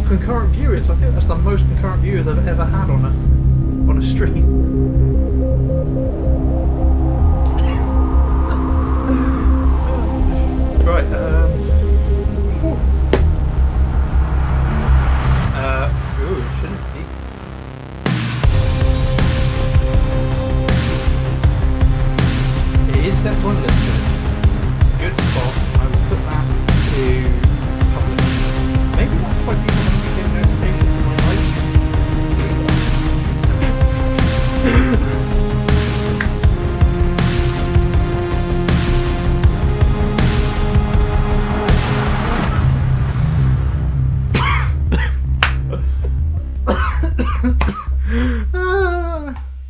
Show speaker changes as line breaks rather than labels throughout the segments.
concurrent viewers. I think that's the most concurrent viewers I've ever had on a stream. Right. Ooh, shouldn't be. It is set to unlisted. Good spot. I will put that to public. Maybe that's why people don't get notifications on my live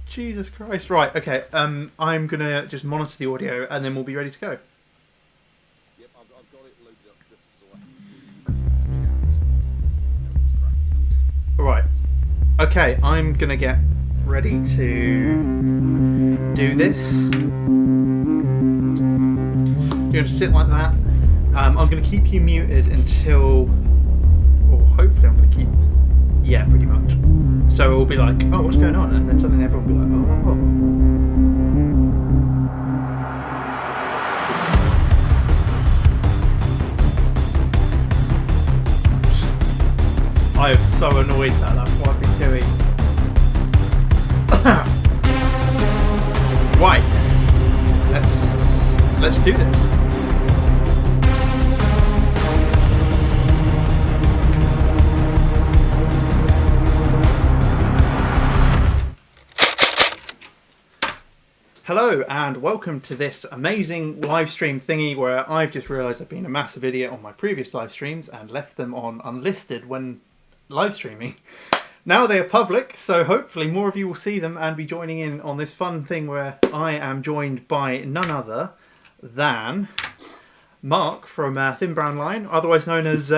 Jesus Christ. Right, okay. I'm gonna just monitor the audio and then we'll be ready to go.
Yep, I've got it loaded up just so
Right. Okay, I'm gonna get ready to do this. You're gonna sit like that. I'm gonna keep you muted until, or hopefully I'm gonna keep, yeah, pretty much. So it will be like, oh, what's going on? And then suddenly everyone will be like, oh. I am so annoyed that that's what I've been doing. Right, let's do this. Hello and welcome to this amazing live stream thingy where I've just realised I've been a massive idiot on my previous live streams and left them on unlisted when live streaming. Now they are public, so hopefully more of you will see them and be joining in on this fun thing where I am joined by none other than Mark from Thin Brown Line, otherwise known as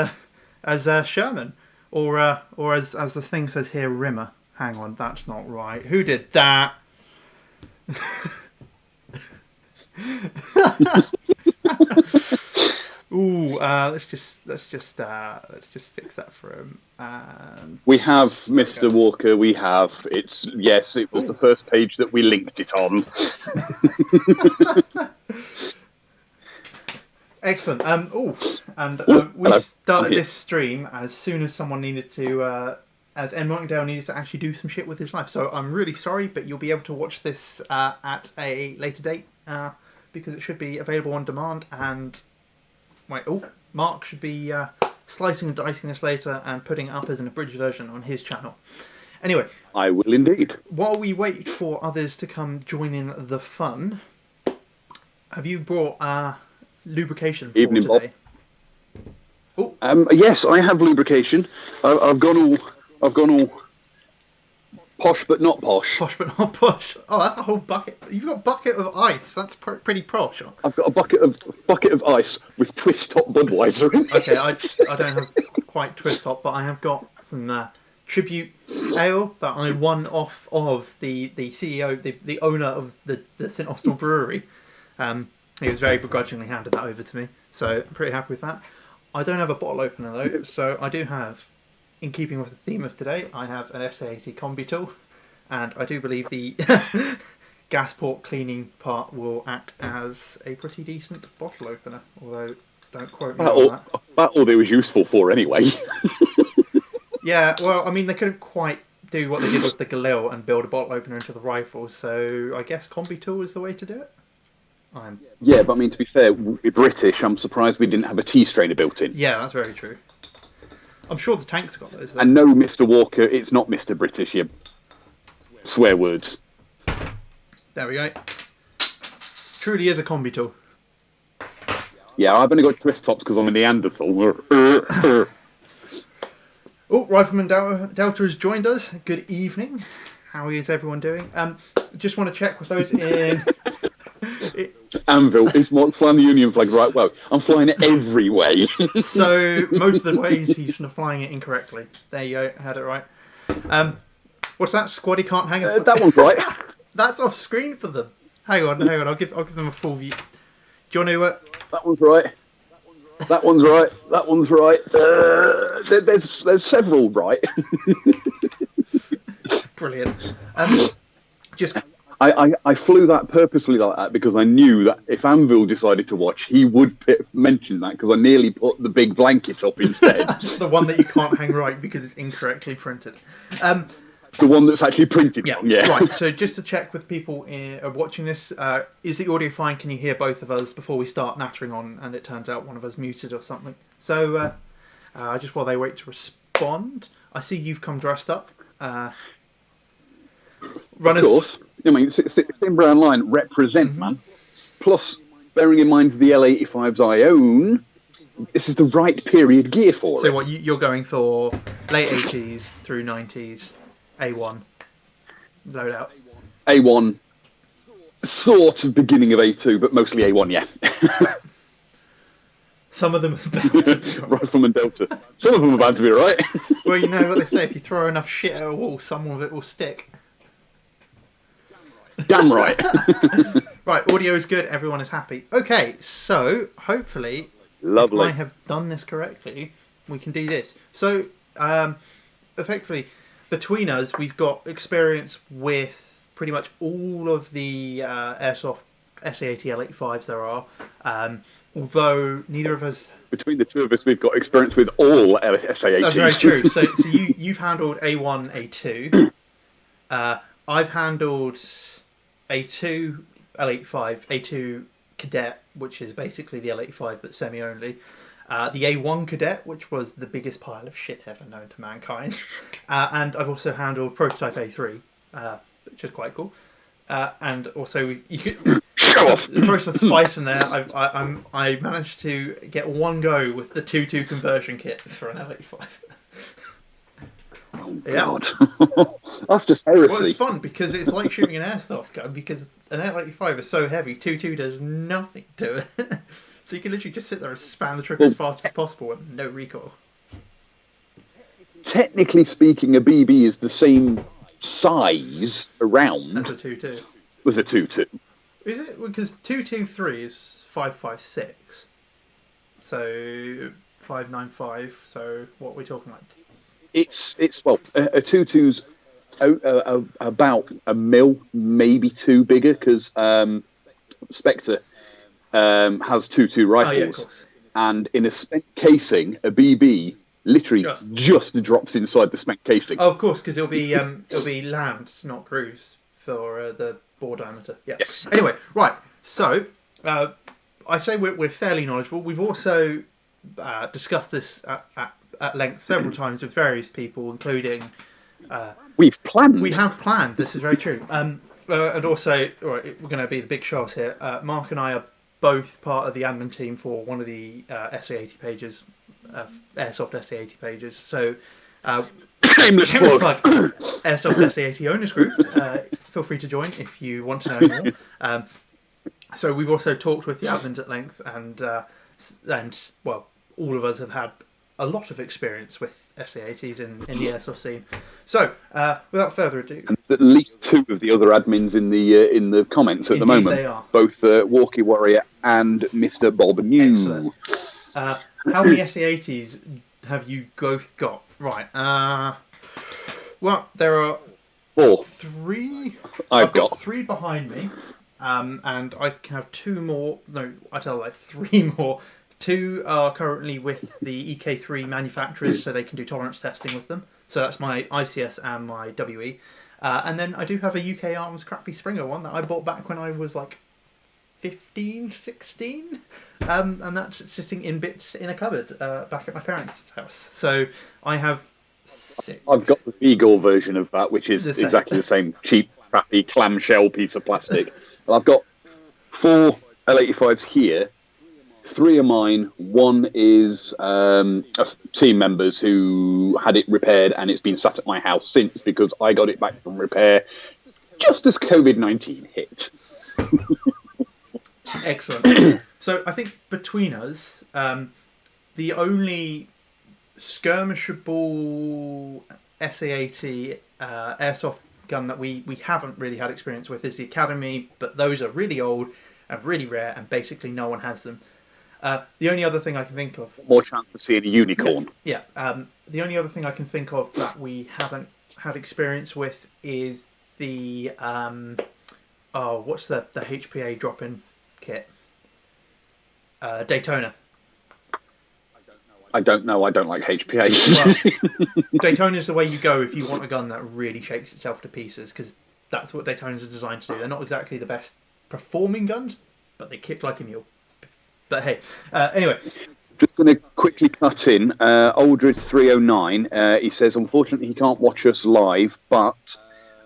Sherman, or as the thing says here, Rimmer. Hang on, that's not right. Who did that? Ooh, let's just fix that for him. And
we have Mr. Walker. We have it was the first page that we linked it on.
Excellent. We started this stream as soon as someone needed to. As N. Martindale needed to actually do some shit with his life. So I'm really sorry, but you'll be able to watch this at a later date because it should be available on demand. And Mark should be slicing and dicing this later and putting it up as an abridged version on his channel. Anyway,
I will indeed.
While we wait for others to come join in the fun, have you brought lubrication for
Evening,
today?
Bob. Yes, I have lubrication. I've gone all posh but not posh.
Posh but not posh. Oh, that's a whole bucket. You've got a bucket of ice. That's pretty posh.
I've got a bucket of ice with twist top Budweiser in it.
Okay, I don't have quite twist top, but I have got some tribute ale that I won off of the CEO, the owner of the St Austell Brewery. He was very begrudgingly handed that over to me, so I'm pretty happy with that. I don't have a bottle opener though, so I do have, in keeping with the theme of today, I have an SA80 combi tool, and I do believe the gas port cleaning part will act as a pretty decent bottle opener, although don't quote me on that.
That's all they was useful for anyway.
Yeah, well, I mean, they couldn't quite do what they did with the Galil and build a bottle opener into the rifle, so I guess combi tool is the way to do it.
Yeah, but I mean, to be fair, we're British. I'm surprised we didn't have a tea strainer built in.
Yeah, that's very true. I'm sure the tanks got those.
And no, Mr. Walker, it's not Mr. British, you swear words.
There we go. Truly is a combi tool.
Yeah, I've only got twist tops because I'm a Neanderthal.
Oh, Rifleman Delta has joined us. Good evening. How is everyone doing? Just want to check with those in...
Anvil, is Mark flying the Union flag right? Well, I'm flying it every way.
So, most of the ways he's flying it incorrectly. There you go, had it right. What's that? Squaddy can't hang it.
That one's right.
That's off screen for them. Hang on, I'll give them a full view. Do you want to...
That one's right. That one's right. That one's right. there's several, right?
Brilliant. Just
I flew that purposely like that because I knew that if Anvil decided to watch, he would mention that, because I nearly put the big blanket up instead.
the one that you can't hang right because it's incorrectly printed.
The one that's actually printed.
Yeah. Right. So just to check with people watching this, is the audio fine? Can you hear both of us before we start nattering on? And it turns out one of us muted or something. So just while they wait to respond, I see you've come dressed up. Runners.
Of course. I mean, Thin Brown Line represent, man. Plus, bearing in mind the L85s I own, this is the right period gear for it.
So what, you're going for late 80s through 90s, A1 loadout?
A1, sort of beginning of A2, but mostly A1, yeah.
Some of them are bound to be right.
Rifleman and Delta. Some of them are bound to be right.
Well, you know what they say, if you throw enough shit at a wall, some of it will stick.
Damn right.
Right, audio is good, everyone is happy. Okay, so hopefully,
lovely.
if I have done this correctly, we can do this. So, effectively, between us, we've got experience with pretty much all of the Airsoft SA80 L85s there are, although neither of us...
Between the two of us, we've got experience with all SA80s.
That's very true. So you've handled A1, A2. I've handled A2, L85, A2 Cadet, which is basically the L85 but semi-only. The A1 Cadet, which was the biggest pile of shit ever known to mankind. And I've also handled Prototype A3, which is quite cool. And also, you could throw some spice in there. I managed to get one go with the 2-2 conversion kit for an L85.
Oh, God. That's just heresy.
Well, it's fun because it's like shooting an airsoft gun, because an L85 is so heavy, 2-2 does nothing to it. So you can literally just sit there and spam the trigger as fast as possible with no recoil.
Technically speaking, a BB is the same size around
as a 2-2.
Was a 2-2.
Is it? Because 223 is 5.56. So 5.95. So what are we talking like?
It's well, a 2-2's about a mil, maybe two bigger, because Spectre has 2-2 rifles, and in a spent casing, a BB literally just drops inside the spent casing.
Oh, of course, because it'll be lands, not grooves, for the bore diameter. Yeah.
Yes.
Anyway, right. So I say we're fairly knowledgeable. We've also discussed this at length several times with various people, including.
We've planned.
We have planned. This is very true. And also, we're going to be the big shots here. Mark and I are both part of the admin team for one of the SA80 pages, Airsoft SA80 pages. So,
shameless plug.
Airsoft SA80 owners group. Feel free to join if you want to know more. So we've also talked with the admins at length, and well, all of us have had a lot of experience with SA80s in the airsoft scene. So, without further ado,
and at least two of the other admins in the comments at the moment,
they are.
Both Walkie Warrior and Mr. Bob New.
Excellent. How many SA80s have you both got? Right. Well, there are
4.
3.
I've got
3 behind me, and I have 2 more. No, I tell like 3 more. 2 are currently with the EK3 manufacturers, so they can do tolerance testing with them. So that's my ICS and my WE. And then I do have a UK Arms crappy Springer one that I bought back when I was like 15, 16. And that's sitting in bits in a cupboard back at my parents' house. So I have 6.
I've got the Beagle version of that, which is exactly the same cheap, crappy clamshell piece of plastic. And I've got 4 L85s here. 3 are mine. 1 is team members who had it repaired, and it's been sat at my house since because I got it back from repair just as COVID-19 hit.
Excellent. So I think between us, the only skirmishable SA80 airsoft gun that we haven't really had experience with is the Academy, but those are really old and really rare, and basically no one has them. The only other thing I can think of...
More chance of seeing a unicorn.
Yeah. The only other thing I can think of that we haven't had experience with is the... what's the HPA drop-in kit? Daytona.
I don't know. I don't like HPA.
Well, Daytona's the way you go if you want a gun that really shakes itself to pieces, because that's what Daytonas are designed to do. They're not exactly the best performing guns, but they kick like a mule. But hey, anyway.
Just going to quickly cut in. Aldred 309. He says, unfortunately, he can't watch us live, but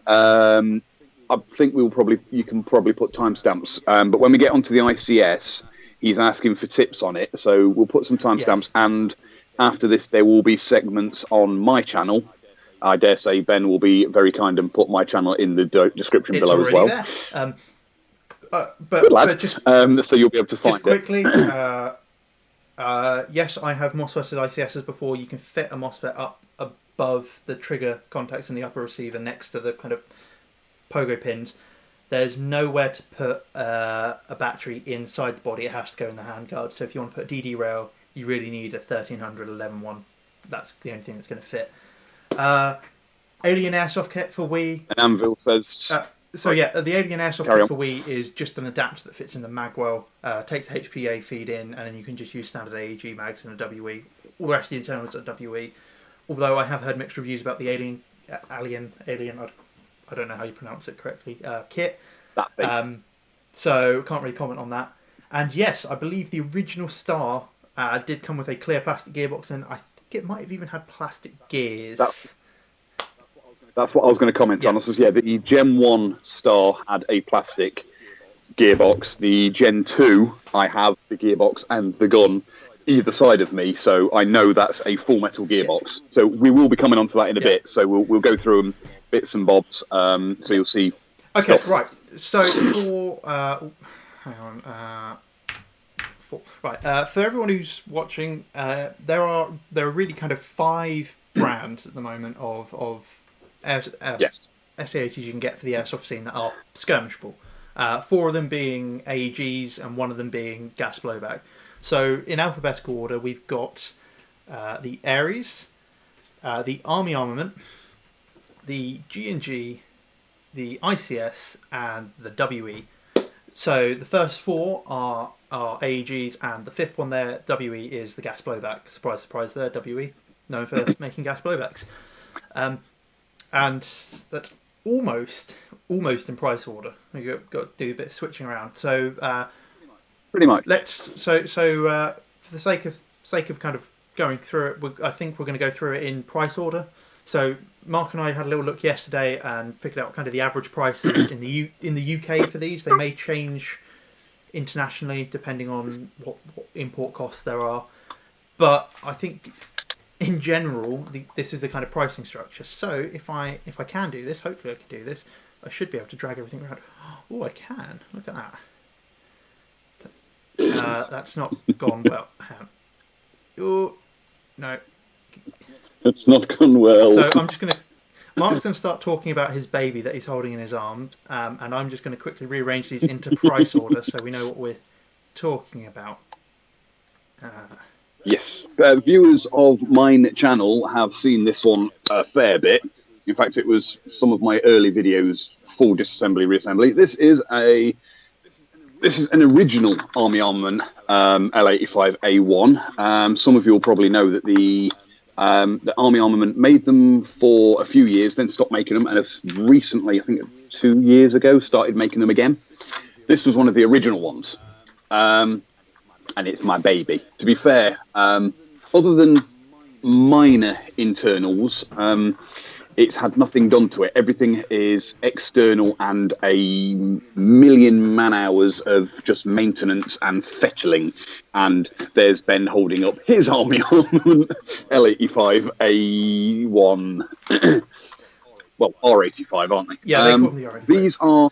I think you can probably put timestamps. But when we get onto the ICS, he's asking for tips on it, so we'll put some timestamps. Yes. And after this, there will be segments on my channel. I dare say Ben will be very kind and put my channel in the description below as well.
There.
But just so you'll be able to find
just quickly, yes, I have MOSFETed ICSs before. You can fit a MOSFET up above the trigger contacts in the upper receiver next to the kind of pogo pins. There's nowhere to put a battery inside the body. It has to go in the handguard. So if you want to put a DD rail, you really need a 1300 11-1. That's the only thing that's going to fit. Alien Airsoft kit for Wii.
And Anvil says...
the Alien Airsoft kit for Wii is just an adapter that fits in the magwell, takes the HPA feed in, and then you can just use standard AEG mags and a WE. All the rest of the internals are WE. Although I have heard mixed reviews about the Alien, I don't know how you pronounce it correctly, kit. So can't really comment on that. And yes, I believe the original Star did come with a clear plastic gearbox, and I think it might have even had plastic gears.
That's what I was going to comment on. This the Gen 1 Star had a plastic gearbox. The Gen 2, I have the gearbox and the gun either side of me, so I know that's a full metal gearbox. So we will be coming on to that in a bit, so we'll go through them bits and bobs, so you'll see stuff.
Right. So for... hang on. For everyone who's watching, there are really kind of 5 brands at the moment of SA80s you can get for the airsoft scene that are skirmishable. 4 of them being AEGs and 1 of them being gas blowback. So in alphabetical order, we've got the Ares, the Army Armament, the G&G, the ICS, and the WE. So the first 4 are AEGs, and the 5th one there, WE, is the gas blowback. Surprise, surprise there, WE, known for making gas blowbacks. And that's almost in price order. We've got to do a bit of switching around. So
pretty much.
For the sake of kind of going through it, I think we're going to go through it in price order. So Mark and I had a little look yesterday and figured out kind of the average prices in the UK for these. They may change internationally depending on what import costs there are, but I think in general this is the kind of pricing structure. So if I can do this, hopefully I can do this. I should be able to drag everything around. Oh, I can. Look at that. That's not gone well. Oh no.
It's not gone well.
So I'm just going to... Mark's going to start talking about his baby that he's holding in his arms, and I'm just going to quickly rearrange these into price order so we know what we're talking about.
Yes. Viewers of mine channel have seen this one a fair bit. In fact, it was some of my early videos, full disassembly, reassembly. This is an original Army Armament L85 A1. Some of you will probably know that the Army Armament made them for a few years, then stopped making them, and have recently, I think 2 years ago, started making them again. This was one of the original ones, and it's my baby. To be fair, other than minor internals, it's had nothing done to it. Everything is external and a million man-hours of just maintenance and fettling. And there's Ben holding up his Army Armament L85 A1. Well, R85, aren't they?
Yeah, they call them the R85.
These are...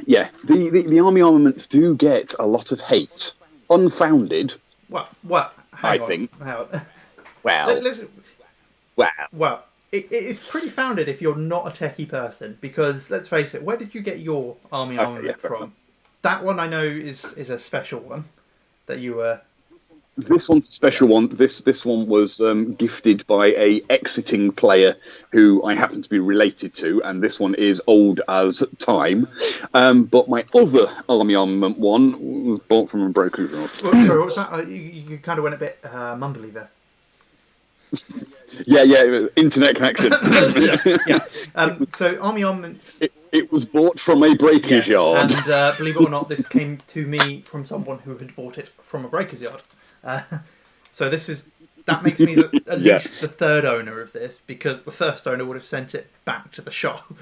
Yeah, the Army Armaments do get a lot of hate. Unfounded.
What?
I think.
Well...
Wow.
It's pretty founded if you're not a techie person, because let's face it, where did you get your Army Armament from? That one I know is a special one. that you were...
This one's a special one. This one was gifted by a exiting player who I happen to be related to, and this one is old as time. But my other Army Armament one was bought from a broker.
Sorry, what was that? You kind of went a bit mumbly there.
Yeah, internet connection.
So Army Armament...
It was bought from a breaker's yard.
And believe it or not, this came to me from someone who had bought it from a breaker's yard. So that makes me at least the third owner of this, because the first owner would have sent it back to the shop.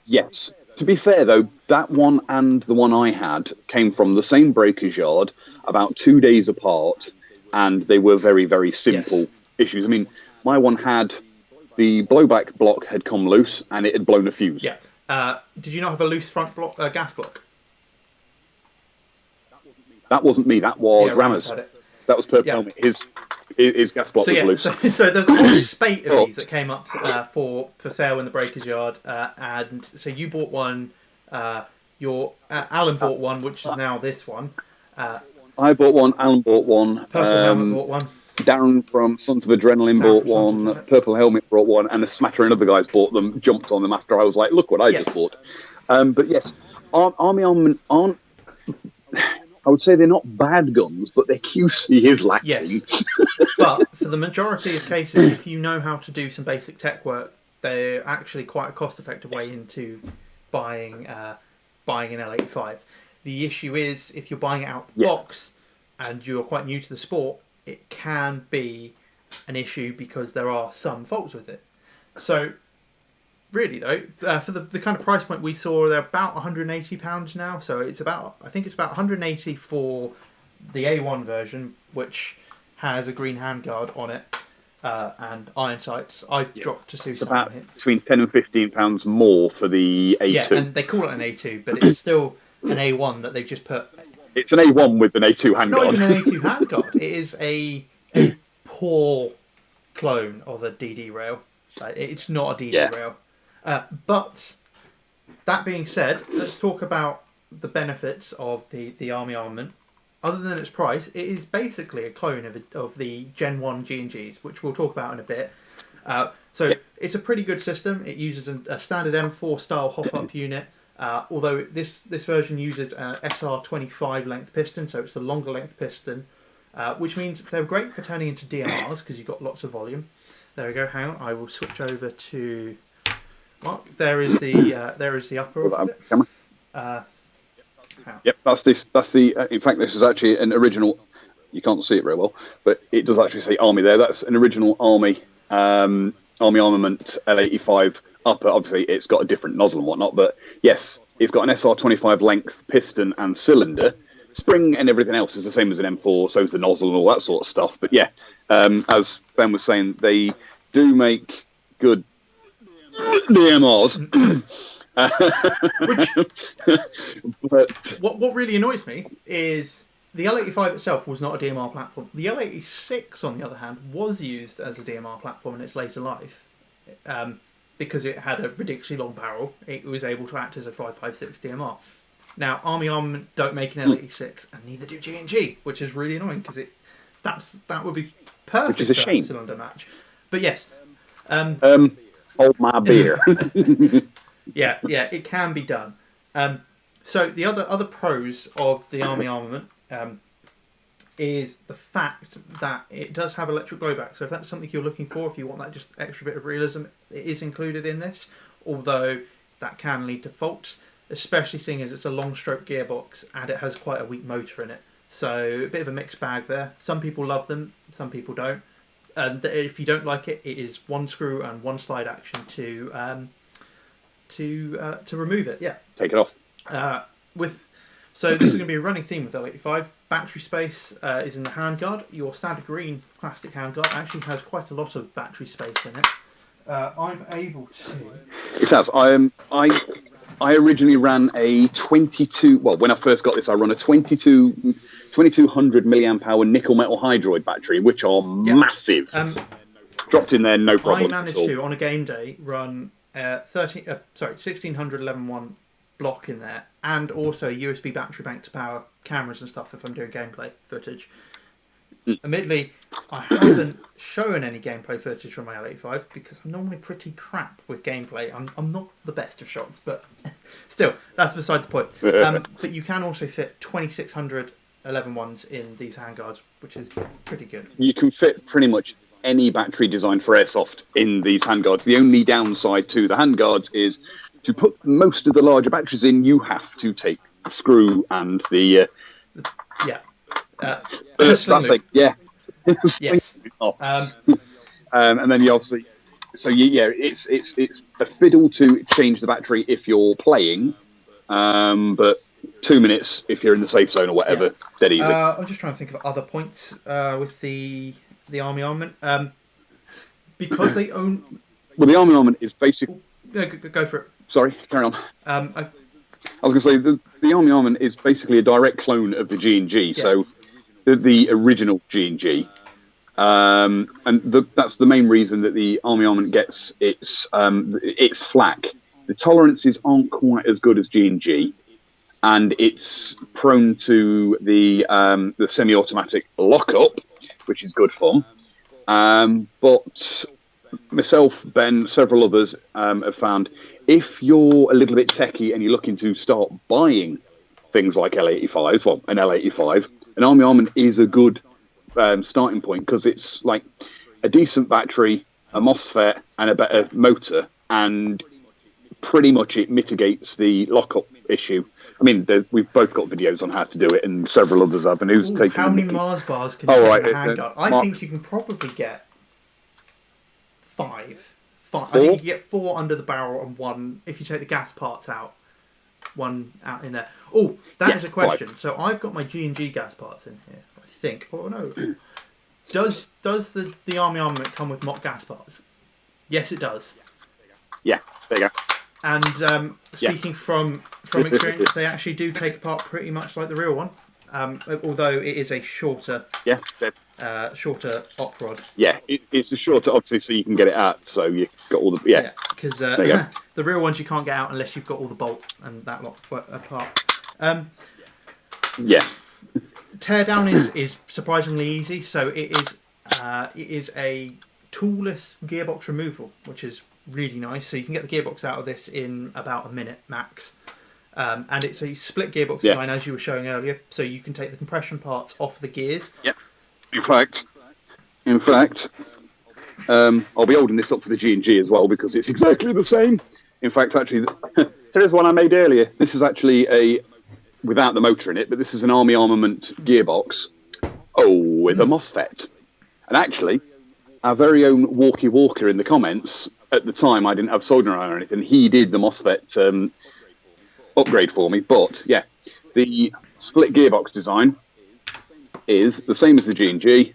Yes. To be fair, though, that one and the one I had came from the same breaker's yard about 2 days apart, and they were very, very simple issues. I mean, my one had the blowback block had come loose, and it had blown a fuse.
Yeah. Did you not have a loose front block, gas block?
That wasn't me. That was Rammer's. That was Purple Helmet. His gas block was loose.
So there's a whole spate of these that came up for sale in the breaker's yard, and so you bought one. Alan bought one, which is now this one.
I bought one. Alan bought one.
Purple Helmet bought one.
Darren from Sons of Adrenaline bought one. Purple Helmet bought one, and a smattering of other guys bought them. Jumped on them after I was like, "Look what I just bought." But yes, Army Armament aren't. I would say they're not bad guns, but their QC is lacking.
Yes. But for the majority of cases, if you know how to do some basic tech work, they're actually quite a cost-effective way into buying an L85. The issue is, if you're buying it out the box and you're quite new to the sport, it can be an issue because there are some faults with it. So, really though, for the kind of price point we saw, they're about £180 now. So I think it's about 180 for the A1 version, which has a green handguard on it and iron sights. I've dropped to Susan.
It's about between £10 and £15 more for the A2.
Yeah, and they call it an A2, but it's still an A1 that they've just put.
It's an A1 with an A2 handguard.
Not even an A2 handguard. It is a poor clone of a DD rail. It's not a DD rail. But that being said, let's talk about the benefits of the Army Armament. Other than its price, it is basically a clone of the Gen 1 G&Gs, which we'll talk about in a bit. It's a pretty good system. It uses a standard M4 style hop-up unit, although this version uses an SR25 length piston, so it's the longer length piston, which means they're great for turning into DMRs because you've got lots of volume. There we go. Hang on, I will switch over to. Well, there is the upper of it.
Yep, that's the. In fact, this is actually an original. You can't see it very well, but it does actually say Army there. That's an original Army Armament L85 upper. Obviously, it's got a different nozzle and whatnot, but yes, it's got an SR25 length piston and cylinder. Spring and everything else is the same as an M4, so is the nozzle and all that sort of stuff. But yeah, as Ben was saying, they do make good DMRs.
But what really annoys me is the L85 itself was not a DMR platform. The L86, on the other hand, was used as a DMR platform in its later life. Because it had a ridiculously long barrel, it was able to act as a 5.56 DMR. Now, Army Armament don't make an L86, and neither do G&G, which is really annoying because that would be perfect
which is a
for
shame.
a cylinder match. But yes,
hold my beer.
yeah, it can be done. So the other pros of the Army Armament is the fact that it does have electric blowback. So if that's something you're looking for, if you want that just extra bit of realism, it is included in this. Although that can lead to faults, especially seeing as it's a long stroke gearbox and it has quite a weak motor in it. So a bit of a mixed bag there. Some people love them, some people don't. And if you don't like it, it is one screw and one slide action to remove it. Yeah.
Take it off.
So this is going to be a running theme with L85. Battery space is in the handguard. Your standard green plastic handguard actually has quite a lot of battery space in it. I'm able to.
It does. I originally ran a 22. Well, when I first got this, I run a 2200 milliamp hour nickel metal hydroid battery, which are massive. Dropped in there, no problem.
I managed to on a game day run 1600 11.1 block in there, and also a USB battery bank to power cameras and stuff if I'm doing gameplay footage. Admittedly, I haven't shown any gameplay footage from my L85 because I'm normally pretty crap with gameplay. I'm not the best of shots, but still, that's beside the point. But you can also fit 2600 11-1s in these handguards, which is pretty good.
You can fit pretty much any battery designed for airsoft in these handguards. The only downside to the handguards is to put most of the larger batteries in, you have to take the screw and the...
Yes.
Yes. And then you obviously... So, it's a fiddle to change the battery if you're playing, but 2 minutes if you're in the safe zone or whatever, dead easy.
I'm just trying to think of other points with the Army Armament. Because they own...
Well, the Army Armament is basically...
Go for it.
Sorry, carry on. I was going to say, the Army Armament is basically a direct clone of the G&G, so the original G&G. And that's the main reason that the Army Armament gets its flack. The tolerances aren't quite as good as G&G, and it's prone to the semi-automatic lockup, which is good fun. But myself, Ben, several others have found if you're a little bit techie and you're looking to start buying things like L85, well, an L85, an Army Armament is a good starting point because it's like a decent battery, a MOSFET, and a better motor, and pretty much it mitigates the lockup issue. I mean, we've both got videos on how to do it, and several others have. And who's taking?
How many Mars bars can you get in a handgun? I think you can probably get 5. I think you can get 4 under the barrel and 1 if you take the gas parts out. 1 out in there. Oh, that is a question. 5. So I've got my G&G gas parts in here. I think. Oh no. Does the Army Armament come with mock gas parts? Yes, it does.
Yeah. There you go.
And speaking from experience, they actually do take apart pretty much like the real one, although it is a shorter shorter op rod.
Yeah, it's a shorter, obviously, so you can get it out. So you've got all the
because the real ones you can't get out unless you've got all the bolt and that lot apart. Tear down is surprisingly easy. So it is a toolless gearbox removal, which is really nice. So you can get the gearbox out of this in about a minute max, and it's a split gearbox design as you were showing earlier. So you can take the compression parts off the gears. Yep.
In fact, I'll be holding this up for the G&G as well because it's exactly the same. In fact, actually, here's one I made earlier. This is actually without the motor in it, but this is an Army Armament gearbox. With a MOSFET, and actually, our very own Walkie Walker in the comments. At the time, I didn't have soldering iron or anything. He did the MOSFET upgrade for me. But, yeah, the split gearbox design is the same as the G&G.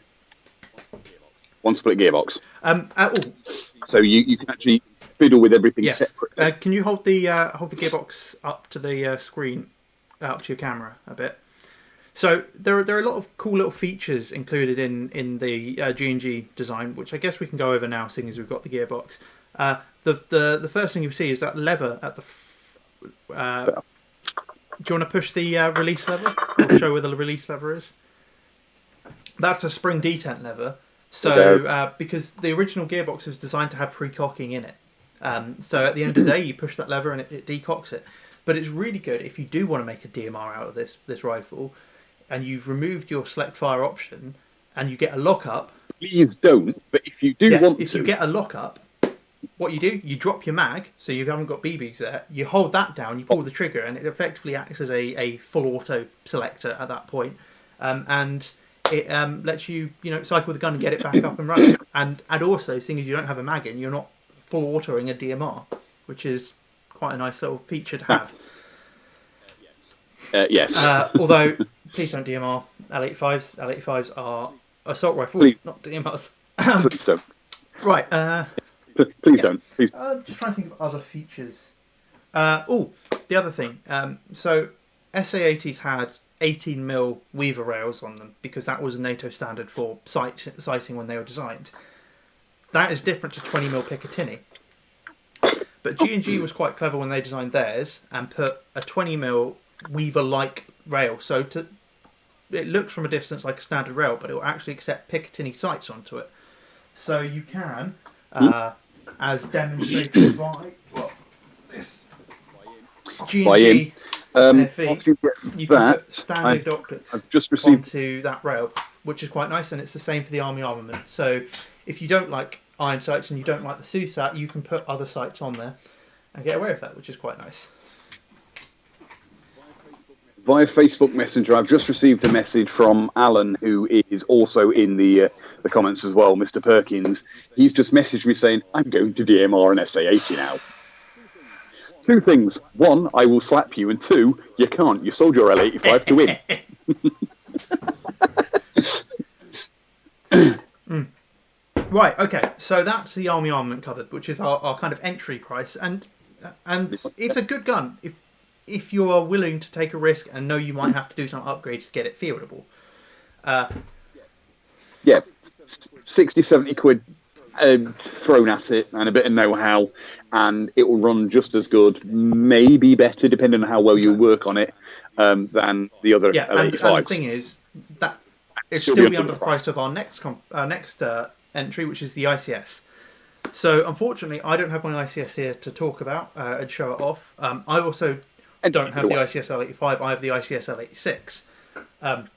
1 split gearbox. So you can actually fiddle with everything separately.
Can you hold the gearbox up to the screen, up to your camera a bit? So there are a lot of cool little features included in the G&G design, which I guess we can go over now, seeing as we've got the gearbox. The first thing you see is that lever at the... do you want to push the release lever? I'll show where the release lever is. That's a spring detent lever. So because the original gearbox was designed to have pre-cocking in it. So at the end of the day, you push that lever and it decocks it. But it's really good if you do want to make a DMR out of this rifle, and you've removed your select fire option, and you get a lockup.
Please don't. But if you do want to,
if you get a lockup, what you do, you drop your mag, so you haven't got BBs there. You hold that down, you pull the trigger, and it effectively acts as a full auto selector at that point, and it lets you cycle the gun and get it back up and running. And also, seeing as you don't have a mag in, you're not full autoing a DMR, which is quite a nice little feature to have.
Yes.
Although, please don't DMR L85s. L85s are assault rifles, not DMRs.
Please don't.
Right.
Please don't. Please.
Just trying to think of other features. The other thing. So, SA80s had 18mm Weaver rails on them because that was a NATO standard for sighting when they were designed. That is different to 20mm Picatinny. But G&G was quite clever when they designed theirs and put a 20mm Weaver-like rail. So it looks from a distance like a standard rail, but it will actually accept Picatinny sights onto it. So you can, as demonstrated by this G&G FE, you can put standard optics onto that rail, which is quite nice, and it's the same for the Army Armament. So if you don't like iron sights and you don't like the SUSAT, you can put other sights on there and get away with that, which is quite nice.
Via Facebook Messenger, I've just received a message from Alan, who is also in the comments as well, Mr. Perkins. He's just messaged me saying, I'm going to DMR an SA80 now. Two things. One, I will slap you, and two, you can't. You sold your L85 to win.
Right, okay, so that's the Army Armament covered, which is our kind of entry price, and it's a good gun if you are willing to take a risk and know you might have to do some upgrades to get it fieldable.
Yeah, 60, 70 quid thrown at it and a bit of know-how, and it will run just as good, maybe better, depending on how well you work on it, than the other L85s.
And the thing is, that it'll still be under the price of our next entry, which is the ICS. So unfortunately, I don't have my ICS here to talk about and show it off. I also don't have the ICS L85. I have the ICS L86.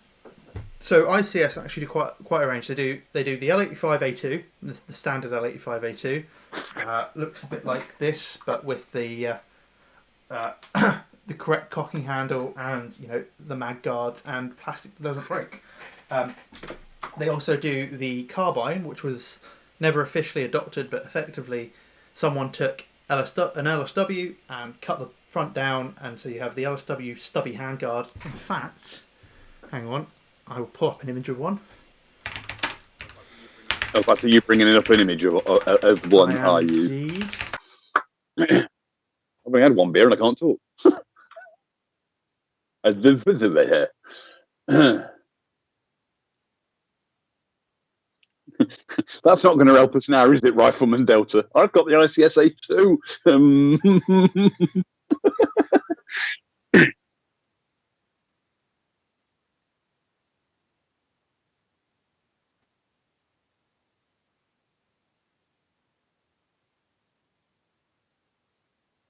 So ICS actually do quite a range. They do the L85A2, the standard L85A2. Looks a bit like this, but with the the correct cocking handle and the mag guards and plastic that doesn't break. They also do the carbine, which was never officially adopted, but effectively someone took an LSW and cut the front down, and so you have the LSW stubby handguard. In fact, hang on, I will pull up an image of one.
Oh, so you're bringing up an image of one, are you?
Indeed.
I've only had one beer and I can't talk. That's not going to help us now, is it, Rifleman Delta? I've got the ICS A2.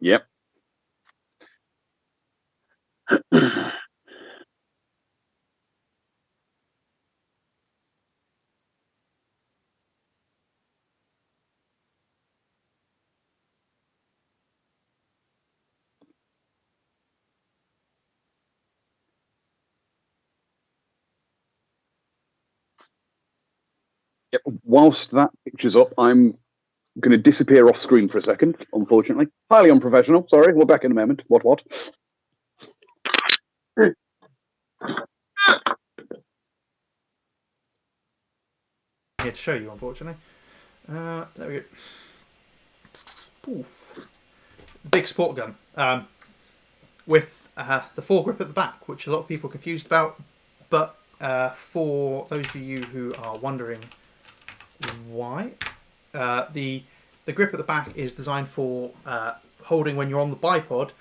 Yep. Yep. Whilst that picture's up, I'm going to disappear off screen for a second, unfortunately. Highly unprofessional. Sorry, we're back in a moment. What?
Here to show you, unfortunately. There we go. Poof. Big sport gun with the foregrip at the back, which a lot of people are confused about. But for those of you who are wondering why, the grip at the back is designed for holding when you're on the bipod.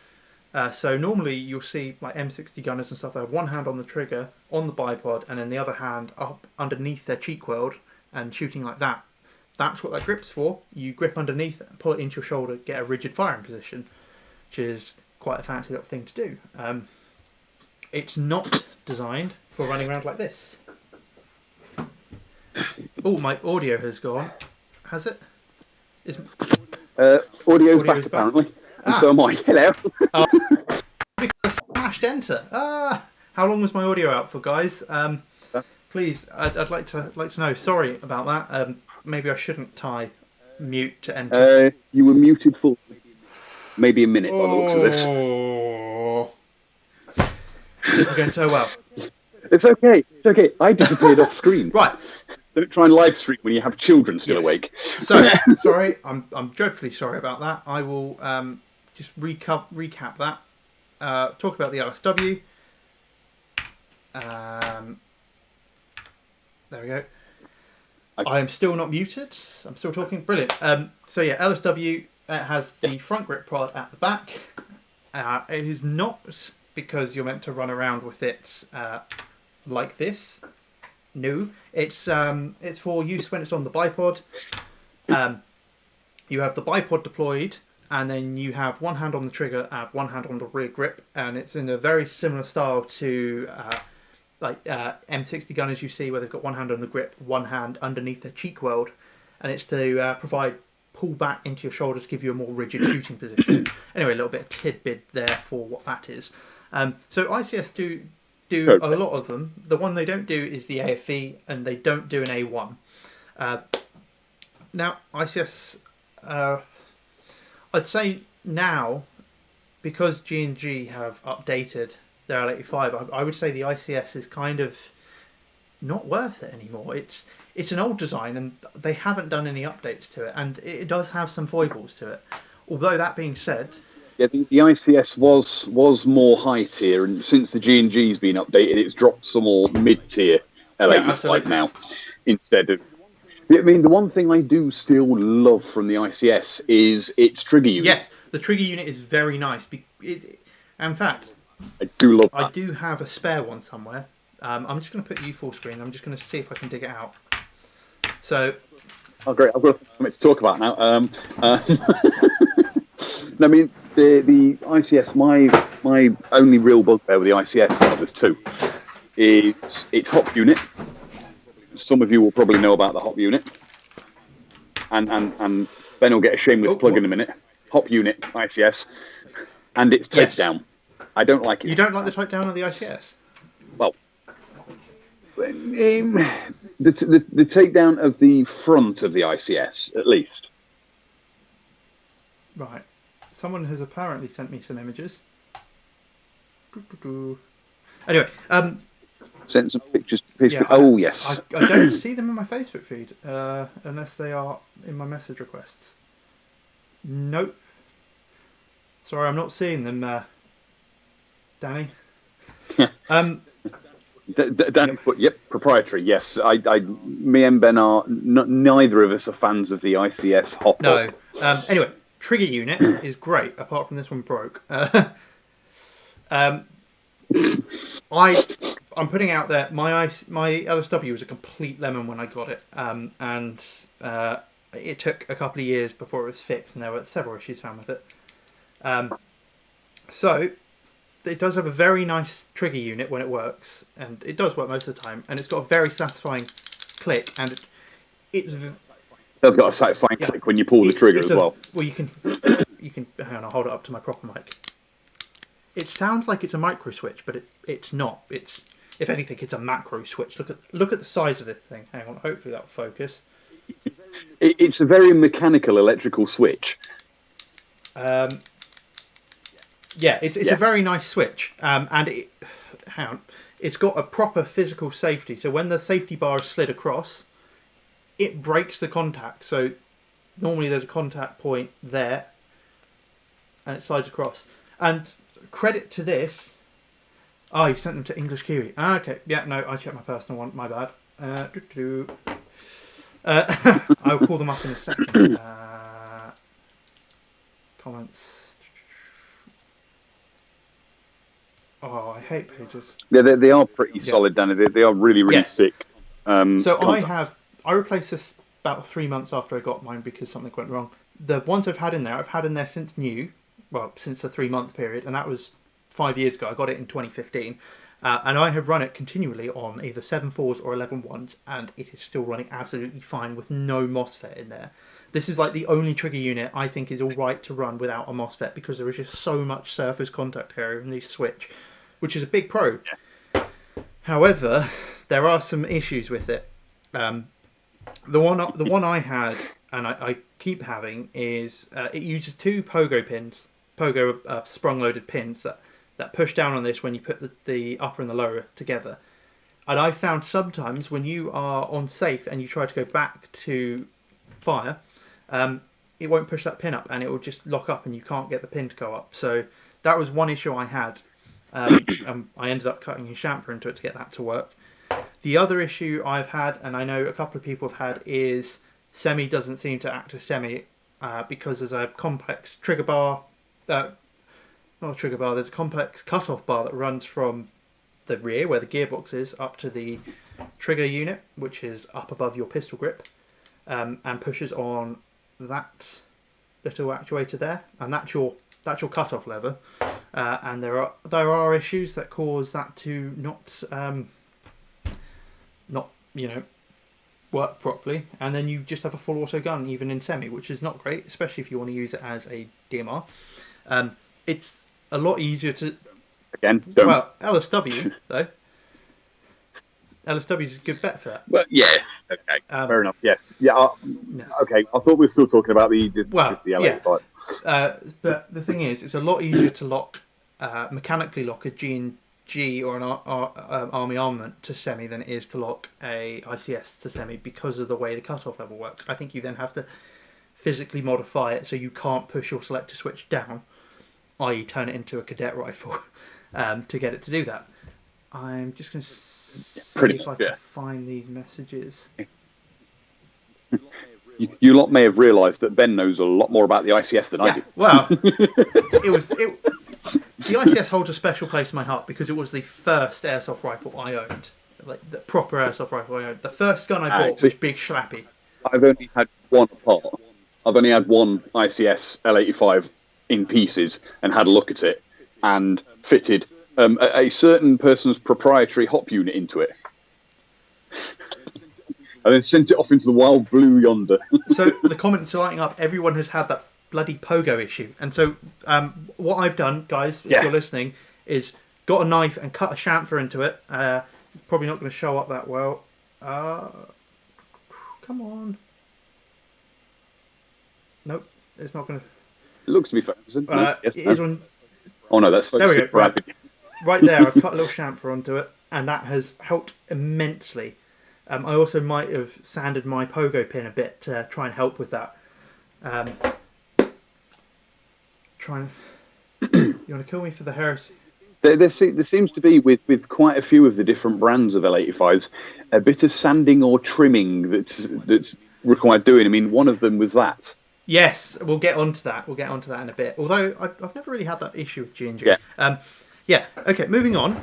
So normally you'll see like M60 gunners and stuff, they have one hand on the trigger on the bipod and then the other hand up underneath their cheek weld and shooting like that. That's what that grip's for. You grip underneath it and pull it into your shoulder, get a rigid firing position, which is quite a fancy little thing to do. It's not designed for running around like this. Oh, my audio has gone. Has it?
Audio's back apparently. And so am I. Hello.
Because I smashed enter. How long was my audio out for, guys? Please, I'd like to know. Sorry about that. Maybe I shouldn't tie mute to enter.
You were muted for maybe a minute by the looks of this.
This is going so well.
It's okay. It's okay. I disappeared off screen.
Right.
Don't try and live stream when you have children still awake.
So sorry. I'm dreadfully sorry about that. I will just recap that. Talk about the LSW. There we go. I am still not muted. I'm still talking. Brilliant. So yeah, LSW It has the front grip rod at the back. It is not because you're meant to run around with it like this. No, it's for use when it's on the bipod. You have the bipod deployed, and then you have one hand on the trigger and one hand on the rear grip, and it's in a very similar style to like M60 gunners you see, where they've got one hand on the grip, one hand underneath their cheek weld, and it's to provide pull back into your shoulder to give you a more rigid shooting position. Anyway, a little bit of tidbit there for what that is. So ICS do a lot of them. The one they don't do is the AFE, and they don't do an A1. Now ICS, I'd say now, because G&G have updated their L85, I would say the ICS is kind of not worth it anymore. It's an old design, and they haven't done any updates to it, and it does have some foibles to it. Although that being said,
yeah, the ICS was more high tier, and since the G&G's been updated, it's dropped some more mid tier L85 now instead of. I mean, the one thing I do still love from the ICS is its trigger unit.
Yes, the trigger unit is very nice. In fact,
I do love that.
I do have a spare one somewhere. I'm just going to put you full screen. I'm just going to see if I can dig it out. So,
oh great! I've got something to talk about now. I mean, the ICS. My only real bugbear with the ICS, well, there's two, is its hop unit. Some of you will probably know about the hop unit, and Ben will get a shameless plug in a minute. Hop unit ICS, and its takedown. I don't like it.
You don't like the takedown of the ICS?
Well, the takedown of the front of the ICS, at least.
Right. Someone has apparently sent me some images. Anyway,
sent some pictures. Oh yes.
I don't see them in my Facebook feed unless they are in my message requests. Nope. Sorry, I'm not seeing them, Danny.
Danny put, yep, proprietary. Yes, me and Ben are neither of us are fans of the ICS hop.
No. Anyway, trigger unit is great. Apart from this one broke. I'm putting out there my LSW was a complete lemon when I got it, and it took a couple of years before it was fixed, and there were several issues found with it. So it does have a very nice trigger unit when it works, and it does work most of the time, and it's got a very satisfying click, and it's
got a satisfying click when you pull the trigger as well.
Well, you can hang on, I'll hold it up to my proper mic. It sounds like it's a micro switch, but it's not. It's, if anything, it's a macro switch. Look at the size of this thing. Hang on, hopefully that'll focus.
It's a very mechanical electrical switch.
Yeah, it's a very nice switch, and it's got a proper physical safety. So when the safety bar is slid across, it breaks the contact. So normally there's a contact point there, and it slides across. And credit to this. Oh, you sent them to English Kiwi. Ah, okay. Yeah, no, I checked my personal one. My bad. I'll call them up in a second. Comments. Oh, I hate pages.
Yeah, they are pretty solid, Danny. They are really, really thick.
So I replaced this about 3 months after I got mine because something went wrong. The ones I've had in there since new. Well, since the 3-month period, and that was 5 years ago. I got it in 2015, and I have run it continually on either 7.4s or 11.1s, and it is still running absolutely fine with no MOSFET in there. This is like the only trigger unit I think is alright to run without a MOSFET, because there is just so much surface contact area in this switch, which is a big pro. Yeah. However, there are some issues with it. The one I had, and I keep having, is it uses 2 pogo sprung loaded pins that push down on this when you put the upper and the lower together. And I found sometimes when you are on safe and you try to go back to fire, it won't push that pin up, and it will just lock up and you can't get the pin to go up. So that was one issue I had. I ended up cutting a chamfer into it to get that to work. The other issue I've had, and I know a couple of people have had, is semi doesn't seem to act as semi because there's a complex trigger bar, not a trigger bar, there's a complex cut-off bar that runs from the rear, where the gearbox is, up to the trigger unit, which is up above your pistol grip, and pushes on that little actuator there, and that's your cut-off lever. And there are issues that cause that to not work properly, and then you just have a full auto gun even in semi, which is not great, especially if you want to use it as a DMR. It's a lot easier to LSW though. LSW is a good bet for that.
Well, yeah, okay, fair enough. Yes, yeah, okay. I thought we were still talking about the L85.
Yeah. But the thing is, it's a lot easier to mechanically lock a G&G or an Army Armament to semi than it is to lock a ICS to semi, because of the way the cutoff level works. I think you then have to physically modify it so you can't push your selector switch down, i.e. turn it into a cadet rifle, to get it to do that. I'm just going to see if I can find these messages.
You lot may have realised that Ben knows a lot more about the ICS than I do.
Well, the ICS holds a special place in my heart because it was the first airsoft rifle I owned, like the proper airsoft rifle I owned. The first gun I bought was Big Schlappy.
I've only had one apart. I've only had one ICS L85 in pieces and had a look at it and fitted a certain person's proprietary hop unit into it. And then sent it off into the wild blue yonder.
So the comments are lighting up. Everyone has had that bloody pogo issue. And so what I've done, guys, if you're listening, is got a knife and cut a chamfer into it. It's probably not going to show up that well. Come on. Nope, it's not going to...
It looks to be focused.
It is on...
Oh no, that's focused.
There we go. Right there, I've cut a little chamfer onto it, and that has helped immensely. I also might have sanded my pogo pin a bit to try and help with that. You want to kill me for the heresy?
There seems to be, with quite a few of the different brands of L85s, a bit of sanding or trimming that's required doing. I mean, one of them was that.
Yes, we'll get onto that. We'll get onto that in a bit. Although I've never really had that issue with G&G. Yeah. Okay, moving on.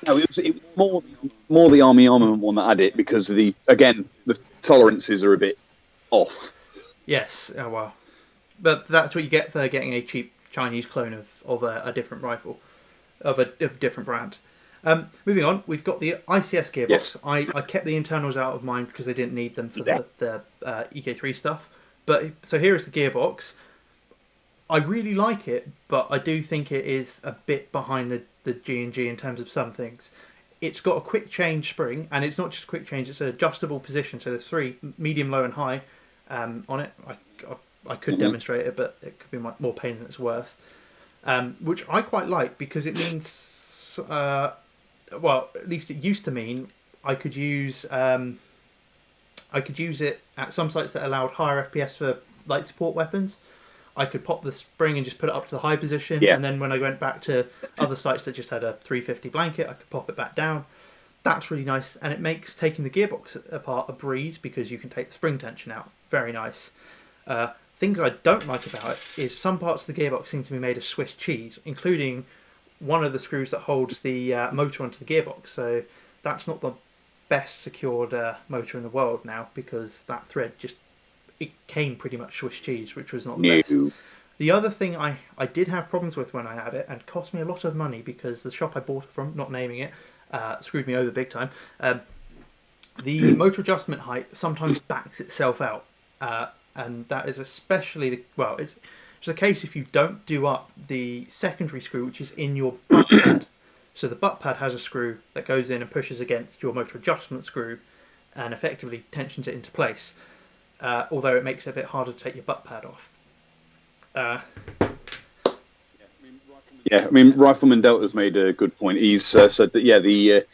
No, it was more the Army Armament one that had it, because the tolerances are a bit off.
Yes, oh well. But that's what you get for getting a cheap Chinese clone of a different rifle, of a different brand. Moving on, we've got the ICS gearbox.
Yes.
I kept the internals out of mine because I didn't need them for the EK3 stuff. But so here is the gearbox. I really like it, but I do think it is a bit behind the G&G in terms of some things. It's got a quick change spring, and it's not just quick change, it's an adjustable position. So there's 3, medium, low and high on it. I could demonstrate it, but it could be more pain than it's worth. Which I quite like, because it means, well, at least it used to mean I could use it at some sites that allowed higher FPS for light support weapons. I could pop the spring and just put it up to the high position, and then when I went back to other sites that just had a 350 blanket, I could pop it back down. That's really nice, and it makes taking the gearbox apart a breeze, because you can take the spring tension out. Very nice. Things I don't like about it is some parts of the gearbox seem to be made of Swiss cheese, including one of the screws that holds the motor onto the gearbox. So that's not the best secured motor in the world now, because that thread it came pretty much Swiss cheese, which was not the best. The other thing I did have problems with when I had it, and cost me a lot of money, because the shop I bought it from, not naming it, screwed me over big time. The motor adjustment height sometimes backs itself out, and that is especially it's the case if you don't do up the secondary screw, which is in your butt pad. So the butt pad has a screw that goes in and pushes against your motor adjustment screw, and effectively tensions it into place. Although it makes it a bit harder to take your butt pad off.
I mean, Rifleman Delta's made a good point. He's said that the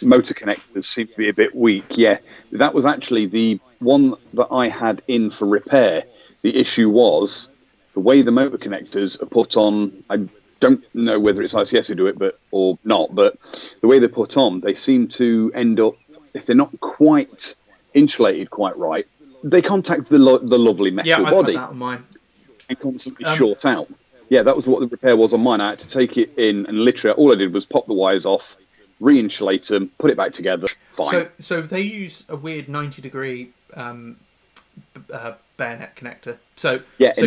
motor connectors seem to be a bit weak. Yeah, that was actually the one that I had in for repair. The issue was the way the motor connectors are put on. I don't know whether it's ICS who do it, or not. But the way they're put on, they seem to end up, if they're not quite insulated quite right, they contact the lovely metal
I've
body
had that on mine.
and constantly short out. Yeah, that was what the repair was on mine. I had to take it in and literally all I did was pop the wires off, re-insulate them, put it back together. Fine.
So they use a weird 90-degree bayonet connector. So
yeah,
so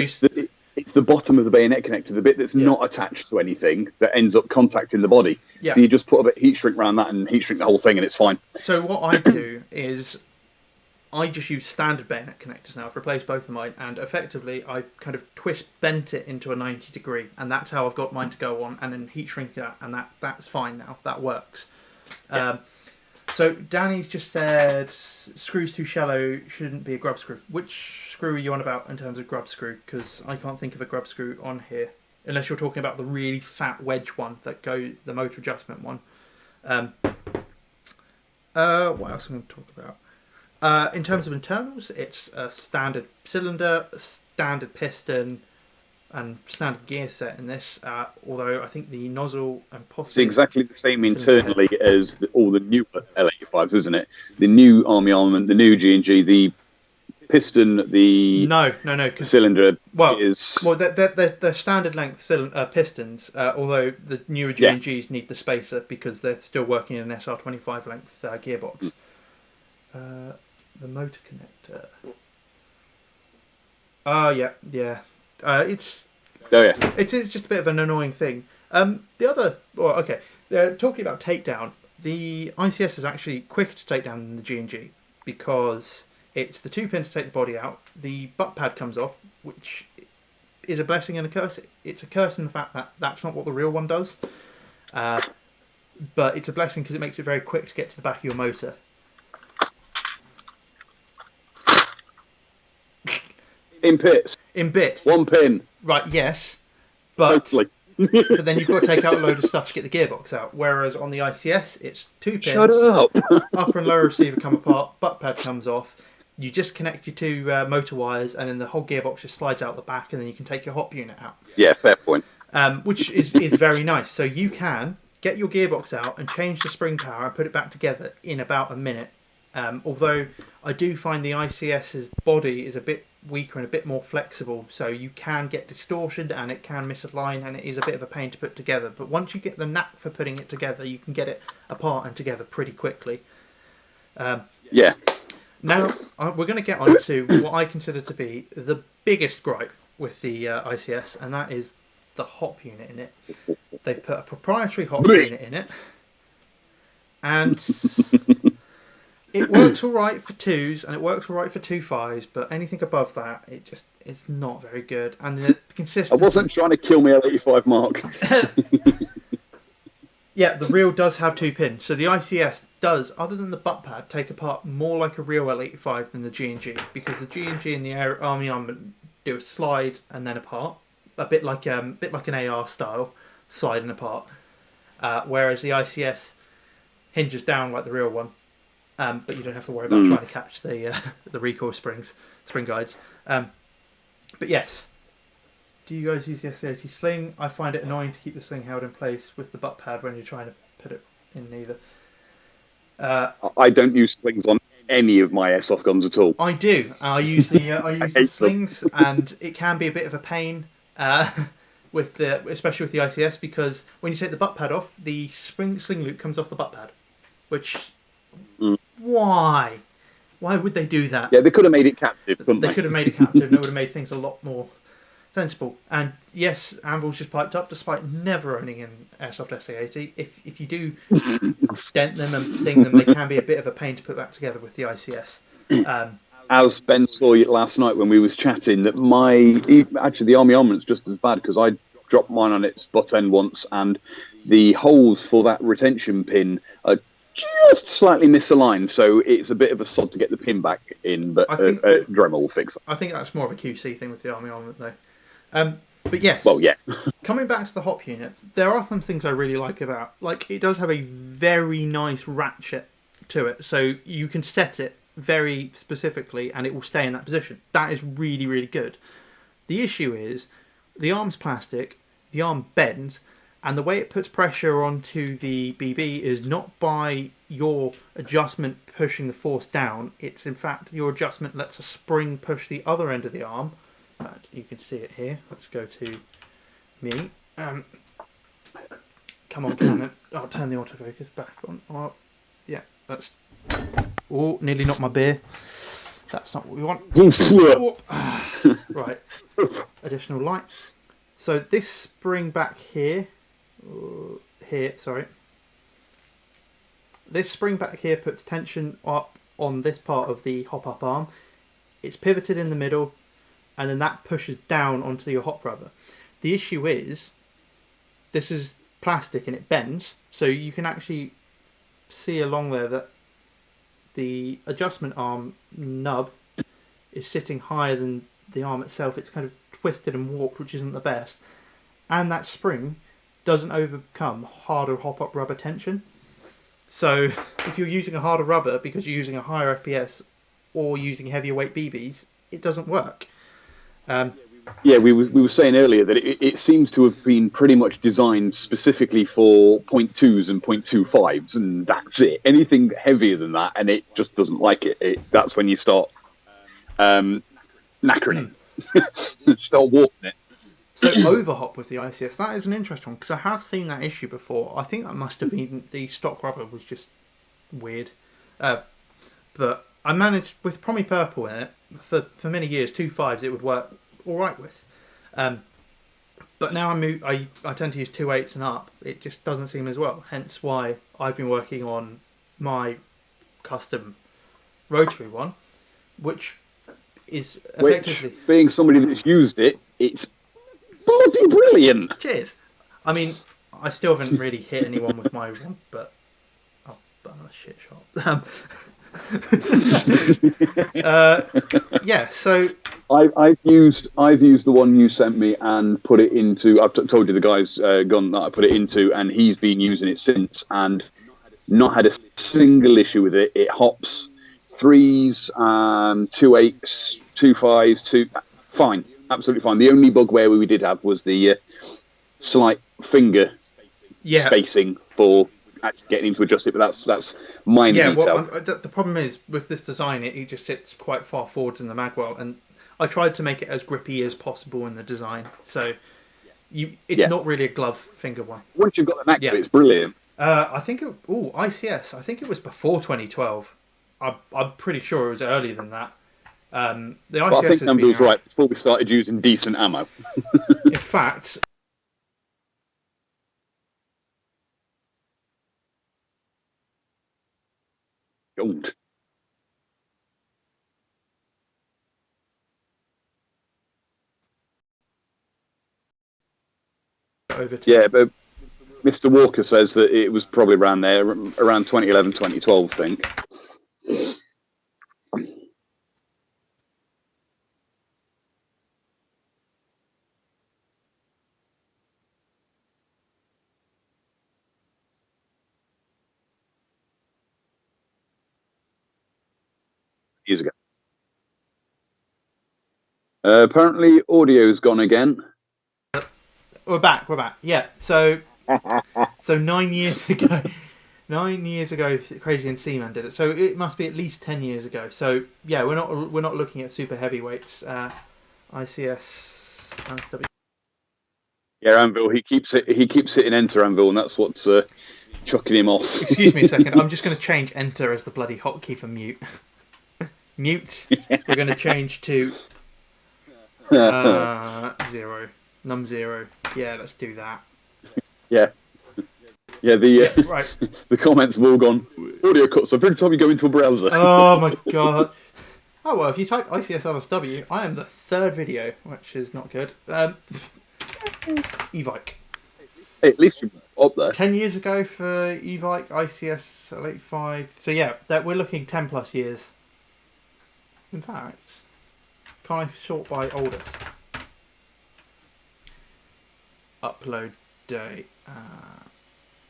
it's the bottom of the bayonet connector, the bit that's not attached to anything, that ends up contacting the body.
Yeah.
So you just put a bit of heat shrink around that and heat shrink the whole thing, and it's fine.
So what I do is I just use standard bayonet connectors now. I've replaced both of mine, and effectively I kind of bent it into a 90-degree, and that's how I've got mine to go on, and then heat shrink that, and that's fine now. That works. Yeah. So Danny's just said screws too shallow, shouldn't be a grub screw. Which screw are you on about in terms of grub screw? Because I can't think of a grub screw on here, unless you're talking about the really fat wedge one that goes, the motor adjustment one. What else am I going to talk about? In terms of internals, it's a standard cylinder, a standard piston, and standard gear set in this. Although I think the nozzle and possibly
it's exactly the same internally as all the newer L85s, isn't it? The new Army Armament, the new G&G, the piston, the cylinder is
they're standard length pistons. Although the newer G&Gs need the spacer because they're still working in an SR25 length gearbox. The motor connector. It's just a bit of an annoying thing. Talking about takedown, the ICS is actually quicker to take down than the G&G because it's the 2 pins to take the body out. The butt pad comes off, which is a blessing and a curse. It's a curse in the fact that that's not what the real one does, but it's a blessing because it makes it very quick to get to the back of your motor.
In bits. 1 pin.
Right, yes. But but then you've got to take out a load of stuff to get the gearbox out. Whereas on the ICS, it's 2 pins.
Shut up.
Upper and lower receiver come apart, butt pad comes off. You just connect your 2 motor wires, and then the whole gearbox just slides out the back, and then you can take your hop unit out.
Yeah, fair point.
Which is very nice. So you can get your gearbox out and change the spring power and put it back together in about a minute. Although I do find the ICS's body is a bit weaker and a bit more flexible, so you can get distortion and it can miss a line and it is a bit of a pain to put together. But once you get the knack for putting it together, you can get it apart and together pretty quickly.
Yeah.
Now we're going to get on to what I consider to be the biggest gripe with the ICS, and that is the hop unit in it. They've put a proprietary hop unit in it, and it works all right for 2s and it works all right for 2.5s, but anything above that, it's not very good. And the consistency.
I wasn't trying to kill me L85, Mark.
Yeah, the reel does have 2 pins, so the ICS does, other than the butt pad, take apart more like a real L85 than the G&G, because the G&G and the Army Armament do a slide and then apart, a bit like an AR style, sliding apart, whereas the ICS hinges down like the real one. But you don't have to worry about trying to catch the recoil spring guides. But yes, do you guys use the SA80 sling? I find it annoying to keep the sling held in place with the butt pad when you're trying to put it in either.
I don't use slings on any of my airsoft guns at all.
I do. I use the slings, and it can be a bit of a pain especially with the ICS, because when you take the butt pad off, the sling loop comes off the butt pad, which. Why? Why would they do that?
Yeah, they could have made it captive, couldn't they?
They could have made it captive, and it would have made things a lot more sensible. And yes, Anvil's just piped up, despite never owning an Airsoft SA80. If you do dent them and ding them, they can be a bit of a pain to put back together with the ICS.
As Ben saw last night when we was chatting, that the Army Armament's just as bad, because I dropped mine on its butt end once, and the holes for that retention pin are just slightly misaligned, so it's a bit of a sod to get the pin back in, but Dremel will fix that.
I think that's more of a QC thing with the Army Armament, though. But yes,
well, yeah.
Coming back to the hop unit, there are some things I really like about. Like, it does have a very nice ratchet to it, so you can set it very specifically, and it will stay in that position. That is really, really good. The issue is the arm's plastic, the arm bends, And the way it puts pressure onto the BB is not by your adjustment pushing the force down. It's in fact your adjustment lets a spring push the other end of the arm. You can see it here. Let's go to me. Come on, Canon. I'll turn the autofocus back on. Oh, yeah, that's... Oh, nearly knocked my beer. That's not what we want. Right. Additional light. So this spring back here... This spring back here puts tension up on this part of the hop-up arm. It's pivoted in the middle, and then that pushes down onto your hop rubber. The issue is, this is plastic and it bends, so you can actually see along there that the adjustment arm nub is sitting higher than the arm itself. It's kind of twisted and warped, which isn't the best. And that spring doesn't overcome harder hop-up rubber tension. So if you're using a harder rubber because you're using a higher FPS or using heavier weight BBs, it doesn't work.
Yeah, we were saying earlier that it seems to have been pretty much designed specifically for 0.2s and 0.25s, and that's it. Anything heavier than that, and it just doesn't like it. That's when you start knackering it, start warping it.
So overhop with the ICS, that is an interesting one, because I have seen that issue before. I think that must have been the stock rubber was just weird. But I managed, with Promi Purple in it, for many years, 2.5s it would work alright with. But now I tend to use 2.8s and up. It just doesn't seem as well. Hence why I've been working on my custom rotary one, which is effectively...
Which, being somebody that's used it, it's bloody brilliant.
Cheers. I mean, I still haven't really hit anyone with my one, but I'll burn a shit shot. Yeah, so
I've used the one you sent me and put it into. I've told you the guy's gun that I put it into, and he's been using it since and not had a single issue with it. It hops 3s, 2.8s, 2.5s, fine, absolutely fine. The only bugbear we did have was the slight finger spacing for actually getting him to adjust it, but that's minor detail.
Well, the problem is with this design, it just sits quite far forwards in the magwell, and I tried to make it as grippy as possible in the design. So it's not really a glove finger one.
Once you've got the knack to it, it's brilliant.
I think ICS. I think it was before 2012. I'm pretty sure it was earlier than that. The ICS.
But I think Number was right before we started using decent ammo.
In fact.
Don't. Yeah, but Mr. Walker says that it was probably around there, around 2011, 2012, I think. Years ago. Apparently, audio's gone again.
We're back. Yeah. So 9 years ago, 9 years ago, Crazy and Seaman did it. So it must be at least 10 years ago. So yeah, we're not looking at super heavyweights. ICS.
Yeah, Anvil. He keeps hitting enter, Anvil, and that's what's chucking him off.
Excuse me a second. I'm just going to change enter as the bloody hotkey for mute. Mute. We're going to change to 0. Num 0. Yeah, let's do that.
Yeah. Right. The comments have all gone audio cuts every time you go into a browser.
Oh my god. Oh well, if you type ICS LSW, I am the third video, which is not good. Evike.
Hey, at least you're up there.
10 years ago for Evike, ICS L85. So yeah, we're looking 10 plus years. In fact, can I sort by oldest? Upload date.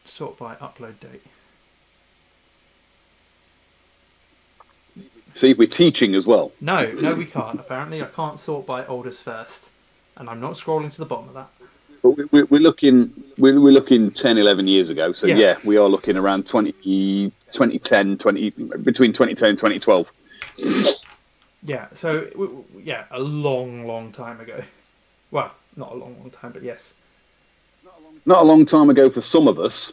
Sort by upload date.
See, we're teaching as well.
No, we can't. Apparently, I can't sort by oldest first, and I'm not scrolling to the bottom of that.
But we're looking 10, 11 years ago. So yeah, we are looking around 2010, between 2010 and 2012.
Yeah. So yeah, a long time ago. Well, not a long time, but yes.
Not a long time ago for some of us.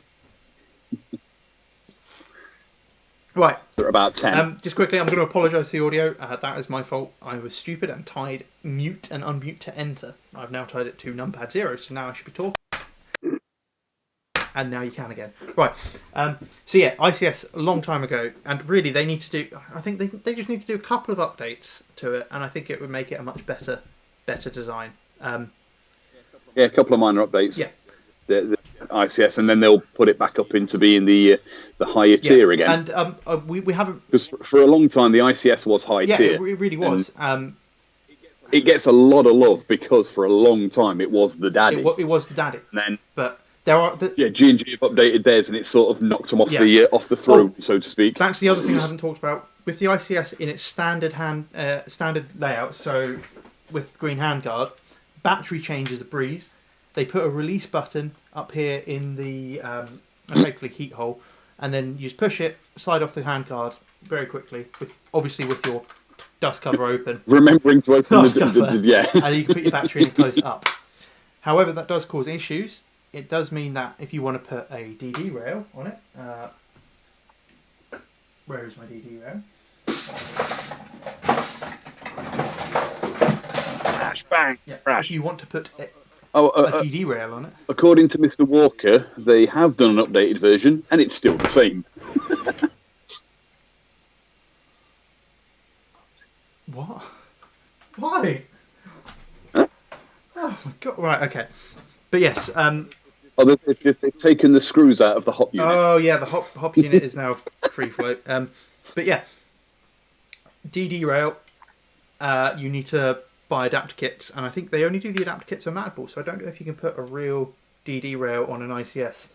Right.
They're about 10.
Just quickly, I'm going to apologise to the audio. That is my fault. I was stupid and tied mute and unmute to enter. I've now tied it to numpad 0, so now I should be talking. And now you can again. Right. So yeah, ICS a long time ago, and really they need to do. I think they just need to do a couple of updates to it, and I think it would make it a much better design.
Yeah, a couple of minor updates.
Yeah.
The ICS, and then they'll put it back up into being the higher tier again.
And we haven't,
because for a long time the ICS was high tier.
Yeah, it really was.
It gets a lot of love because for a long time it was the daddy.
It was the daddy.
And then,
but there are
G&G have updated theirs, and it sort of knocked them off the throne, so to speak.
That's the other thing I haven't talked about with the ICS in its standard layout. So with green handguard, battery change is a breeze. They put a release button up here in the effectively heat hole, and then you just push it, slide off the handguard very quickly, obviously with your dust cover open.
Remembering to open
and you can put your battery in and close it up. However, that does cause issues. It does mean that if you want to put a DD rail on it, where is my DD rail?
Flash, bang, crash.
If you want to put a DD rail on it.
According to Mr. Walker, they have done an updated version, and it's still the same.
What? Why? Huh? Oh my god! Right, okay. But yes.
They've taken the screws out of the hop unit.
Oh yeah, the hop unit is now free float. But yeah, DD rail. You need to buy adapter kits, and I think they only do the adapter kits for Madball, so I don't know if you can put a real DD rail on an ICS.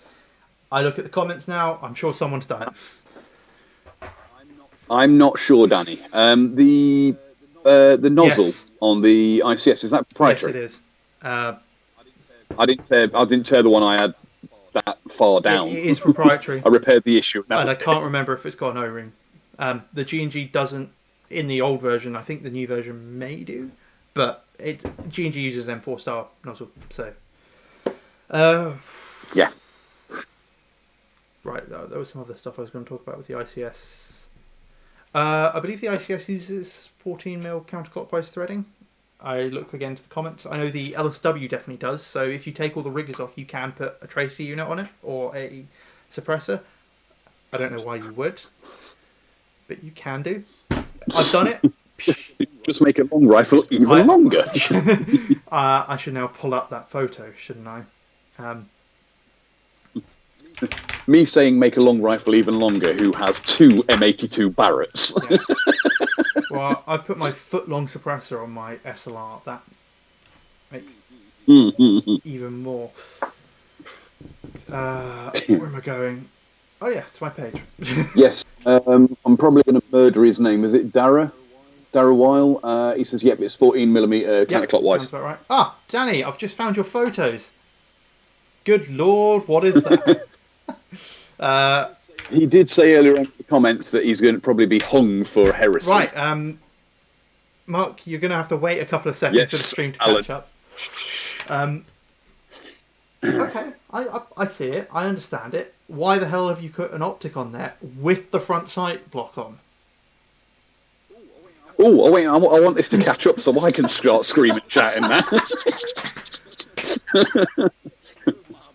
I look at the comments now. I'm sure someone's done it.
I'm not sure, Danny. The nozzle on the ICS, is that proprietary?
Yes, it is.
I didn't tear the one I had that far down.
It is proprietary.
I repaired the issue.
And I can't remember if it's got an O-ring. The G&G doesn't in the old version. I think the new version may do, but G&G uses M4 style nozzle. So,
yeah.
Right, there was some other stuff I was going to talk about with the ICS. I believe the ICS uses 14mm counterclockwise threading. I look again to the comments. I know the LSW definitely does. So if you take all the riggers off, you can put a tracer unit on it or a suppressor. I don't know why you would, but you can do. I've done it.
Just make a long rifle even longer.
I should now pull up that photo, shouldn't I?
Me saying make a long rifle even longer, who has 2 M82 Barretts.
Yeah. Well, I've put my foot-long suppressor on my SLR. That makes even more. Where am I going? Oh yeah, it's my page.
Yes, I'm probably going to murder his name. Is it Dara? Dara Weil? He says, yep, it's 14mm counterclockwise.
Sounds about right. Ah, Danny, I've just found your photos. Good lord, what is that?
He did say earlier in the comments that he's going to probably be hung for heresy.
Right, Mark, you're going to have to wait a couple of seconds for the stream to catch up. Okay, I see it, I understand it. Why the hell have you put an optic on there with the front sight block on?
Oh, wait, I want this to catch up so I can start screaming, shouting that.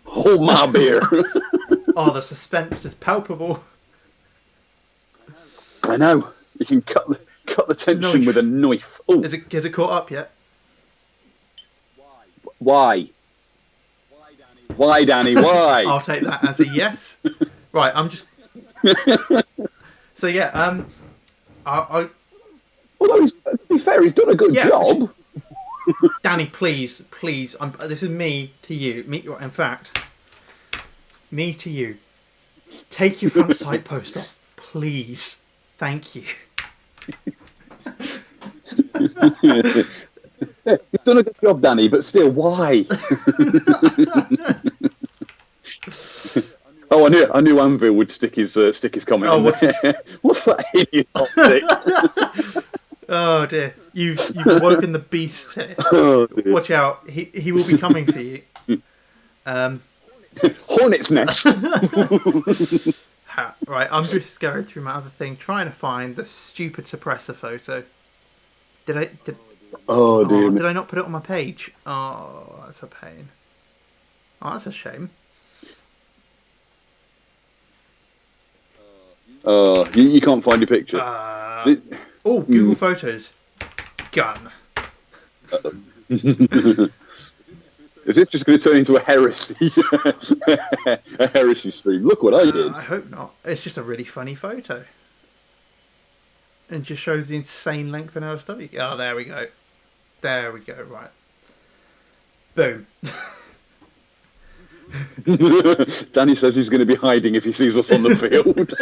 Hold my beer.
Oh, the suspense is palpable.
I know. You can cut the tension with a knife. Oh,
has it caught up yet?
Why? Why, Danny? Why?
I'll take that as a yes. Right, I'm just. So yeah,
Although to be fair, he's done a good job.
Danny, please, this is me to you. In fact, me to you. Take your front sight post off, please. Thank you.
Yeah, you've done a good job, Danny, but still, why? Oh, I knew Anvil would stick his comment in there. What's that idiot optic?
Oh dear, you've awoken the beast here. Oh, watch out, he will be coming for you.
Hornet's nest.
Right, I'm just going through my other thing, trying to find the stupid suppressor photo. Did I not put it on my page? Oh, that's a pain. Oh, that's a shame.
You can't find your picture.
Google Photos. Gun.
Is this just going to turn into a heresy? A heresy stream? Look what I did.
I hope not. It's just a really funny photo. And just shows the insane length in LSW. Oh, there we go. There we go, right. Boom.
Danny says he's going to be hiding if he sees us on the field.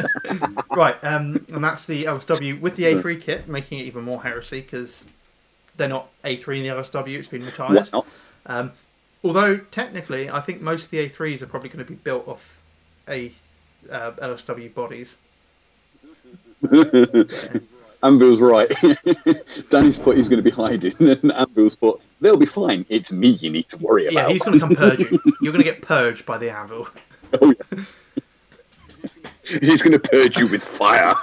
Right, and that's the LSW with the A3 kit, making it even more heresy because they're not A3 in the LSW, it's been retired. Although, technically, I think most of the A3s are probably going to be built off LSW bodies.
Anvil's right. Danny's put he's going to be hiding, and Anvil's put they'll be fine. It's me you need to worry about.
Yeah, he's going to come purge you. You're going to get purged by the Anvil.
Oh yeah. He's going to purge you with fire.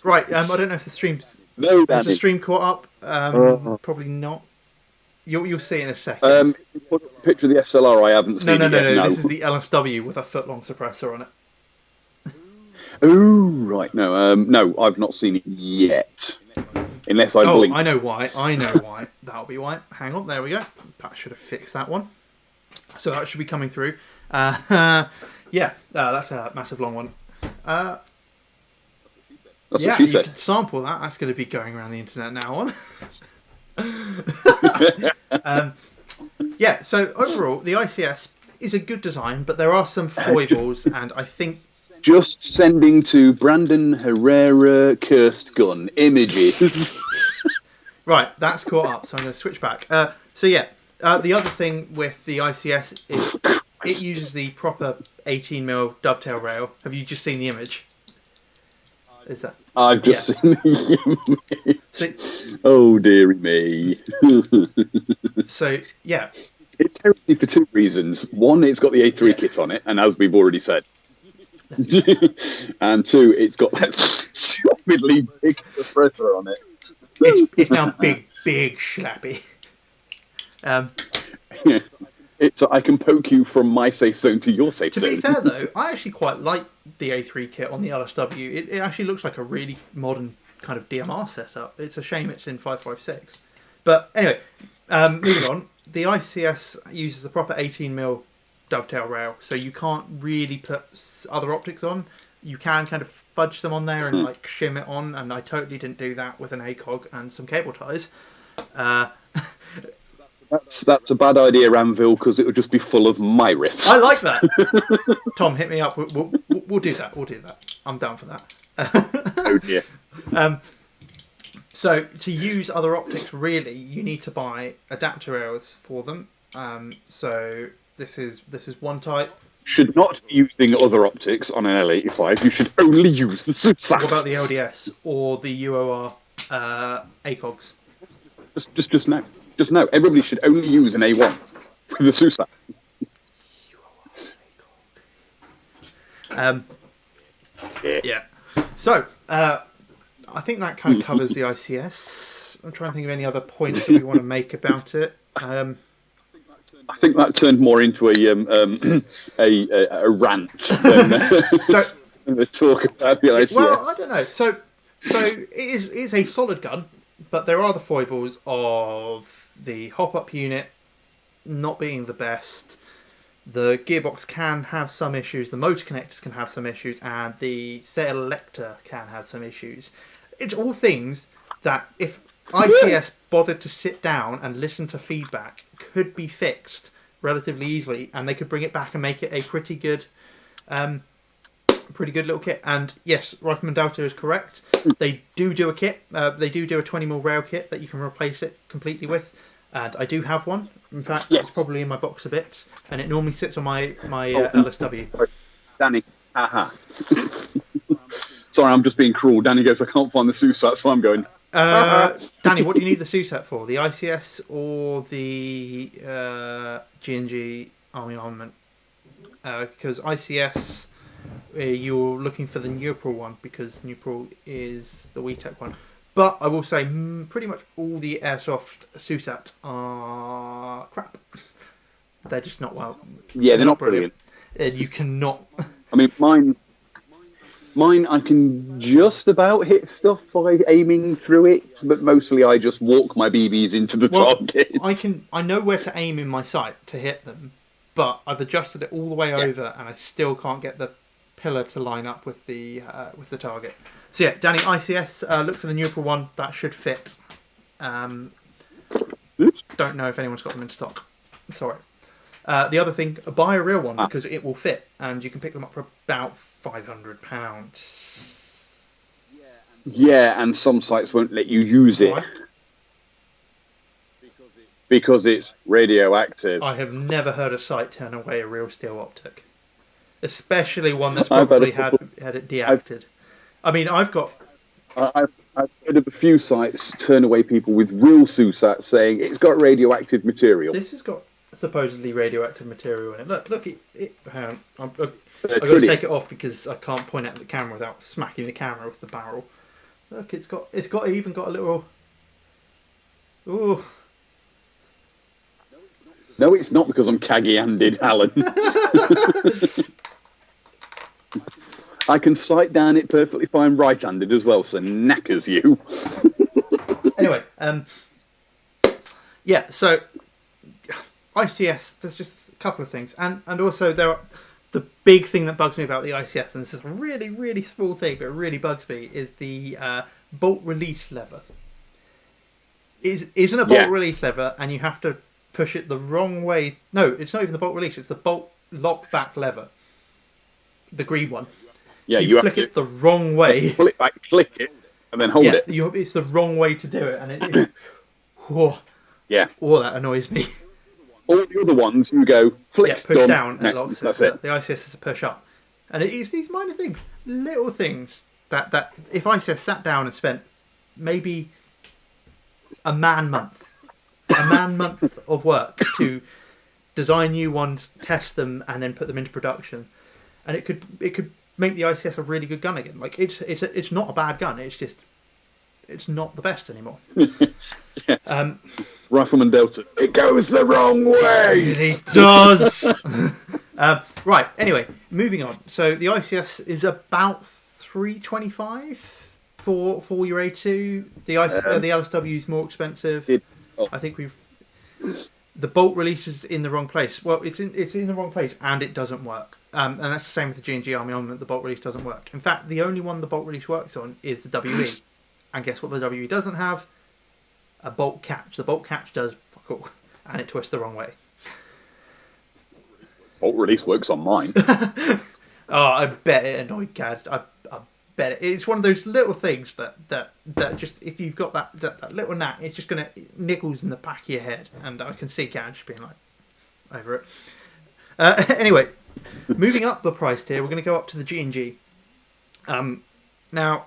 Right. I don't know if the stream's.
No,
Danny. Has the stream caught up? Probably not. You'll see in a second.
Put a picture of the SLR. I haven't seen.
No. This is the LSW with a foot-long suppressor on it.
Oh, right. No, I've not seen it yet. Unless I blink.
I know why. That'll be why. Hang on, there we go. Pat should have fixed that one. So that should be coming through. Yeah, that's a massive long one.
That's what she said.
You can sample that. That's going to be going around the internet now on. Yeah, so overall, the ICS is a good design, but there are some foibles, and I think...
Just sending to Brandon Herrera cursed gun images.
Right, that's caught up, so I'm going to switch back. So yeah, the other thing with the ICS is it uses the proper 18mm dovetail rail. Have you just seen the image? Is that?
I've just seen the image. So, oh dearie me.
So yeah.
It's heresy for two reasons. One, it's got the A3 kit on it, and as we've already said. And two, it's got that stupidly big suppressor on it.
It's now big schlappy.
I can poke you from my safe zone to your safe zone.
To be fair though, I actually quite like the A3 kit on the LSW. It actually looks like a really modern kind of DMR setup. It's a shame it's in 5.56. But anyway, moving on. The ICS uses the proper 18mm dovetail rail, so you can't really put other optics on. You can kind of fudge them on there and like shim it on, and I totally didn't do that with an ACOG and some cable ties.
That's a bad idea, Anvil, because it would just be full of my riffs.
I like that. Tom, hit me up. We'll do that. We'll do that. I'm down for that.
Oh dear.
So to use other optics, really, you need to buy adapter rails for them. So this is one type.
Should not be using other optics on an L85. You should only use the SUSAT.
What about the LDS or the UOR ACOGs?
Just now. Just now. Everybody should only use an A1 with the SUSAT.
Yeah. So, I think that kind of covers the ICS. I'm trying to think of any other points that we want to make about it.
I think that turned more into a rant than the talk about the ICS.
Well, I don't know. So it is a solid gun, but there are the foibles of the hop-up unit not being the best. The gearbox can have some issues, the motor connectors can have some issues, and the selector can have some issues. It's all things that if ICS bothered to sit down and listen to feedback could be fixed relatively easily, and they could bring it back and make it a pretty good little kit. And yes, Rifleman Delta is correct. They do a kit. They do a 20mm rail kit that you can replace it completely with. And I do have one. In fact,
Yeah.
it's probably in my box of bits, and it normally sits on my
Oh,
LSW.
Danny, haha. Sorry, I'm just being cruel. Danny goes, I can't find the Susat, so I'm going.
Danny, what do you need the Susat for? The ICS or the G&G Armament? Because ICS, you're looking for the Neutral one, because Neutral is the WeTech one. But I will say, pretty much all the Airsoft Susat are crap. They're just not well.
Yeah, they're not brilliant.
And you cannot.
I mean, mine, I can just about hit stuff by aiming through it, but mostly I just walk my BBs into the target.
I know where to aim in my sight to hit them, but I've adjusted it all the way over, and I still can't get the pillar to line up with the target. So yeah, Danny, ICS, look for the Neutral one. That should fit. Don't know if anyone's got them in stock. Sorry. The other thing, buy a real one, because it will fit, and you can pick them up for about £500.
Yeah, and some sites won't let you use it because it's radioactive.
I have never heard a site turn away a real steel optic, especially one that's probably had it deactivated. I mean, I've heard of a few sites turn away people with real Susat saying it's got radioactive material. This has got supposedly radioactive material in it. Look, hang on. I've got to take it off because I can't point at the camera without smacking the camera with the barrel. Look, it's even got a little. Ooh.
No, it's not, because I'm caggy-handed, Alan. I can sight down it perfectly fine right-handed as well, so knackers you.
Anyway, yeah, so ICS, there's just a couple of things. And also the big thing that bugs me about the ICS, and this is a really, really small thing, but it really bugs me, is the bolt release lever. Isn't a bolt release lever, and you have to push it the wrong way. No, it's not even the bolt release, it's the bolt lock back lever. The green one.
Yeah,
you flick it the wrong way.
Pull it back, click it, and then hold it.
It's the wrong way to do it, and that annoys me.
All the other ones, you go flick,
push down, and it locks it.
That's it.
The ICS is a push up, and it's these minor things, little things that if ICS sat down and spent maybe a man month of work to design new ones, test them, and then put them into production, and it could make the ICS a really good gun again. Like it's not a bad gun. It's just it's not the best anymore.
Rifleman Delta. It goes the wrong way.
It does. Right. Anyway, moving on. So the ICS is about $325 for your A2. The LSW is more expensive. I think the bolt release is in the wrong place. Well, it's in the wrong place, and it doesn't work. And that's the same with the G&G Armament. The bolt release doesn't work. In fact, the only one the bolt release works on is the WE. And guess what the WE doesn't have? A bolt catch. The bolt catch does fuck all, and it twists the wrong way.
Bolt release works on mine.
Oh, I bet it annoyed Cad. I bet it's one of those little things that just, if you've got that little knack, it's just gonna nickels in the back of your head, and I can see Cad just being like over it. Anyway, moving up the price tier, we're going to go up to the G&G. Now,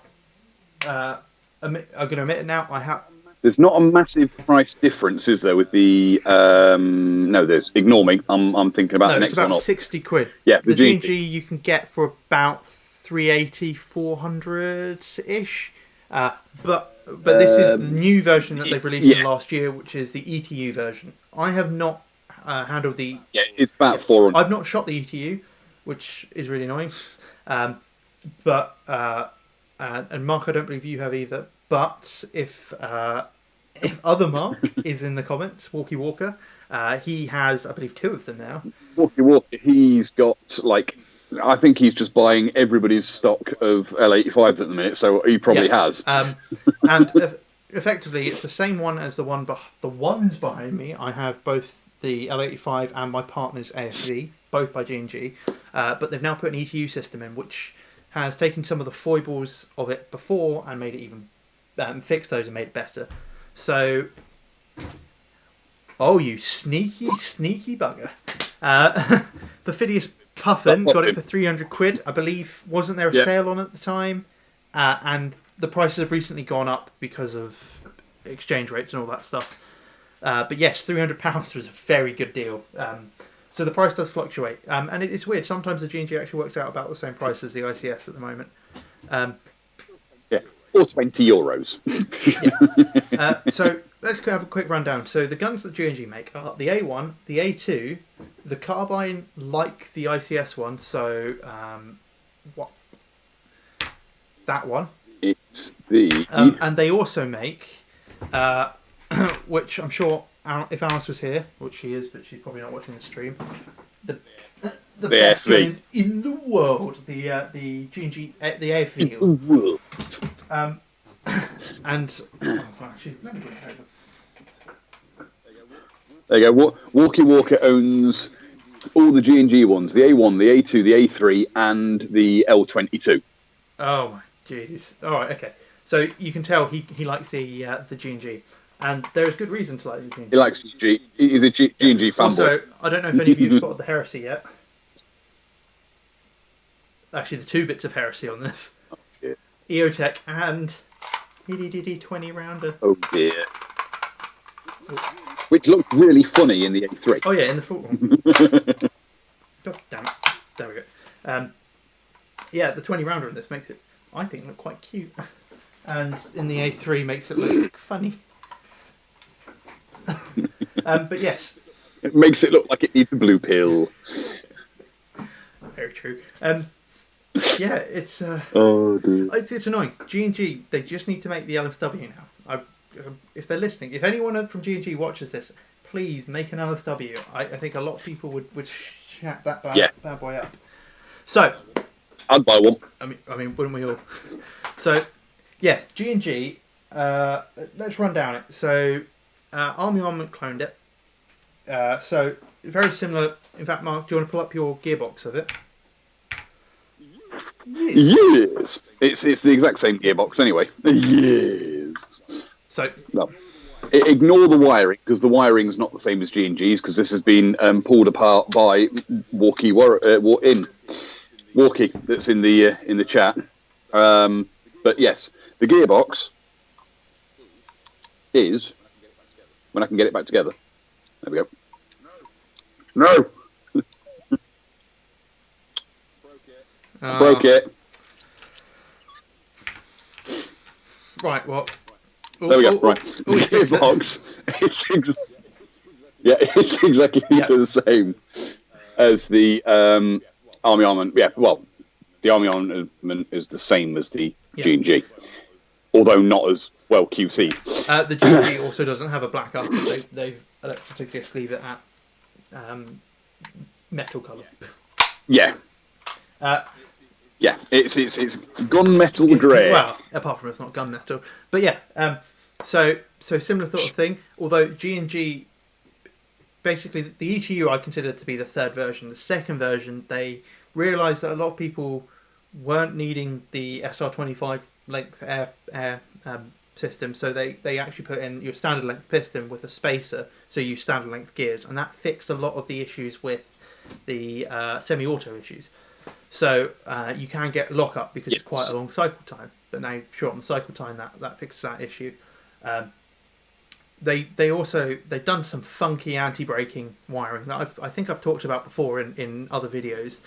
I'm going to admit it now. I have.
There's not a massive price difference, is there? With the no, there's. Ignore me. I'm thinking about the next one.
It's about £60.
Yeah,
the G&G you can get for about 380, 400 ish. But this is the new version that they've released in last year, which is the ETU version. I have not handled the.
Yeah, it's about 400.
I've not shot the ETU, which is really annoying. But and Mark, I don't believe you have either. But if other Mark is in the comments, Walkie Walker, he has, I believe, 2 of them now.
Walkie Walker, he's got like, I think he's just buying everybody's stock of L85s at the minute, so he probably has.
And effectively, it's the same one as the ones behind me. I have both the L85 and my partner's AFV, both by G&G, but they've now put an ETU system in, which has taken some of the foibles of it before and made it even fixed those and made it better. So Oh, you sneaky, sneaky bugger. Perfidious Puffin got it for 300 quid. I believe, wasn't there a sale on at the time? And the prices have recently gone up because of exchange rates and all that stuff. But yes, £300 was a very good deal. So the price does fluctuate. And it's weird. Sometimes the G&G actually works out about the same price as the ICS at the moment.
Or €20.
So let's have a quick rundown. So the guns that G&G make are the A1, the A2, the carbine like the ICS one. So what? That one.
It's the
and they also make, which I'm sure if Alice was here, which she is, but she's probably not watching the stream. The best gun in the world, the G&G, the AFV. And actually, let me bring it over.
There you go. Walkie Walker owns all the G&G ones: the A1, the A2, the A3, and the L25.
Oh my jeez! All right, okay. So you can tell he likes the G&G, and there is good reason to like the G&G.
He likes G&G. He's a G&G fanboy.
Also, I don't know if any of you have spotted the heresy yet. Actually, the 2 bits of heresy on this.
Oh, dear.
EOTech and 20 rounder.
Oh dear. Which looked really funny in the A3.
Oh yeah, in the full one. God damn it. There we go. Yeah, the 20 rounder in this makes it, I think, look quite cute. And in the A3 makes it look funny. But yes.
It makes it look like it needs a blue pill.
Very true. Yeah, it's
oh dear.
It's annoying. G&G, they just need to make the LSW now. If they're listening, if anyone from G&G watches this, please make an LSW. I think a lot of people would chat that bad boy up. So
I'd buy one.
I mean, wouldn't we all? So yes, G&G. Let's run down it. So Armament cloned it. So very similar. In fact, Mark, do you want to pull up your gearbox of it?
Yes. It's the exact same gearbox anyway. Yes. So no. Ignore the wiring, because the wiring's not the same as G&G's, because this has been pulled apart by Walkie that's in the chat. But yes, the gearbox is, when I can get it back together. There we go. No. Broke it.
Right, well.
There we go, right. Gearbox. It's exactly the same as the Army Armament. Yeah, well, the Army Armament is the same as the G&G, although not as well QC.
The G&G also doesn't have a black up. They've elected to just leave it at metal colour. Yeah.
Yeah, it's gunmetal grey.
Well, apart from it's not gunmetal, but yeah. So similar sort of thing. Although G&G, basically the ETU I consider to be the third version. The second version, they realised that a lot of people weren't needing the SR25 length air system, so they actually put in your standard length piston with a spacer, so you use standard length gears, and that fixed a lot of the issues with the semi-auto issues. So you can get lock-up because it's quite a long cycle time, but now you've shortened the cycle time, that fixes that issue. They've done some funky anti-braking wiring that I think I've talked about before in other videos,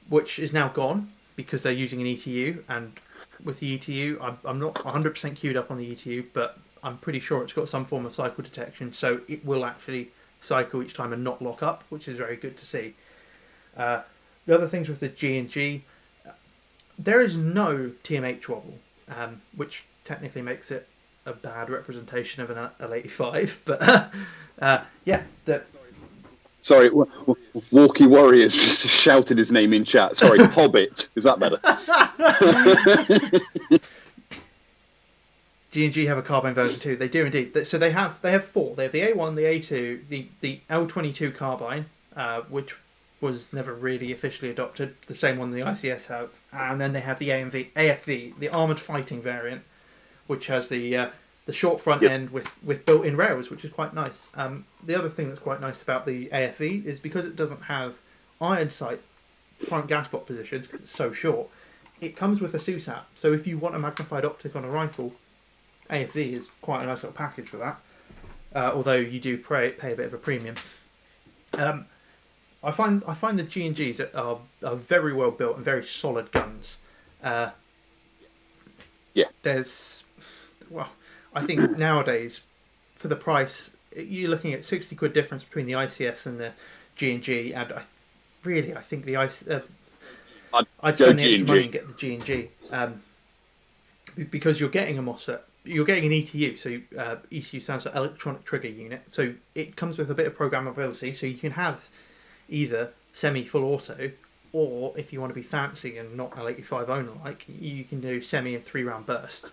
which is now gone because they're using an ETU, and with the ETU, I'm not 100% queued up on the ETU, but I'm pretty sure it's got some form of cycle detection, so it will actually cycle each time and not lock up, which is very good to see. The other things with the G&G, there is no TMH wobble, which technically makes it a bad representation of an L85, but yeah.
Sorry, Walkie Warriors just shouted his name in chat. Sorry, Hobbit. Is that better?
G&G have a carbine version too. They do indeed. So they have 4. They have the A1, the A2, the L25 carbine, which was never really officially adopted. The same one the ICS have, and then they have the AFV, the armored fighting variant, which has the the short front end with built-in rails, which is quite nice. The other thing that's quite nice about the AFE is because it doesn't have iron sight front gas block positions because it's so short. It comes with a SUSAP, so if you want a magnified optic on a rifle, AFE is quite a nice little package for that. Although you do pay a bit of a premium. I find the G&Gs are very well built and very solid guns. There's, well, I think nowadays for the price you're looking at £60 difference between the ICS and the G&G, and I think the I'd spend the extra money and get the G&G because you're getting a MOSFET. You're getting an ETU, so ETU stands for electronic trigger unit. So it comes with a bit of programmability, so you can have either semi-full auto, or if you want to be fancy and not L85 owner like, you can do semi and 3-round burst.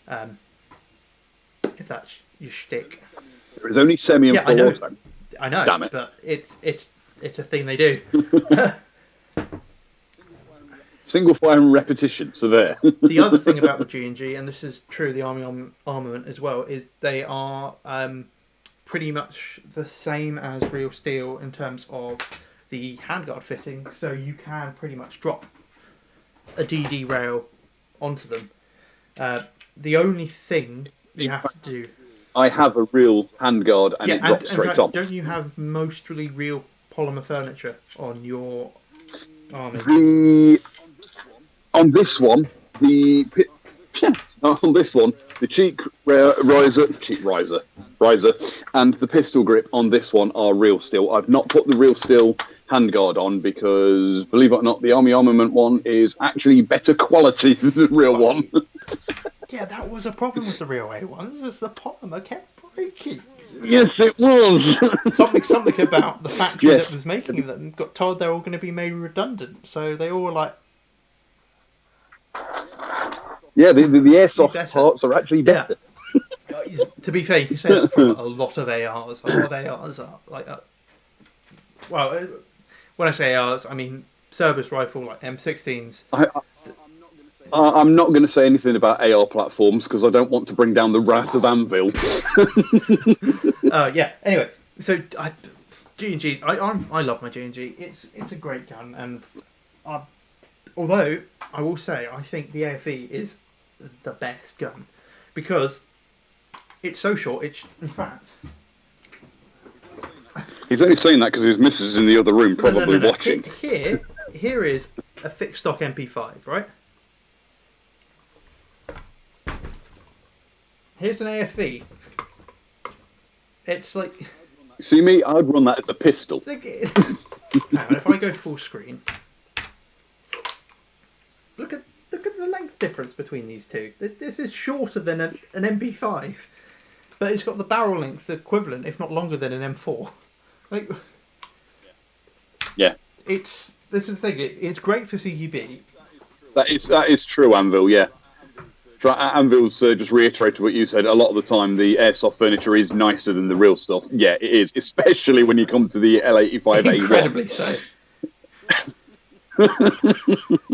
If that's your shtick.
There is only semi and full auto.
I know.
Damn it!
But it's a thing they do.
Single fire and repetition, so there.
The other thing about the G&G, and this is true of the Army Armament as well, is they are pretty much the same as real steel in terms of the handguard fitting, so you can pretty much drop a DD rail onto them. The only thing you have to do...
I have a real handguard and it drops straight on.
Don't you have mostly real polymer furniture on your Army?
On this one, the cheek riser, and the pistol grip on this one are real steel. I've not put the real steel handguard on because, believe it or not, the Army Armament one is actually better quality than the real one.
Yeah, that was a problem with the real A ones, is the polymer kept breaking.
Yes, it was.
something about the factory that was making them got told they're all going to be made redundant, so they all were like.
Yeah, the airsoft parts are actually better.
Yeah. To be fair, you can say that from a lot of ARs. A lot of ARs are like, well, when I say ARs, I mean service rifle like M16s.
I'm not going to say anything about AR platforms because I don't want to bring down the wrath of Anvil.
Yeah. Anyway, so G&G, I love my G&G. It's a great gun, and although I will say I think the AFE is the best gun because it's so short. It's in fact.
He's only saying that because his missus is in the other room, probably watching.
Here is a fixed stock MP5, right? Here's an AFE. It's like.
See me? I'd run that as a pistol.
Hang on, if I go full screen, look at the length difference between these two. This is shorter than an MP5, but it's got the barrel length equivalent, if not longer, than an M4. Like.
Yeah.
This is the thing. It's great for CQB.
That is true, Anvil. Yeah. Anvil's just reiterated what you said. A lot of the time, the airsoft furniture is nicer than the real stuff. Yeah, it is, especially when you come to the L85A1.
Incredibly so.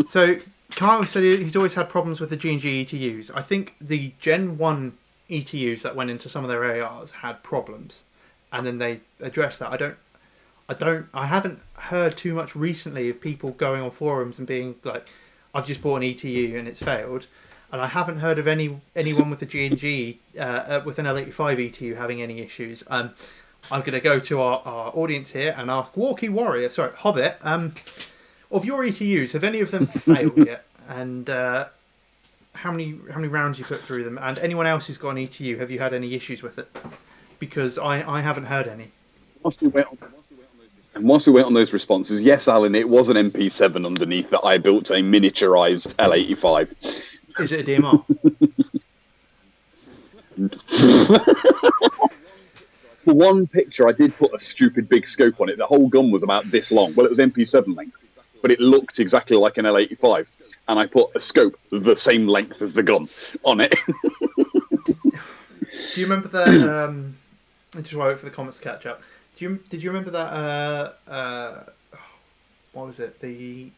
So, Kyle said he's always had problems with the G&G ETUs. I think the Gen 1 ETUs that went into some of their ARs had problems, and then they addressed that. I haven't heard too much recently of people going on forums and being like, "I've just bought an ETU and it's failed." And I haven't heard of anyone with a G&G with an L85 ETU having any issues. I'm going to go to our audience here and ask Hobbit, of your ETUs, have any of them failed yet? And how many rounds you put through them? And anyone else who's got an ETU, have you had any issues with it? Because I haven't heard any.
Whilst we wait on those responses, yes, Alan, it was an MP7 underneath that I built a miniaturized L85.
Is it a DMR?
For one picture, I did put a stupid big scope on it. The whole gun was about this long. Well, it was MP7 length, but it looked exactly like an L85. And I put a scope the same length as the gun on it.
Do you remember that? Just while I wait for the comments to catch up. Did you remember that? What was it? The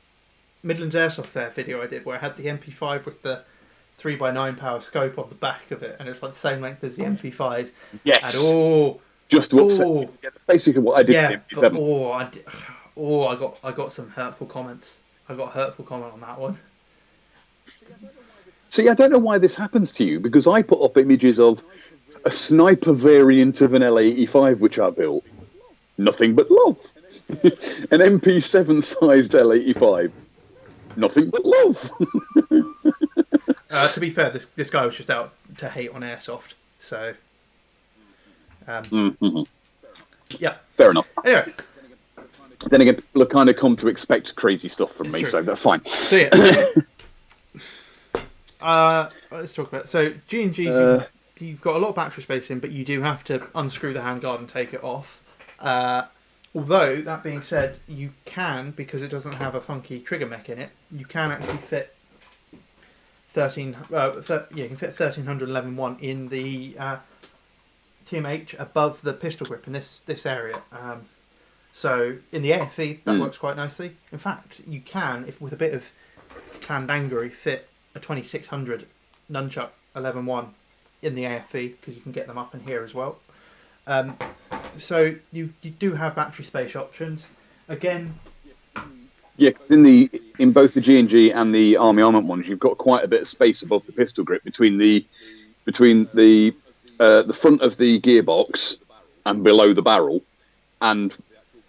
Midlands Airsoft Fair video I did where I had the MP5 with the 3x9 power scope on the back of it, and it's like the same length as the MP5.
Yes.
And
just to upset you. Basically, what I did.
Yeah, but I got some hurtful comments. I got a hurtful comment on that one.
See, I don't know why this happens to you, because I put up images of a sniper variant of an L85 which I built. Nothing but love. An MP7 sized L85. Nothing but love.
To be fair, this guy was just out to hate on Airsoft, so yeah.
Fair enough.
Anyway.
Then again, people have kind of come to expect crazy stuff from me, so that's fine.
So yeah. Let's talk about so G&G. You've got a lot of battery space in, but you do have to unscrew the handguard and take it off. Although that being said, you can, because it doesn't have a funky trigger mech in it, you can actually fit you can fit 1311-1 in the TMH above the pistol grip in this area. So in the AFE that works quite nicely. In fact, you can, if with a bit of fandangery, fit a 2600 nunchuck 11-1 in the AFE, because you can get them up in here as well. So you do have battery space options. Again,
yeah, in both the G&G and the Army Armament ones, you've got quite a bit of space above the pistol grip between the front of the gearbox and below the barrel, and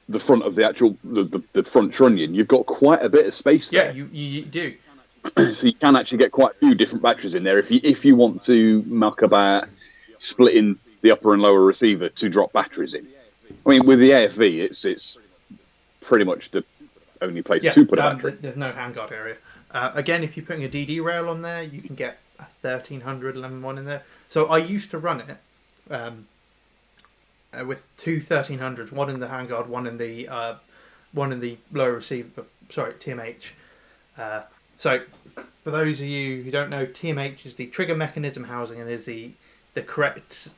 the front of the actual the front trunnion. You've got quite a bit of space there.
Yeah, you do.
So you can actually get quite a few different batteries in there if you want to muck about splitting the upper and lower receiver to drop batteries in. I mean, with the AFV, it's pretty much the only place to put a battery.
There's no handguard area. Again, if you're putting a DD rail on there, you can get a 1300 11-1 in there. So I used to run it with two 1300s, one in the handguard, one in the lower receiver. Sorry, TMH. So for those of you who don't know, TMH is the trigger mechanism housing and is the correct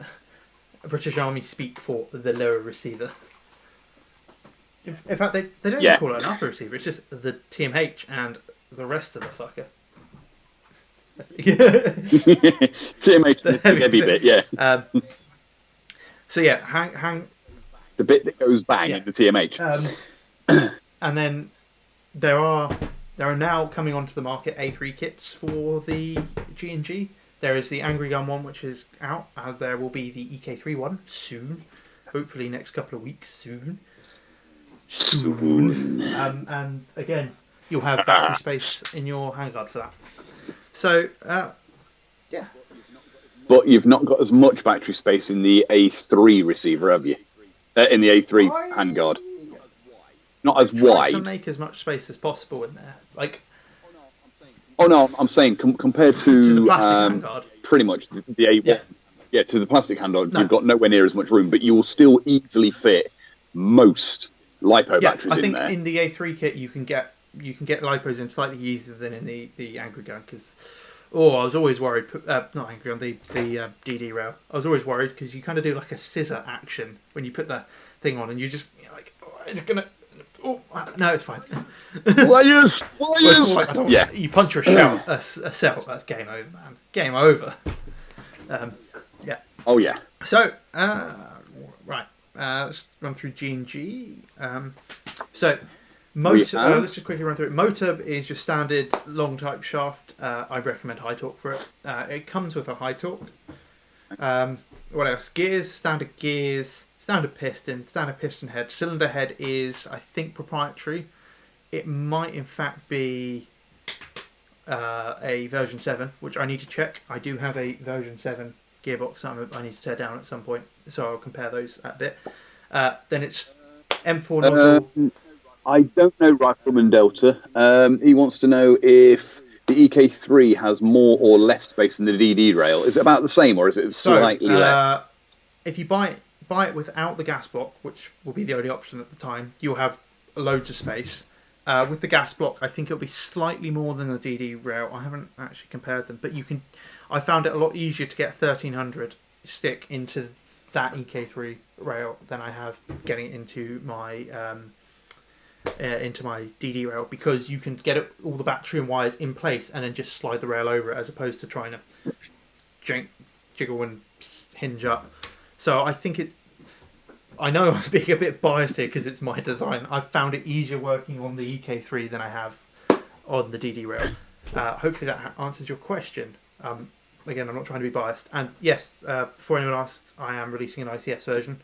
British Army speak for the lower receiver. In fact, they don't even call it an upper receiver. It's just the TMH and the rest of the fucker.
TMH, the heavy bit, yeah.
So yeah, hang
the bit that goes bang in the TMH.
And then there are now coming onto the market A3 kits for the G&G. There is the Angry Gun one, which is out. There will be the EK3 one soon, hopefully next couple of weeks soon. And again, you'll have battery space in your handguard for that. So yeah.
But you've not got as much battery space in the A3 receiver, have you? In the A3 handguard. Not as wide.
To make as much space as possible in there, like.
Oh no, I'm saying compared to
the plastic handguard.
Pretty much the A1. Yeah, to the plastic handguard, you've got nowhere near as much room, but you will still easily fit most lipo batteries in there.
I think in the A3 kit you can get lipos in slightly easier than in the Angry Gun, because I was always worried. Not Angry Gun, the DD rail. I was always worried because you kind of do like a scissor action when you put the thing on, and you just like, it's gonna. Oh no, it's fine.
Layers.
Yeah, you punch a cell. That's game over, man. Game over. Yeah.
Oh yeah.
So right, let's run through G&G. So motor. Let's just quickly run through it. Motor is your standard long type shaft. I recommend high torque for it. It comes with a high torque. What else? Gears, standard piston head. Cylinder head is, I think, proprietary. It might in fact be a version 7, which I need to check. I do have a version 7 gearbox that I need to tear down at some point, so I'll compare those a bit. Then it's M4 nozzle.
I don't know Rifleman Delta. He wants to know if the EK3 has more or less space than the DD rail. Is it about the same, or is it slightly less?
If you buy it without the gas block, which will be the only option at the time, you'll have loads of space. With the gas block, I think it'll be slightly more than the DD rail. I haven't actually compared them, but I found it a lot easier to get 1300 stick into that EK3 rail than I have getting it into my into my DD rail, because you can get all the battery and wires in place and then just slide the rail over it, as opposed to trying to jiggle and hinge up. So I think I know I'm being a bit biased here because it's my design. I've found it easier working on the EK3 than I have on the DD rail. Hopefully that answers your question. Again, I'm not trying to be biased. And yes, before anyone asks, I am releasing an ICS version.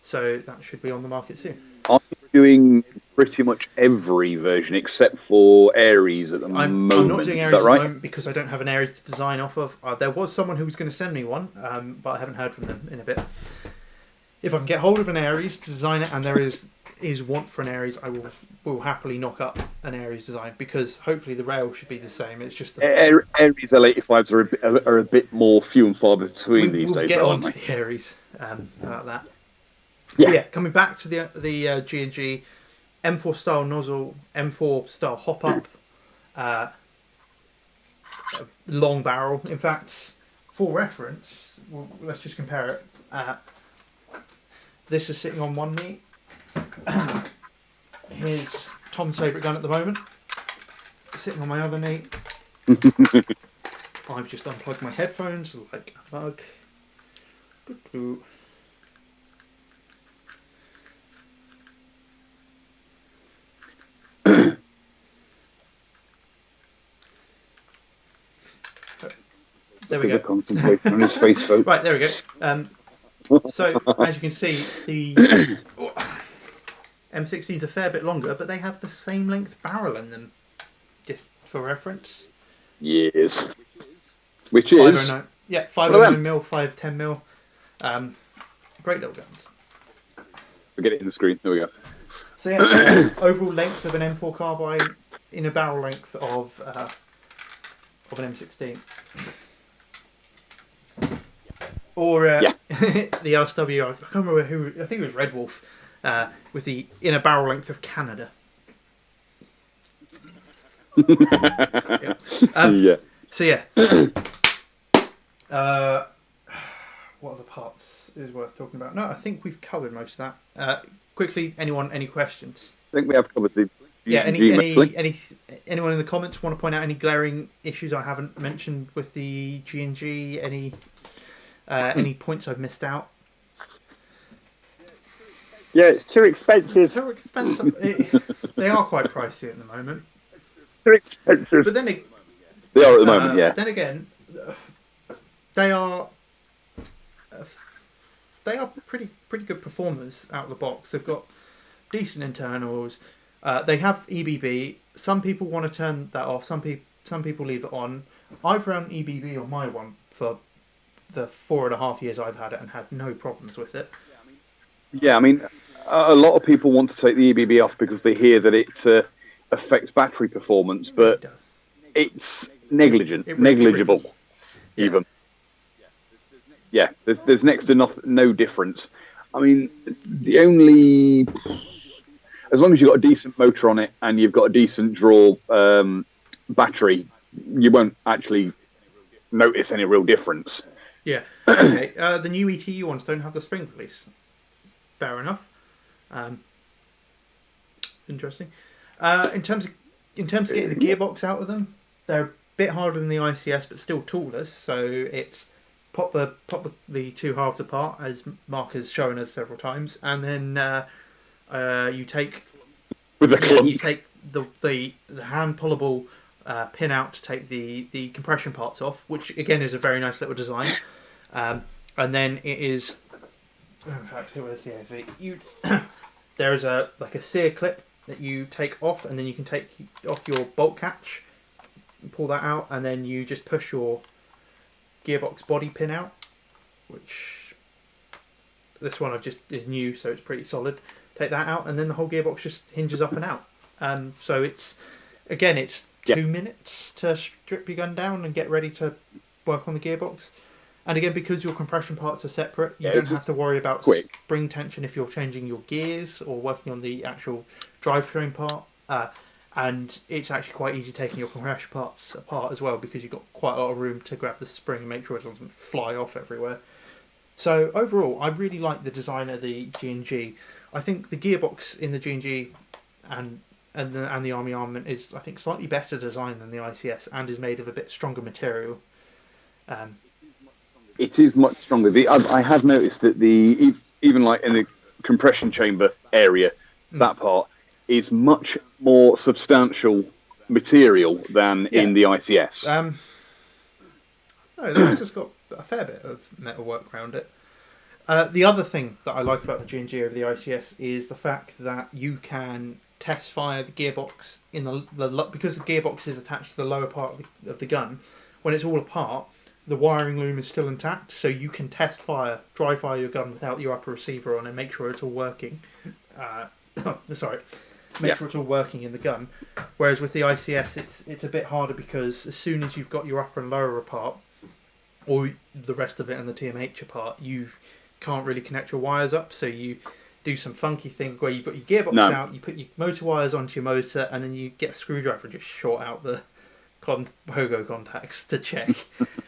So that should be on the market soon.
I'm doing pretty much every version except for Ares at the moment.
I'm not doing Ares
at the
moment because I don't have an Ares to design off of. There was someone who was going to send me one, but I haven't heard from them in a bit. If I can get hold of an Ares to design it, and there is want for an Ares, I will happily knock up an Ares design, because hopefully the rail should be the same. It's just
Ares L85s are a bit more few and far between these days.
We'll get on to the Ares about that.
Yeah.
Yeah, coming back to the G&G M4 style nozzle, M4 style hop up, long barrel. In fact, for reference, let's just compare it. This is sitting on one knee. Here's Tom's favourite gun at the moment, sitting on my other knee. I've just unplugged my headphones like a bug. There we go.
Contemplating on his face, folks.
Right, there we go. So, as you can see, the M16's a fair bit longer, but they have the same length barrel in them, just for reference.
Yes. Which is?
509. Yeah, 509mm, 510mm. Great little guns.
We'll get it in the screen. There we go.
So yeah, overall length of an M4 carbine in a barrel length of an M16. Or
yeah.
The LSW, I can't remember who, I think it was Red Wolf, with the inner barrel length of Canada. Yeah.
Yeah.
So yeah. What other parts is worth talking about? No, I think we've covered most of that. Quickly, any questions?
I think we have covered the
anyone in the comments want to point out any glaring issues I haven't mentioned with the G&G? Any points I've missed out?
Yeah, it's too expensive.
Too expensive. They are quite pricey at the moment.
Too expensive.
But then
they are at the moment, yeah.
Then again, they are pretty good performers out of the box. They've got decent internals. They have EBB. Some people want to turn that off. Some people leave it on. I've run EBB on my one for the 4.5 years I've had it and had no problems with it.
Yeah, I mean, a lot of people want to take the EBB off because they hear that it affects battery performance, but it's negligible, even. Yeah, there's next to no difference. I mean, as long as you've got a decent motor on it and you've got a decent draw battery, you won't actually notice any real difference.
Yeah. Okay. The new ETU ones don't have the spring release. Fair enough. Interesting. In terms of getting the gearbox out of them, they're a bit harder than the ICS, but still toolless. So it's pop the two halves apart, as Mark has shown us several times, and then you take the hand pullable pin out to take the compression parts off, which again is a very nice little design. And then it is, in fact, where's the AV? There is a sear clip that you take off, and then you can take off your bolt catch, and pull that out, and then you just push your gearbox body pin out, which this one is new, so it's pretty solid. Take that out, and then the whole gearbox just hinges up and out. So it's 2 minutes to strip your gun down and get ready to work on the gearbox. And again, because your compression parts are separate, you don't have to worry about spring tension if you're changing your gears or working on the actual drivetrain part. And it's actually quite easy taking your compression parts apart as well, because you've got quite a lot of room to grab the spring and make sure it doesn't fly off everywhere. So overall, I really like the design of the G&G. I think the gearbox in the G&G and the Army Armament is, I think, slightly better designed than the ICS and is made of a bit stronger material.
It is much stronger. I have noticed that even like in the compression chamber area, that part is much more substantial material than in the ICS.
No, it's just got a fair bit of metal work around it. The other thing that I like about the G&G over the ICS is the fact that you can test fire the gearbox in because the gearbox is attached to the lower part of the gun. When it's all apart, the wiring loom is still intact, so you can dry fire your gun without your upper receiver on and make sure it's all working. Sure it's all working in the gun. Whereas with the ICS, it's a bit harder because as soon as you've got your upper and lower apart, or the rest of it and the TMH apart, you can't really connect your wires up, so you do some funky thing where you put your gearbox out, you put your motor wires onto your motor, and then you get a screwdriver and just short out the pogo contacts to check,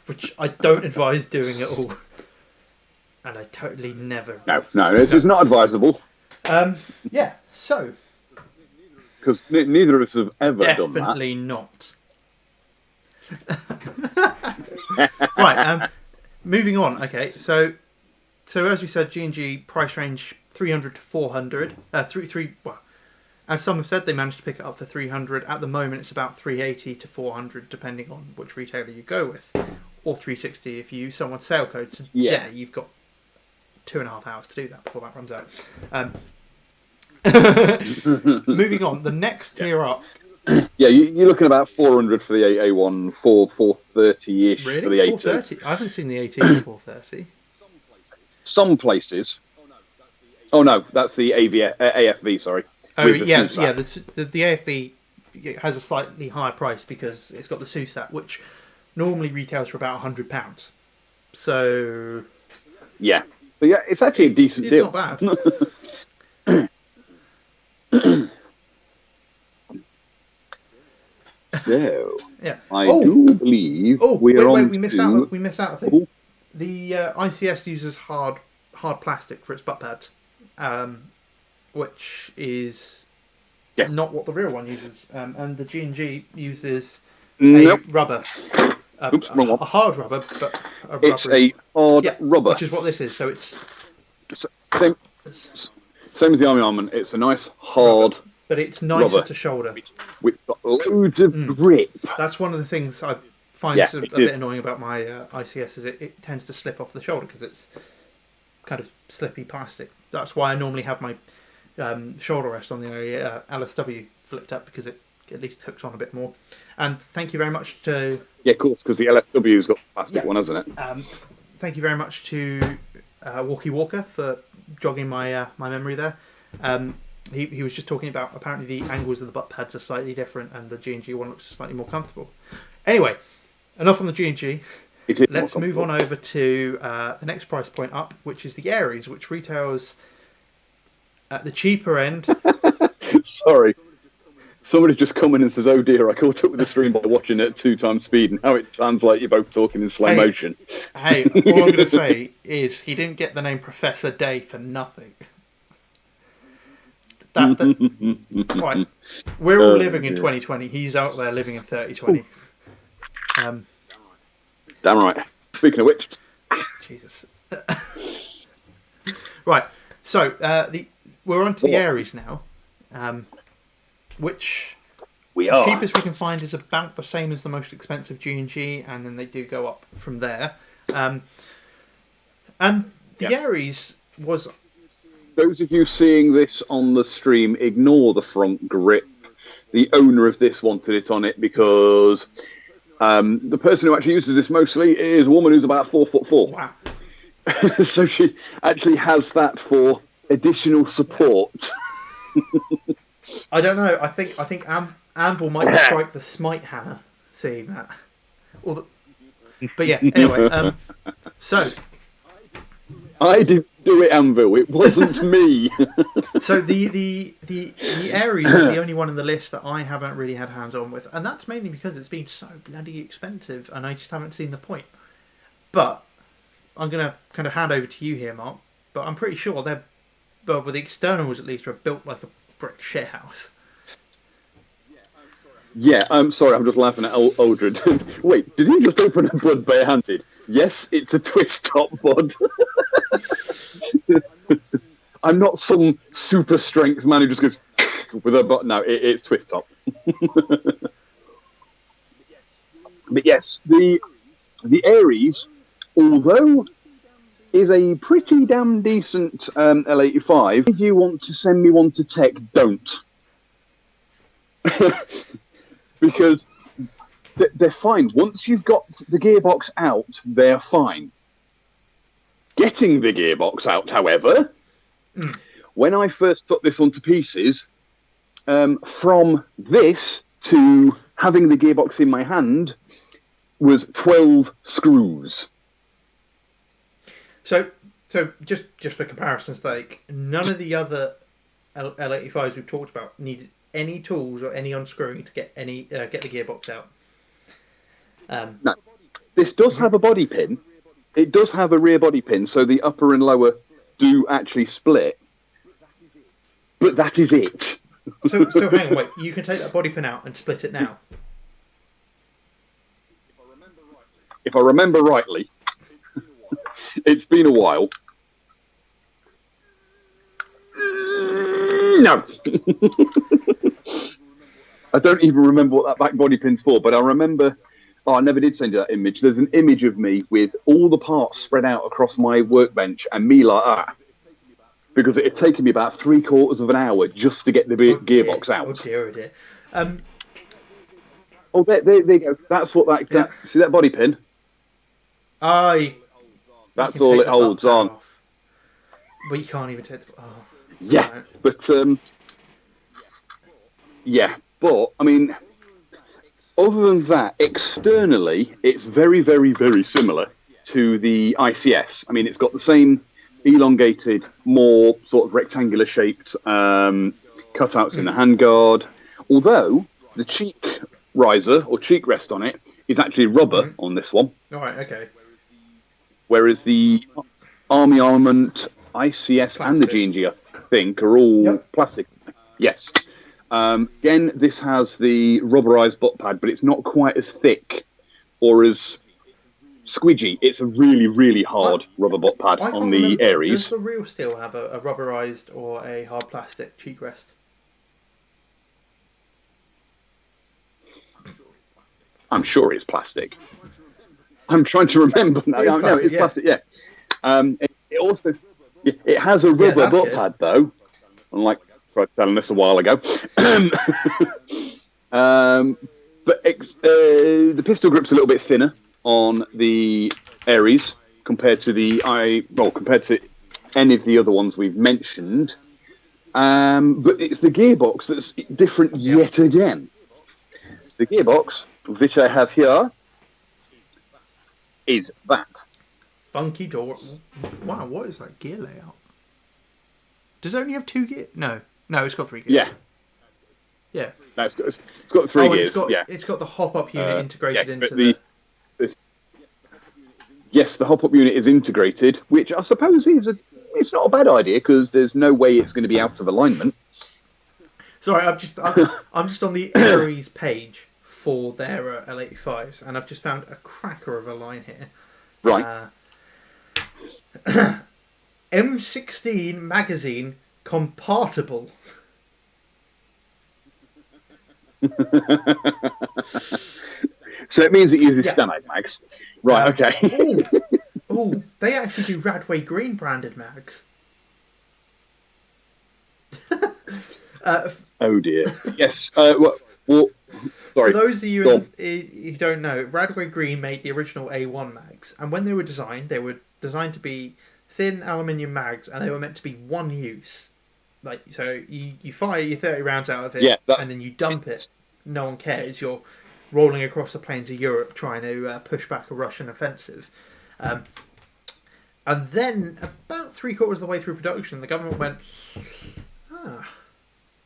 which I don't advise doing at all, and I totally never.
No, this is not advisable.
So
because neither of us have ever done that.
Definitely not. Right. Moving on. Okay. So as we said, G&G price range 300 to 400. Well, as some have said, they managed to pick it up for 300. At the moment, it's about 380 to 400, depending on which retailer you go with, or 360 if you use someone's sale code. So you've got 2.5 hours to do that before that runs out. Moving on, the next tier up.
Yeah, you're looking about 400 for the A1, 430-ish for the A2.
430? I haven't seen the A2 for 430.
Some places. Oh no, that's the AFV. Sorry.
Oh yeah. The AFV has a slightly higher price because it's got the SUSAT, which normally retails for about £100. So.
Yeah, but yeah, it's actually a decent deal.
Not bad.
So,
yeah.
I do believe we
missed out a thing. The ICS uses hard plastic for its butt pads, which is not what the real one uses. And the G&G uses a rubber, a hard rubber, but
it's a hard rubber,
which is what this is. So it's
same as the Army Armament. It's a nice hard rubber.
But it's nicer to shoulder.
With loads of grip.
That's one of the things I find a bit annoying about my ICS, is it tends to slip off the shoulder because it's kind of slippy plastic. That's why I normally have my shoulder rest on the LSW flipped up, because it at least hooks on a bit more. And thank you very much to...
Yeah, of course, because the LSW's got the plastic one, hasn't it?
Thank you very much to Walkie Walker for jogging my memory there. He was just talking about, apparently the angles of the butt pads are slightly different and the G&G one looks slightly more comfortable. Anyway, enough on the G&G. Let's move on over to the next price point up, which is the Aries, which retails at the cheaper end.
Sorry. Somebody just come in and says, "Oh dear, I caught up with the stream by watching it at 2 times speed, and now it sounds like you're both talking in slow motion."
Hey, all I'm going to say is he didn't get the name Professor Day for nothing. Right. We're all living in 2020. He's out there living in 3020.
Damn right. Speaking of which,
Jesus. Right. So we're on to the Aries now, which
we are.
The cheapest we can find is about the same as the most expensive G&G, and then they do go up from there. And the Aries was.
Those of you seeing this on the stream, ignore the front grip. The owner of this wanted it on it because the person who actually uses this mostly is a woman who's about 4'4".
Wow.
So she actually has that for additional support.
I don't know. I think Anvil might strike the smite hammer seeing that. But yeah. Anyway, so.
I didn't do it, Anvil. It wasn't me.
So the Aries is the only one in the list that I haven't really had hands on with, and that's mainly because it's been so bloody expensive, and I just haven't seen the point. But I'm gonna kind of hand over to you here, Mark. But I'm pretty sure well, the externals at least are built like a brick shit house.
Yeah, I'm sorry, I'm just laughing at Aldred. Wait, did he just open a bud barehanded? Yes, it's a twist top bud. I'm not some super strength man who just goes with a button. No, it's twist top. But yes, the Aries, although is a pretty damn decent L85. If you want to send me one to Tech, don't. Because they're fine. Once you've got the gearbox out, they're fine. Getting the gearbox out, however, when I first put this one to pieces, from this to having the gearbox in my hand was 12 screws.
So just for comparison's sake, none of the other L85s we've talked about needed any tools or any unscrewing to get the gearbox out.
No, this does have a body pin. It does have a rear body pin, so the upper and lower do actually split. But that is it.
So hang on, wait. You can take that body pin out and split it now.
If I remember rightly, it's been a while. No. I don't even remember what that back body pin's for, but I remember... Oh, I never did send you that image. There's an image of me with all the parts spread out across my workbench and me like that. Because it had taken me about 3/4 of an hour just to get the gearbox out.
Oh dear, oh dear.
Oh, there you go. That's what that...
Yeah.
See that body pin? That's all it holds on.
Off. But you can't even take the... Oh.
Yeah,
Right.
but... yeah, but, I mean... Other than that, externally, it's very, very, very similar to the ICS. I mean, it's got the same elongated, more sort of rectangular-shaped cutouts in the handguard. Although, the cheek riser, or cheek rest on it, is actually rubber on this one.
All right, okay.
Whereas the Army Armament, ICS, and the G&G, I think, are all plastic. Yes. Again, this has the rubberized butt pad, but it's not quite as thick or as squidgy. It's a really, really hard rubber butt pad on the Aries.
Does the real steel have a rubberized or a hard plastic cheek rest?
I'm sure it's plastic. I'm trying to remember now. No, it's plastic, yeah. It also it has a rubber butt pad, though, unlike... I tried telling this a while ago. But the pistol grip's a little bit thinner on the Aries compared to compared to any of the other ones we've mentioned. But it's the gearbox that's different yet again. The gearbox, which I have here, is that.
Funky door. Wow, what is that gear layout? Does it only have 2 gears? No, it's got 3 gears.
Yeah.
Yeah.
No, it's got 3 gears.
It's got the hop-up unit integrated into
the... Yes, the hop-up unit is integrated, which I suppose it's not a bad idea because there's no way it's going to be out of alignment.
Sorry, I'm just on the Aries page for their L85s, and I've just found a cracker of a line here.
Right.
M16 magazine compatible.
So it means it uses Stanite mags. Right, okay.
Oh, they actually do Radway Green branded mags.
Oh dear. Yes. Well, sorry.
For those of you who don't know, Radway Green made the original A1 mags, and when they were designed to be thin aluminium mags, and they were meant to be one use. Like, so you fire your 30 rounds out of it, and then you dump it. No one cares. You're rolling across the plains of Europe trying to push back a Russian offensive. And then, about 3/4 of the way through production, the government went, I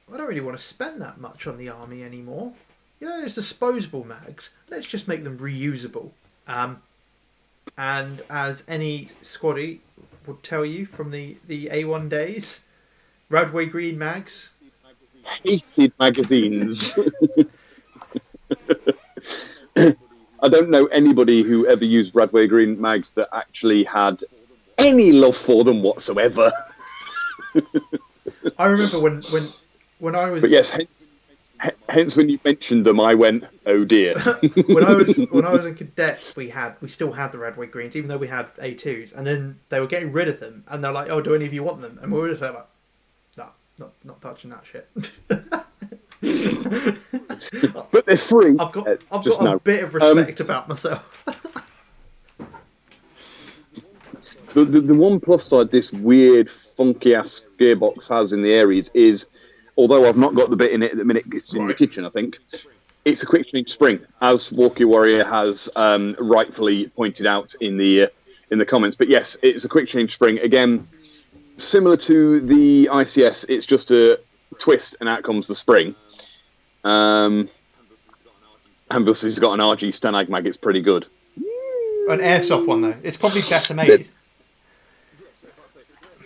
don't really want to spend that much on the army anymore. You know, there's disposable mags. Let's just make them reusable. And as any squaddy would tell you from the A1 days, Radway Green mags.
Hated magazines. I don't know anybody who ever used Radway Green mags that actually had any love for them whatsoever.
I remember when I was.
But yes, hence when you mentioned them, I went, oh dear.
when I was in cadets, we still had the Radway Greens, even though we had A2s, and then they were getting rid of them, and they're like, "Oh, do any of you want them?" And we were just like, "No, not touching that shit."
But they're free.
I've got a bit of respect about myself.
The one plus side this weird, funky ass gearbox has in the Aries is, although I've not got the bit in it at the minute, it's in the kitchen, I think. It's a quick change spring, as Walkie Warrior has rightfully pointed out in the comments. But yes, it's a quick change spring. Again, similar to the ICS, it's just a twist and out comes the spring. And thus he's got an RG Stanag mag. It's pretty good.
An airsoft one though, it's probably better made.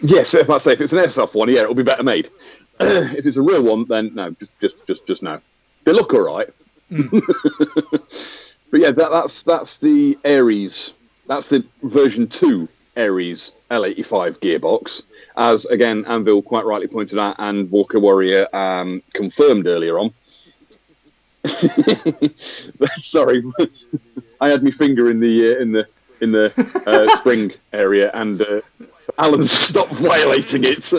Yes, if I say if it's an airsoft one, yeah, it'll be better made. If it's a real one, then no, just no. They look all right. But yeah, that's the Aries. That's the version 2 Aries L85 gearbox, as again Anvil quite rightly pointed out, and Walker Warrior confirmed earlier on. Sorry, I had my finger in the spring area, and Alan stopped violating it.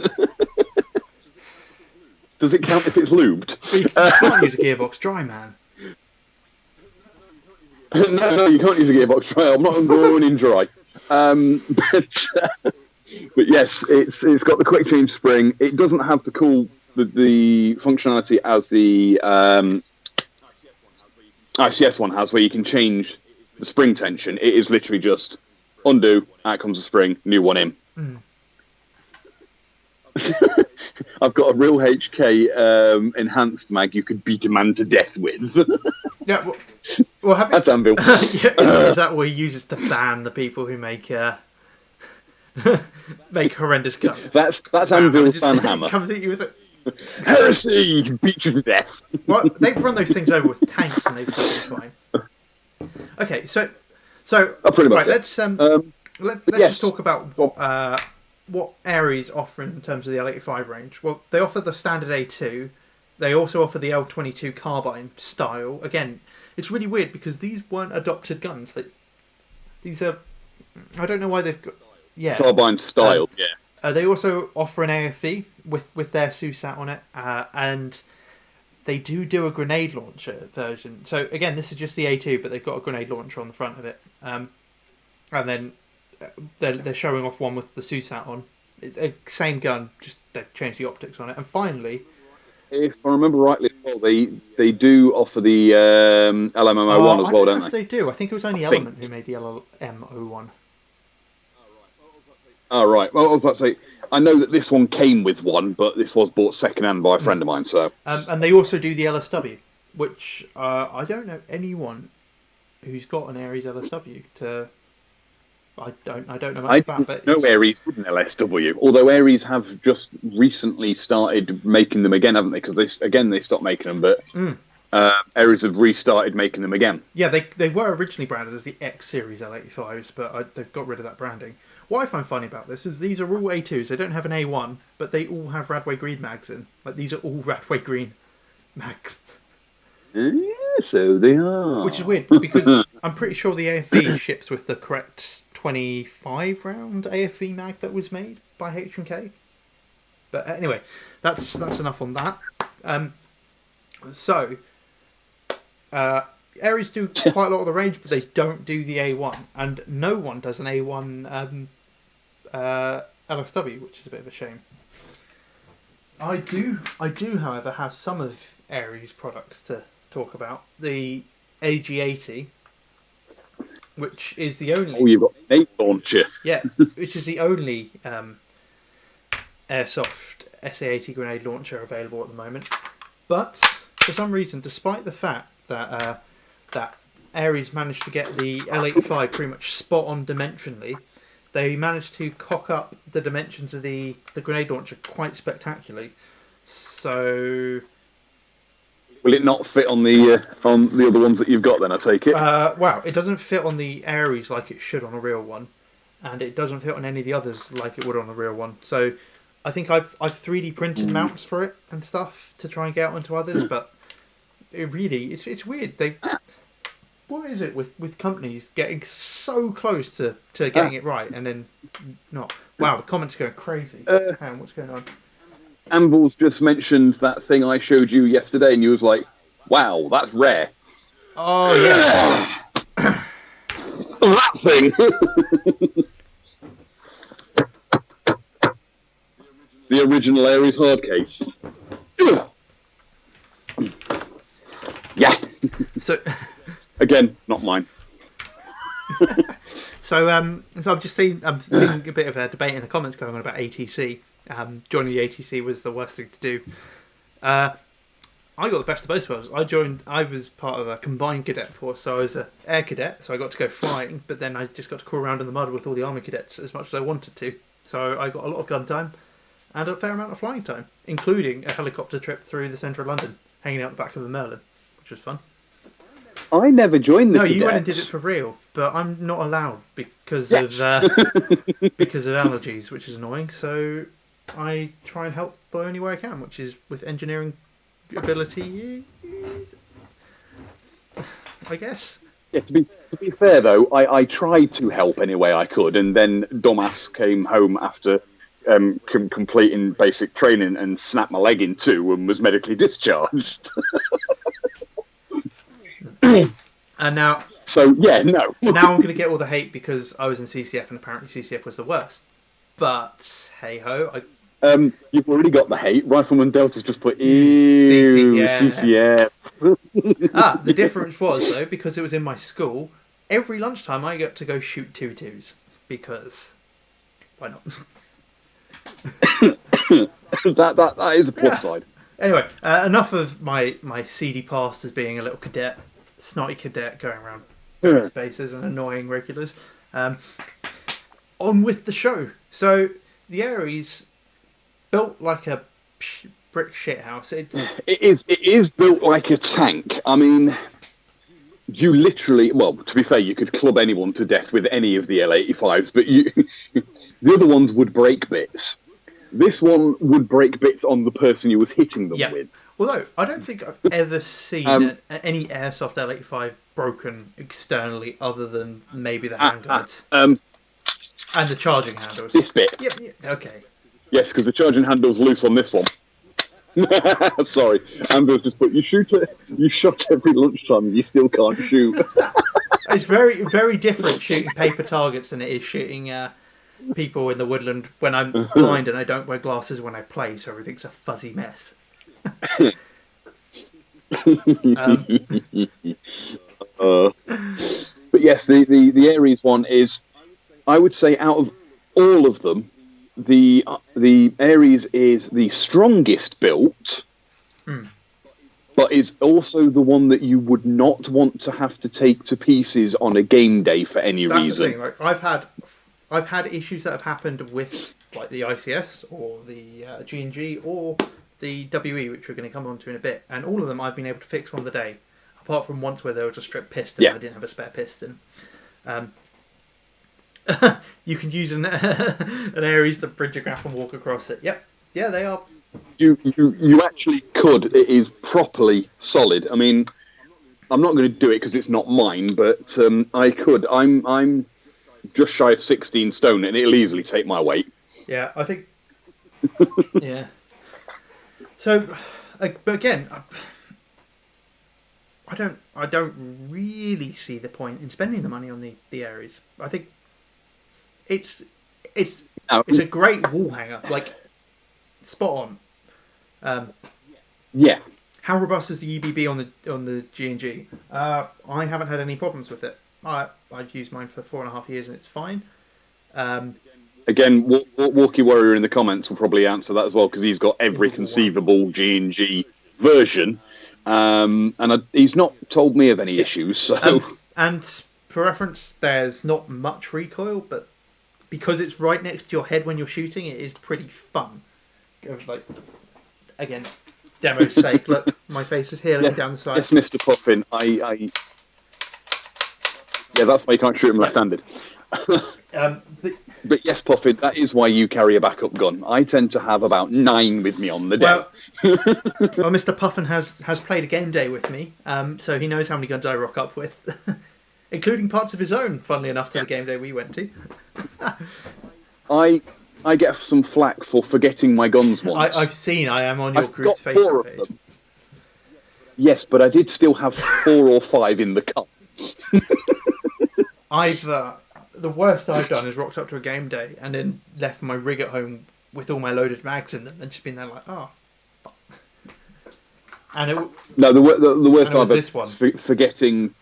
Does it count if it's lubed?
You can't use a gearbox dry, man.
No, you can't use a gearbox dry. I'm not going in dry. But yes, it's got the quick change spring. It doesn't have the functionality as the ICS one has, where you can change the spring tension. It is literally just undo, out comes the spring, new one in. I've got a real HK enhanced mag you could beat a man to death with.
Yeah, well
that's Anvil.
Is that what he uses to ban the people who make make horrendous guns?
That's Anvil's fan hammer.
Comes at you with it.
Heresy! Beat you to death.
Well, they've run those things over with tanks and they've still been fine. Okay, so
pretty much
right, let's just talk about what Aries offer in terms of the L85 range. Well, they offer the standard A2. They also offer the L22 carbine style. Again, it's really weird because these weren't adopted guns. These are, I don't know why they've got,
carbine style.
They also offer an AFV with their SUSAT on it, and they do a grenade launcher version. So again, this is just the A2, but they've got a grenade launcher on the front of it, and then they're showing off one with the SUSAT on. Same gun, just they've changed the optics on it. And finally,
if I remember rightly, they do offer the LMO1 as well, don't they?
They do. I think it was only Element who made the LMO1.
Oh, right. Well, I was about to say, I know that this one came with one, but this was bought second-hand by a friend of mine, so...
and they also do the LSW, which I don't know anyone who's got an Aries LSW to... I don't know much about, but...
No Aries with an LSW, although Aries have just recently started making them again, haven't they? Because they stopped making them, but Aries have restarted making them again.
Yeah, they were originally branded as the X Series L85s, but they've got rid of that branding. What I find funny about this is these are all A2s. They don't have an A1, but they all have Radway Green mags in. Like, these are all Radway Green mags.
Yeah, so they are.
Which is weird, because I'm pretty sure the AFV ships with the correct 25 round AFV mag that was made by H&K. But anyway, that's enough on that. Aries do quite a lot of the range, but they don't do the A1, and no one does an A1 LSW, which is a bit of a shame. I do, however, have some of Aries products to talk about. The AG80, which is the only...
Oh, you've got a launcher.
Yeah, which is the only Airsoft SA80 grenade launcher available at the moment. But, for some reason, despite the fact that that Aries managed to get the L85 pretty much spot on dimensionally, they managed to cock up the dimensions of the grenade launcher quite spectacularly. So,
will it not fit on the other ones that you've got? Then I take it.
Wow, it doesn't fit on the Aries like it should on a real one, and it doesn't fit on any of the others like it would on a real one. So, I think I've 3D printed mounts for it and stuff to try and get onto others, but it's weird. What is it with companies getting so close to getting it right and then not? Wow, the comments are going crazy. What's going on?
Ambles just mentioned that thing I showed you yesterday, and you was like, "Wow, that's rare."
Oh yeah,
that thing. The original Aries hard case. Yeah.
So.
Again, not mine.
So I've just seen a bit of a debate in the comments going on about ATC. Joining the ATC was the worst thing to do. I got the best of both worlds. I was part of a combined cadet force, so I was an air cadet, so I got to go flying, but then I just got to crawl around in the mud with all the army cadets as much as I wanted to. So I got a lot of gun time and a fair amount of flying time, including a helicopter trip through the centre of London, hanging out the back of a Merlin, which was fun.
I never joined the cadets.
You went and did it for real, but I'm not allowed because of because of allergies, which is annoying. So I try and help the only way I can, which is with engineering ability, I guess.
Yeah, to be fair though, I tried to help any way I could, and then dumbass came home after completing basic training and snapped my leg in two and was medically discharged.
And now,
so yeah, no.
Now I'm going to get all the hate because I was in CCF and apparently CCF was the worst. But hey ho,
you've already got the hate. Rifleman Delta's just put CCF.
The difference was though, because it was in my school. Every lunchtime I got to go shoot 2-2s because why not?
that is a plus side.
Anyway, enough of my seedy past as being a little cadet, snotty cadet going around spaces and annoying regulars. On with the show. So the Aries, built like a brick shithouse. It
is built like a tank. I mean, you literally, well, to be fair, you could club anyone to death with any of the L85s, but the other ones would break bits. This one would break bits on the person you was hitting them with.
Although, I don't think I've ever seen any Airsoft L85 broken externally other than maybe the handguards. And the charging handles.
This bit.
Yeah, okay.
Yes, because the charging handle's loose on this one. Sorry, Amber's just put, you shot every lunchtime and you still can't shoot.
It's very, very different shooting paper targets than it is shooting people in the woodland when I'm blind and I don't wear glasses when I play, so everything's a fuzzy mess.
But yes, the Aries one is, I would say, out of all of them, the Aries is the strongest built, but is also the one that you would not want to have to take to pieces on a game day for any reason.
That's the thing. Like, I've had issues that have happened with like the ICS or the G&G or the WE, which we're going to come on to in a bit, and all of them I've been able to fix on the day, apart from once where there was a stripped piston and I didn't have a spare piston. You can use an Aries to bridge a graph and walk across it. Yep, yeah, they are.
You actually could. It is properly solid. I mean, I'm not going to do it because it's not mine, but I could. I'm just shy of 16 stone, and it'll easily take my weight.
Yeah, I think. Yeah. So, but again, I don't really see the point in spending the money on the Aries. I think it's a great wall hanger, like spot on.
Yeah.
How robust is the UBB on the G&G? I haven't had any problems with it. I've used mine for 4.5 years and it's fine.
Again, Walkie Warrior in the comments will probably answer that as well because he's got every conceivable G&G version, and he's not told me of any issues. So,
and for reference, there's not much recoil, but because it's right next to your head when you're shooting, it is pretty fun. Like, again, demo's sake, look, my face is here looking down the side.
Yes, Mr. Puffin, yeah, that's why you can't shoot him left-handed. But yes, Puffin, that is why you carry a backup gun. I tend to have about 9 with me on the day.
Well, Mr. Puffin has played a game day with me, so he knows how many guns I rock up with, including parts of his own, funnily enough, to the game day we went to.
I get some flack for forgetting my guns once.
I've seen. I am on your group's
Facebook
Facebook page.
them. Yes, but I did still have 4 or 5 in the car.
The worst I've done is rocked up to a game day and then left my rig at home with all my loaded mags in them and just been there like, oh, fuck. And
the worst I've
this one.
Forgetting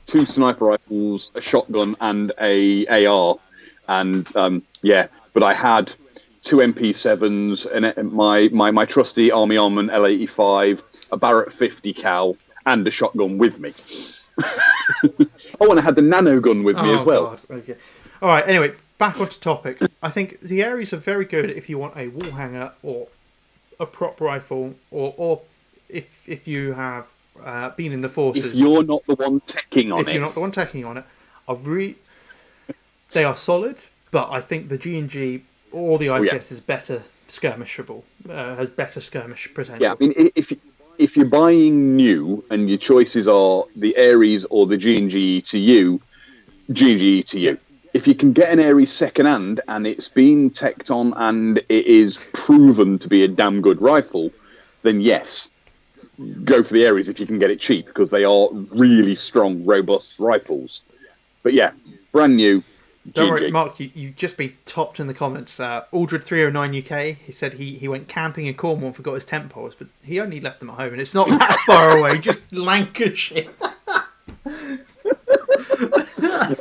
2 sniper rifles, a shotgun, and a AR, and but I had 2 MP7s and my trusty Armament L85, a Barrett 50 cal, and a shotgun with me. Oh, and I had the nano gun with me as well.
God. Okay. All right. Anyway, back onto topic. I think the Aries are very good if you want a wall hanger or a prop rifle, or if you have been in the forces.
If you're not the one teching on it.
If you're not the one teching on it, they are solid, but I think the G&G or the ICS is better skirmishable, has better skirmish potential.
Yeah, I mean, if you're buying new and your choices are the Aries or the G&G to G&G to you. If you can get an Aries second hand and it's been teched on and it is proven to be a damn good rifle, then yes, go for the Aries if you can get it cheap, because they are really strong, robust rifles. But yeah, brand new.
Don't worry, Mark, you've just been topped in the comments. Aldred309 UK, he said he went camping in Cornwall and forgot his tent poles, but he only left them at home, and it's not that far away, just Lancashire.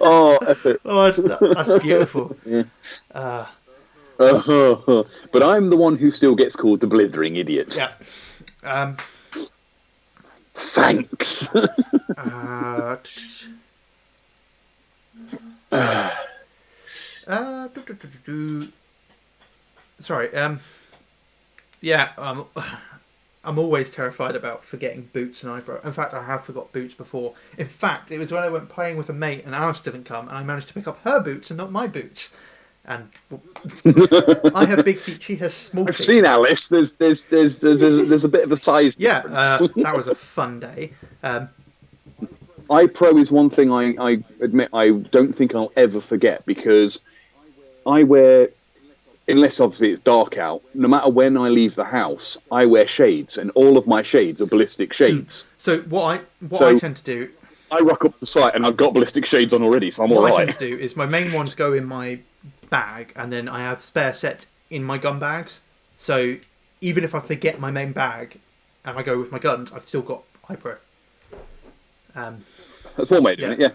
Oh, effort.
Oh, that's beautiful.
Yeah. But I'm the one who still gets called the blithering idiot.
Yeah.
Thanks.
Sorry. Yeah. I'm always terrified about forgetting boots and eyebrow. In fact, I have forgot boots before. In fact, it was when I went playing with a mate and Alice didn't come, and I managed to pick up her boots and not my boots. And I have big feet. She has small feet.
I've seen Alice. There's a bit of a size.
Yeah, that was a fun day.
iPro is one thing I admit I don't think I'll ever forget, because I wear, unless obviously it's dark out, no matter when I leave the house, I wear shades, and all of my shades are ballistic shades.
So what I tend to do,
I rock up the site and I've got ballistic shades on already, so I'm all right.
What I tend to do is my main ones go in my bag, and then I have spare sets in my gun bags. So even if I forget my main bag and I go with my guns, I've still got iPro.
That's one way of doing it,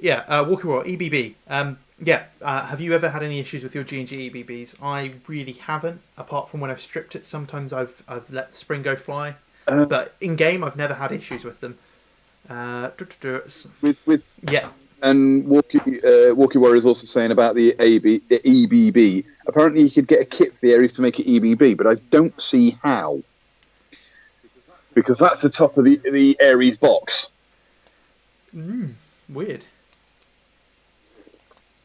yeah. Walkie Roar, EBB. Have you ever had any issues with your G&G EBBs? I really haven't, apart from when I've stripped it. Sometimes I've let the spring go fly, but in game I've never had issues with them. Yeah.
And Walkie Warrior is also saying about the EBB. Apparently you could get a kit for the Aries to make it EBB, but I don't see how. Because that's the top of the Aries box.
Weird.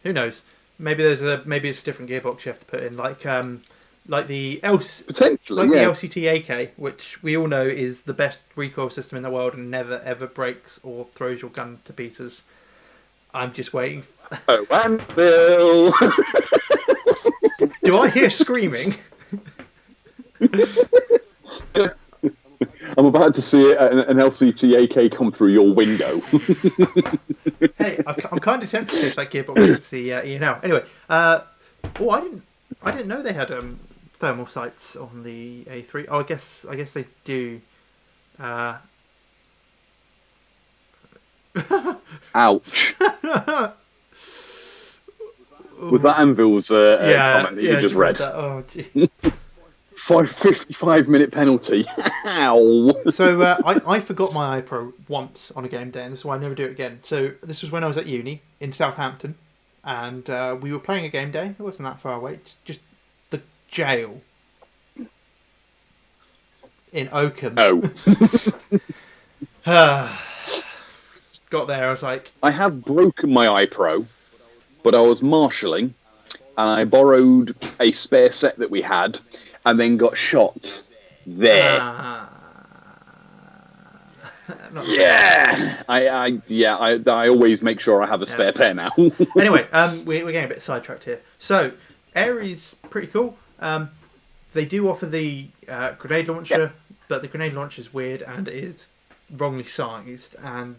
Who knows? Maybe it's a different gearbox you have to put in, like the
potentially
the LCT AK, which we all know is the best recoil system in the world and never ever breaks or throws your gun to pieces. I'm just waiting.
Oh, and Bill.
Do I hear screaming?
I'm about to see an LCT AK come through your window.
Hey, I'm kind of tempted to see if that gearbox is the E&L. Anyway, I didn't know they had thermal sights on the A3. Oh, I guess they do.
Ouch. Was that Anvil's comment that you just read?
Oh, gee.
55-minute penalty. Ow.
So I forgot my iPro once on a game day, and this is why I never do it again. So this was when I was at uni in Southampton, and we were playing a game day. It wasn't that far away. Just the jail in Oakham.
Oh.
Got there, I was like...
I have broken my iPro, but I was marshalling, and I borrowed a spare set that we had, and then got shot there. Yeah, I always make sure I have a spare pair now.
Anyway, we're getting a bit sidetracked here. So, Aries, pretty cool. They do offer the grenade launcher, but the grenade launcher is weird and is wrongly sized, and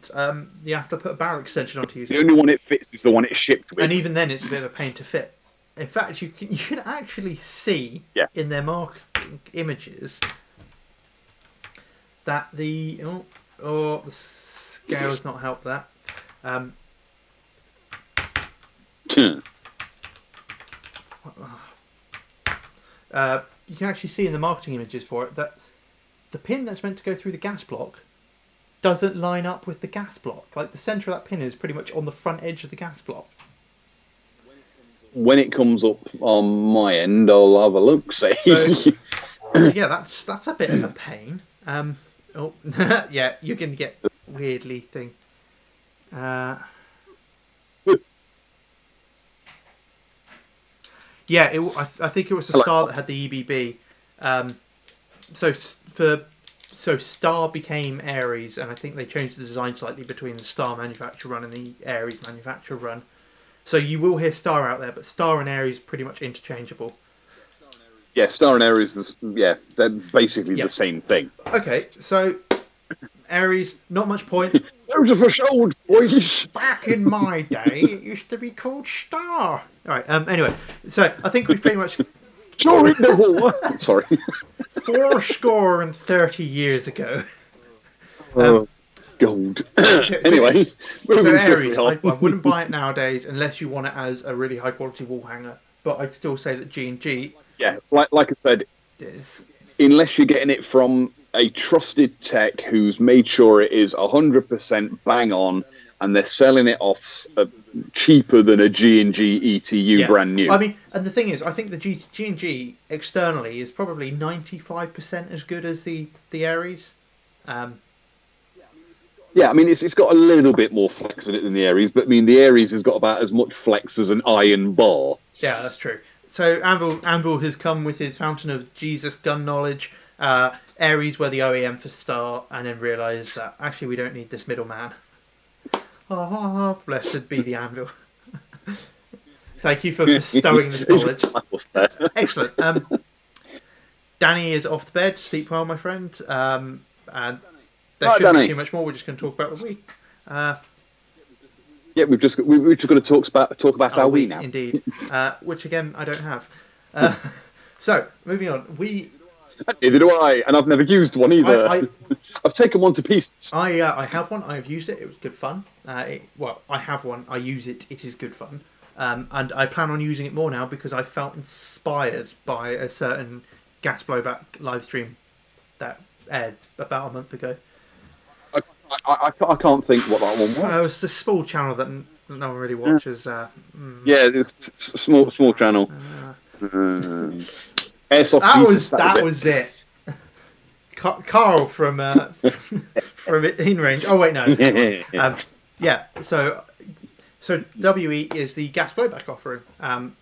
you have to put a barrel extension on to use it.
The only one it fits is the one it's shipped with.
And even then, it's a bit of a pain to fit. In fact, you can actually see in their marketing images that the the scale's not helped that. You can actually see in the marketing images for it that the pin that's meant to go through the gas block doesn't line up with the gas block. Like, the centre of that pin is pretty much on the front edge of the gas block.
When it comes up on my end, I'll have a look. See.
So yeah, that's a bit of a pain. Yeah, you're going to get weirdly thing. Yeah, I think it was the Star that had the EBB. So Star became Aries, and I think they changed the design slightly between the Star manufacturer run and the Aries manufacturer run. So you will hear Star out there, but Star and Aries are pretty much interchangeable.
Yeah, Star and Aries, they're basically the same thing.
Okay, so Aries, not much point.
Those are for old boys.
Back in my day, it used to be called Star. All right. Anyway, so I think we've pretty much.
Sorry.
30 years ago.
Gold. Anyway,
so Aries, I wouldn't buy it nowadays unless you want it as a really high quality wall hanger. But I'd still say that G&G.
Yeah, like I said, unless you're getting it from a trusted tech who's made sure it is 100% bang on, and they're selling it off cheaper than a G&G ETU brand new.
I mean, and the thing is, I think the G&G externally is probably 95% as good as the Aries.
Yeah, I mean, it's got a little bit more flex in it than the Aries, but I mean, the Aries has got about as much flex as an iron bar.
Yeah, that's true. So Anvil has come with his Fountain of Jesus gun knowledge. Aries were the OEM for Star, and then realised that actually we don't need this middleman. Oh, blessed be the Anvil. Thank you for bestowing this knowledge. Excellent. Danny is off to bed. Sleep well, my friend. And there shouldn't be too much more. We're just going to talk about the Wii.
Yeah, we've just got to talk about our Wii now.
Indeed. Which again, I don't have. So moving on,
Neither do I, and I've never used one either. I've taken one to pieces.
I have one. I've used it. It was good fun. I have one. I use it. It is good fun. And I plan on using it more now because I felt inspired by a certain gas blowback live stream that aired about a month ago.
I can't think what that one was.
It was a small channel that no one really watches.
Yeah, it's a small channel. Airsoft.
That was it. Carl from In Range. Oh wait, no. Yeah. So WE is the gas blowback offering,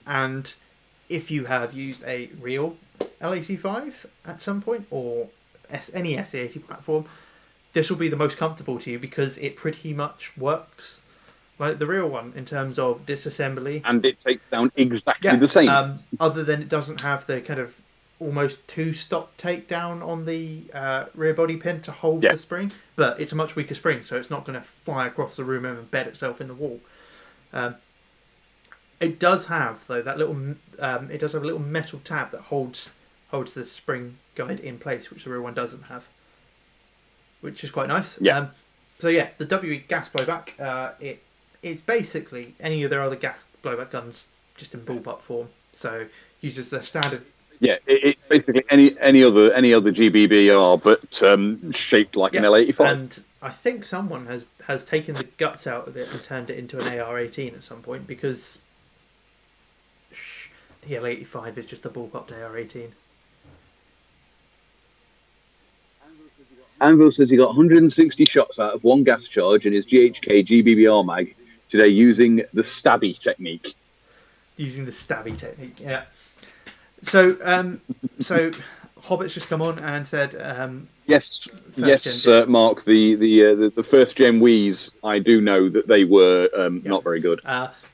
and if you have used a real L85 at some point or any SA80 platform, this will be the most comfortable to you because it pretty much works like the real one in terms of disassembly.
And it takes down exactly the same.
Other than it doesn't have the kind of almost two-stop takedown on the rear body pin to hold the spring, but it's a much weaker spring, so it's not going to fly across the room and embed itself in the wall. It does have though that little. It does have a little metal tab that holds the spring guide in place, which the real one doesn't have, which is quite nice.
Yeah.
So yeah, the WE gas blowback. It's basically any of their other gas blowback guns, just in bullpup form. So uses their standard.
Yeah, it's basically any other GBBR, but shaped like an L85.
And I think someone has taken the guts out of it and turned it into an AR-18 at some point, because the L85 is just a ballpark to AR-18.
Anvil says he got 160 shots out of one gas charge in his GHK GBBR mag today using the stabby technique.
Using the stabby technique, yeah. So, Hobbit's just come on and said,
yes, Mark. The first gen Wii's, I do know that they were not very good.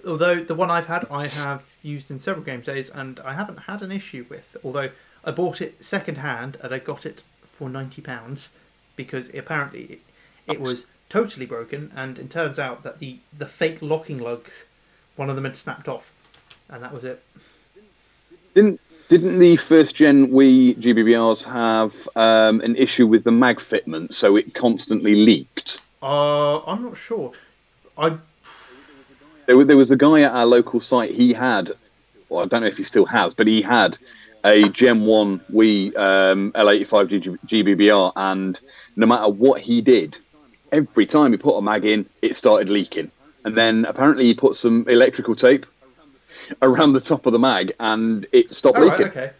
Although the one I have used in several game days, and I haven't had an issue with. Although I bought it second hand and I got it for £90 because apparently it was totally broken, and it turns out that the fake locking lugs, one of them had snapped off, and that was it.
Didn't the first gen Wii GBBRs have an issue with the mag fitment, so it constantly leaked?
I'm not sure.
There was a guy at our local site. He had, well, I don't know if he still has, but he had a Gen 1 Wii L85 GBBR, and no matter what he did, every time he put a mag in, it started leaking. And then apparently he put some electrical tape around the top of the mag, and it stopped leaking.
Right, okay.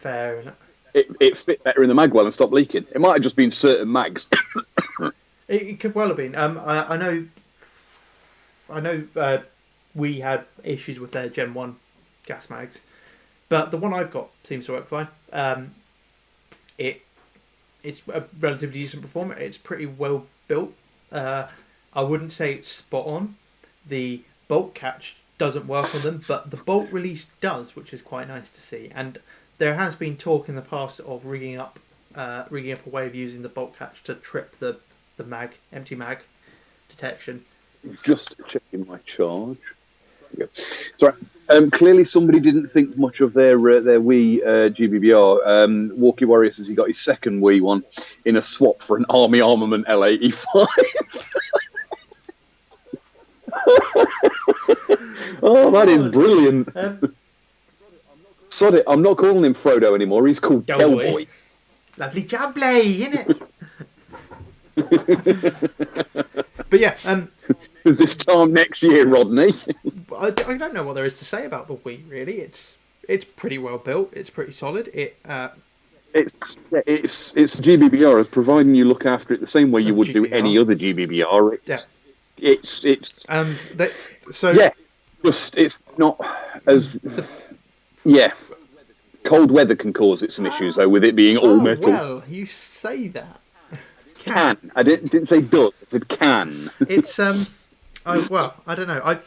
Fair enough.
It fit better in the mag well and stopped leaking. It might have just been certain mags.
It could well have been. I know. We had issues with their Gen 1 gas mags, but the one I've got seems to work fine. It's a relatively decent performer. It's pretty well built. I wouldn't say it's spot on. The bolt catch doesn't work on them, but the bolt release does, which is quite nice to see. And there has been talk in the past of rigging up a way of using the bolt catch to trip the empty mag detection.
Just checking my charge. Sorry. Clearly, somebody didn't think much of their Wii GBBR. Walkie Warrior says he got his second Wii one in a swap for an Army Armament L85. Oh, that is brilliant. Sod it, I'm not calling him Frodo anymore. He's called Delboy.
Lovely jubbly, innit? But yeah,
this time next year, Rodney.
I don't know what there is to say about the Wii. Really, it's pretty well built. It's pretty solid. It's
GBBR, providing you look after it the same way you would do any other GBBR. It's not as Cold weather can cause it some issues though, with it being all metal.
Well, you say that.
Can. I didn't say does. I said can.
It's well, I don't know.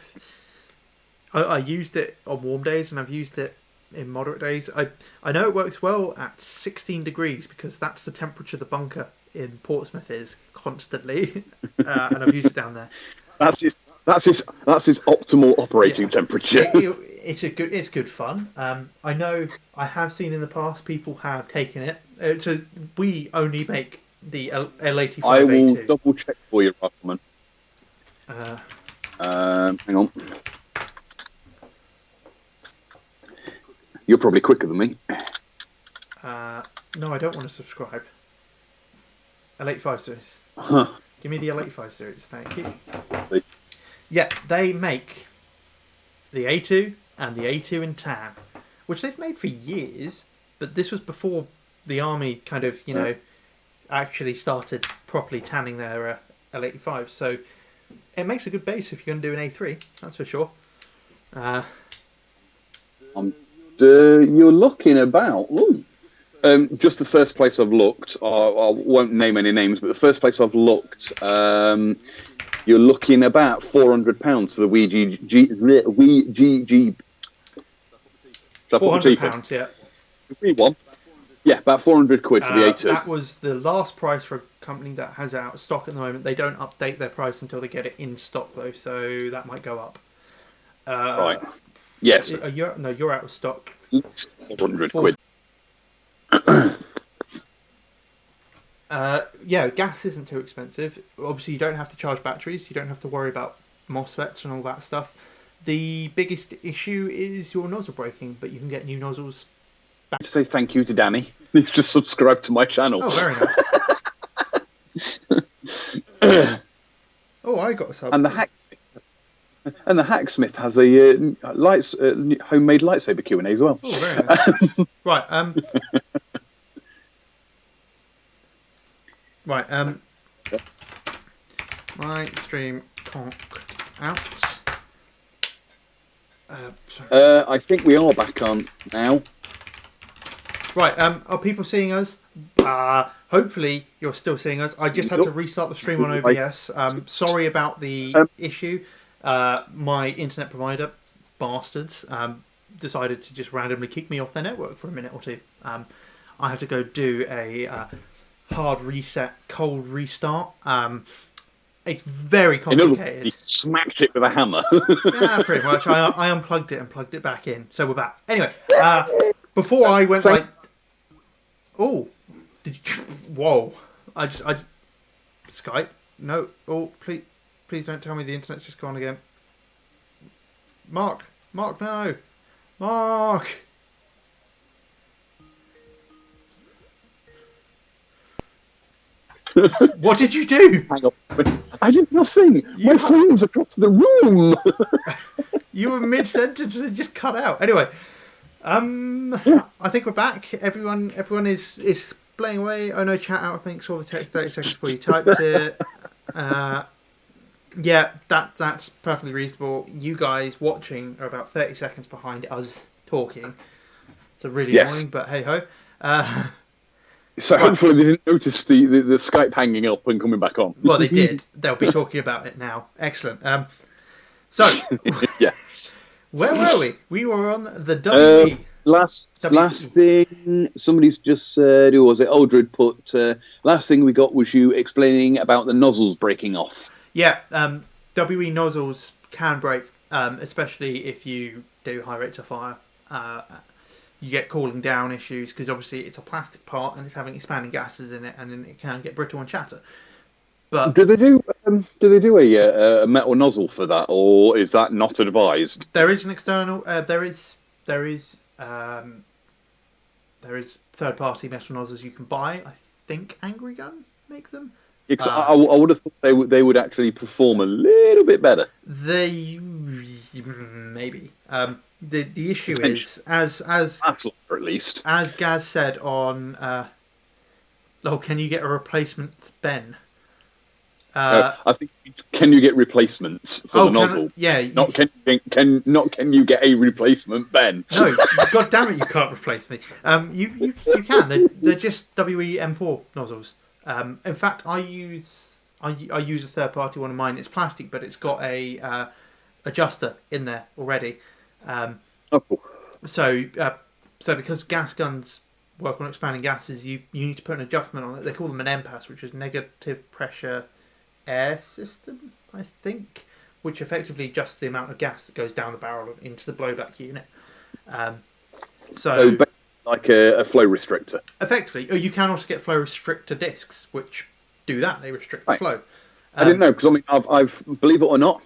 I used it on warm days and I've used it in moderate days. I know it works well at 16 degrees because that's the temperature the bunker in Portsmouth is constantly, and I've used it down there.
That's his optimal operating temperature.
It's good fun. I know I have seen in the past people have taken it. So we only make the L85.
I will double check for you, Ruffman. Hang on. You're probably quicker than me.
No, I don't want to subscribe. L85 series.
Huh.
Give me the L85 series, thank you. Yeah, they make the A2 and the A2 in tan, which they've made for years, but this was before the army kind of, actually started properly tanning their L85. So it makes a good base if you're going to do an A3, that's for sure.
You're looking about. Just the first place I've looked. I won't name any names, but the first place I've looked, you're looking about £400 for the Wii GG.
£400, yeah.
Free one. Yeah, about 400 quid for the A2.
That was the last price for a company that has it out of stock at the moment. They don't update their price until they get it in stock, though, so that might go up.
Right. Yes.
You're out of stock.
400 quid.
Yeah, gas isn't too expensive. Obviously, you don't have to charge batteries. You don't have to worry about MOSFETs and all that stuff. The biggest issue is your nozzle breaking, but you can get new nozzles.
To say thank you to Danny. He's just subscribed to my channel.
Oh, very nice. Oh, I got a sub.
And the hack. And the hacksmith has a homemade lightsaber Q&A as well.
Oh, very nice. Right. Right. My stream conked out.
I think we are back on now.
Right. Are people seeing us? Hopefully you're still seeing us. I just had to restart the stream on OBS. Sorry about the issue. My internet provider, bastards, decided to just randomly kick me off their network for a minute or two. I had to go do a hard reset, cold restart. It's very complicated.
He smacked it with a hammer.
Yeah, pretty much. I unplugged it and plugged it back in. So we're back. Anyway, before I went like... Oh, whoa! I just Skype. No. Oh, please don't tell me the internet's just gone again. Mark, no, Mark. What did you do?
Hang on. I did nothing. My phone's across the room.
You were mid-sentence and it just cut out. Anyway. I think we're back. Everyone is playing away. Oh no, chat out. I think saw the text 30 seconds before you typed it. Yeah, that's perfectly reasonable. You guys watching are about 30 seconds behind us talking. It's really annoying, but hey ho.
So hopefully they didn't notice the Skype hanging up and coming back on.
Well, they did. They'll be talking about it now. Excellent. So
yeah.
Where were we? We were on the WE.
Last thing, somebody's just said, who was it? Aldred put, last thing we got was you explaining about the nozzles breaking off.
Yeah, WE nozzles can break, especially if you do high rates of fire. You get cooling down issues because obviously it's a plastic part and it's having expanding gases in it, and then it can get brittle and shatter. But
do they do a metal nozzle for that, or is that not advised?
There is an external. There is third-party metal nozzles you can buy. I think Angry Gun make them.
Yeah, I would have thought they would actually perform a little bit better.
They maybe. The issue is as
at least
as Gaz said on. Can you get a replacement Ben?
I think can you get replacements for the nozzle? Can you get a replacement Ben?
No, God damn it, you can't replace me. You can. They're just WE-M4 nozzles. In fact, I use a third party one of mine. It's plastic, but it's got a adjuster in there already.
Cool.
So because gas guns work on expanding gases, you need to put an adjustment on it. They call them an MPAS, which is negative pressure air system, I think, which effectively adjusts the amount of gas that goes down the barrel into the blowback unit. So
like a flow restrictor.
Effectively, you can also get flow restrictor discs, which do that. They restrict the flow.
I didn't know, because I've believe it or not,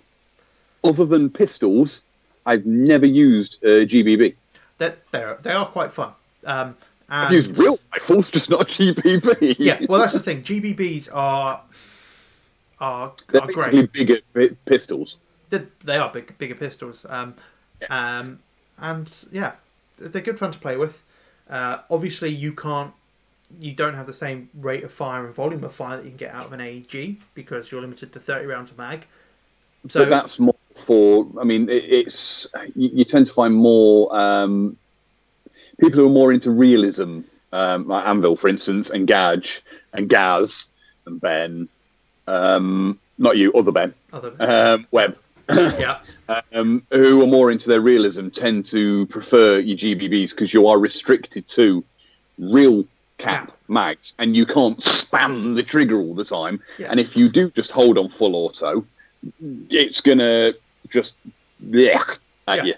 other than pistols, I've never used GBB.
They are quite fun.
I've used real rifles, just not GBB.
Yeah, well, that's the thing. GBBs are
They're
great.
Bigger pistols.
They are bigger pistols. And yeah, they're good fun to play with. Obviously, you don't have the same rate of fire and volume of fire that you can get out of an AEG because you're limited to 30 rounds of mag. So
but that's more for. I mean, it's you tend to find more people who are more into realism, like Anvil, for instance, and Gaz and Ben. Not you, other Ben. Webb.
Yeah.
Who are more into their realism tend to prefer your GBBs because you are restricted to real cap mags and you can't spam the trigger all the time.
Yeah.
And if you do just hold on full auto, it's gonna just at you.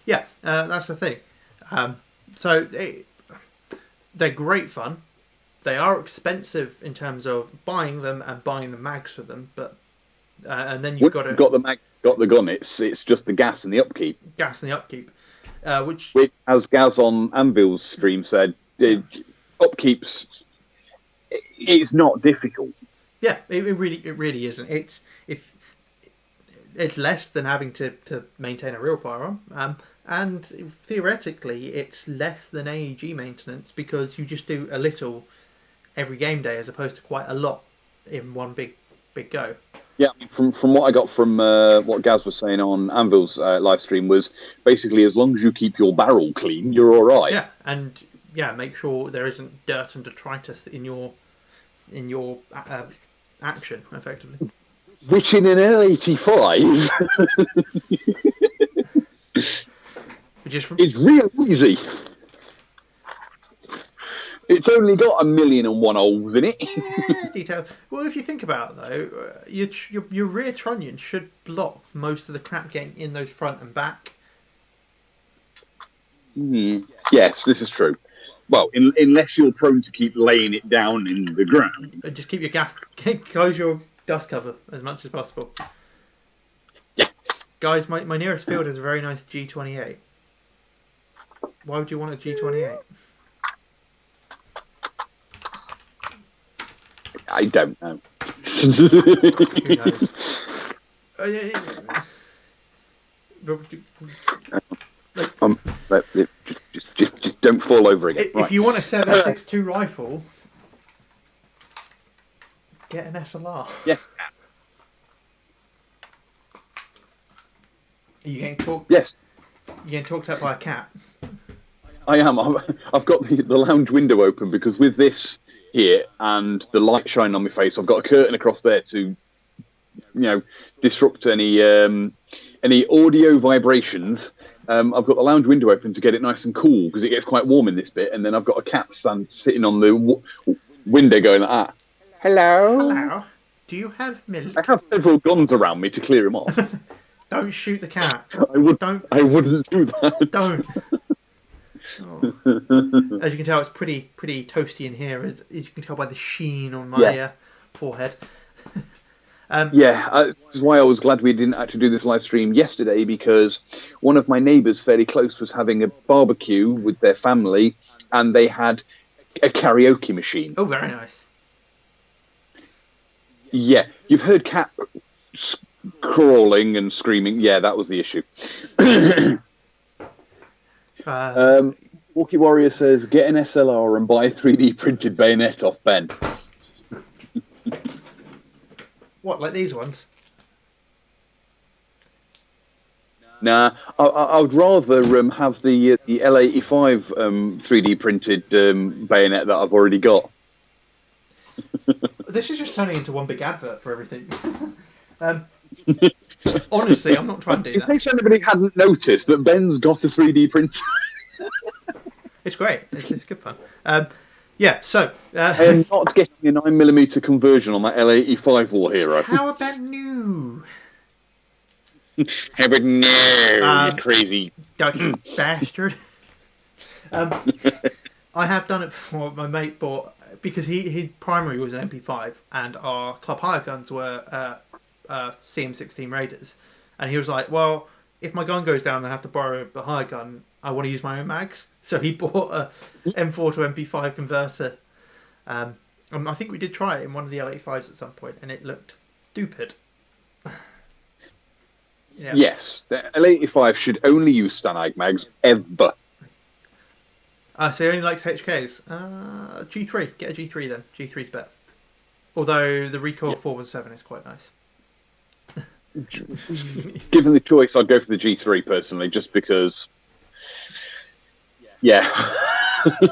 Yeah, that's the thing. So they're great fun. They are expensive in terms of buying them and buying the mags for them, but and then you've got
the mag, got the gun. It's just the gas and the upkeep. Which as Gaz on Anvil's stream said, upkeeps. It's not difficult.
Yeah, it really isn't. It's if it's less than having to maintain a real firearm. And theoretically, it's less than AEG maintenance because you just do a little every game day as opposed to quite a lot in one big go.
Yeah, from what I got from what Gaz was saying on Anvil's live stream was basically as long as you keep your barrel clean, you're all right.
Yeah, and make sure there isn't dirt and detritus in your action, effectively.
Which in an L85 it's real easy. It's only got 1,000,001 holes in it.
Yeah, detail. Well, if you think about it, though, your rear trunnion should block most of the crap getting in those front and back.
Yes, this is true. Well, unless you're prone to keep laying it down in the ground.
Just keep your close your dust cover as much as possible.
Yeah.
Guys, my nearest field is a very nice G28. Why would you want a G28?
I don't know.
Who knows?
Just don't fall over again.
If you want a 7.62 rifle, get an SLR.
Yes.
Are you getting talked?
Yes.
You're getting talked up by a cat.
I am. I've got the lounge window open because with this here and the light shining on my face, I've got a curtain across there to, disrupt any audio vibrations. I've got the lounge window open to get it nice and cool because it gets quite warm in this bit, and then I've got a cat sitting on the window going like that. Hello.
Hello. Do you have milk?
I have several guns around me to clear him off.
Don't shoot the cat.
I wouldn't do that.
Don't. Oh. As you can tell, it's pretty toasty in here. As you can tell by the sheen on my forehead.
This is why I was glad we didn't actually do this live stream yesterday, because one of my neighbours fairly close was having a barbecue with their family, and they had a karaoke machine.
Oh, very nice.
Yeah, you've heard cat crawling and screaming. Yeah, that was the issue. Walkie Warrior says, get an SLR and buy a 3D printed bayonet off Ben.
What, like these ones?
Nah, I would rather have the L85 3D printed bayonet that I've already got.
This is just turning into one big advert for everything. Honestly, I'm not trying to do that.
In case anybody hadn't noticed that Ben's got a 3D printer.
It's great. It's good fun. So...
I am not getting a 9mm conversion on that L85 War Hero.
How about new?
How about no, you crazy...
Dutch bastard. I have done it before. My mate bought... Because his primary was an MP5, and our club hire guns were CM16 Raiders. And he was like, well, if my gun goes down and I have to borrow a hire gun, I want to use my own mags. So he bought a M4 to MP5 converter. I think we did try it in one of the L85s at some point, and it looked stupid. Yeah.
Yes, the L85 should only use Stanag mags, ever.
So he only likes HKs. G3. Get a G3 then. G3's better. Although the recoil 417 is quite nice.
Given the choice, I'd go for the G3 personally, just because... Yeah.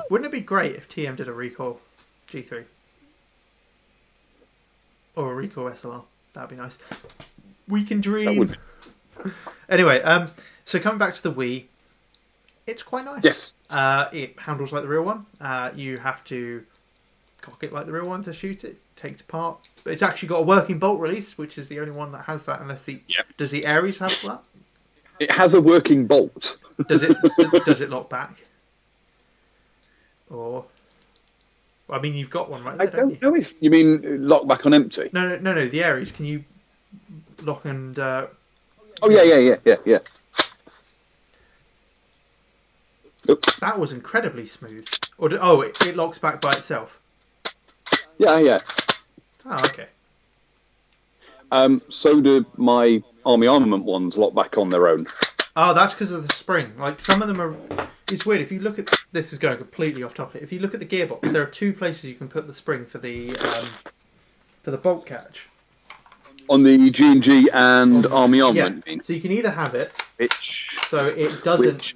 Wouldn't it be great if TM did a recoil G3? Or a recoil SLR? That'd be nice. We can dream. Anyway, so coming back to the Wii, it's quite nice.
Yes.
It handles like the real one. You have to cock it like the real one to shoot it. Takes apart. But it's actually got a working bolt release, which is the only one that has that. Unless does the Ares have that?
It has a working bolt.
Does it lock back? Or, I mean, you've got one right there.
I don't know if you mean lock back on empty.
No. The Ares, can you lock and?
Oh yeah. Oops.
That was incredibly smooth. Or it locks back by itself.
Yeah.
Oh, okay.
So do my Army Armament ones lock back on their own.
Oh, that's because of the spring. Like, some of them are... It's weird. If you look at... This is going completely off topic. If you look at the gearbox, there are 2 places you can put the spring for the bolt catch.
On the G&G and Army Armament,
yeah. So you can either have it... so it doesn't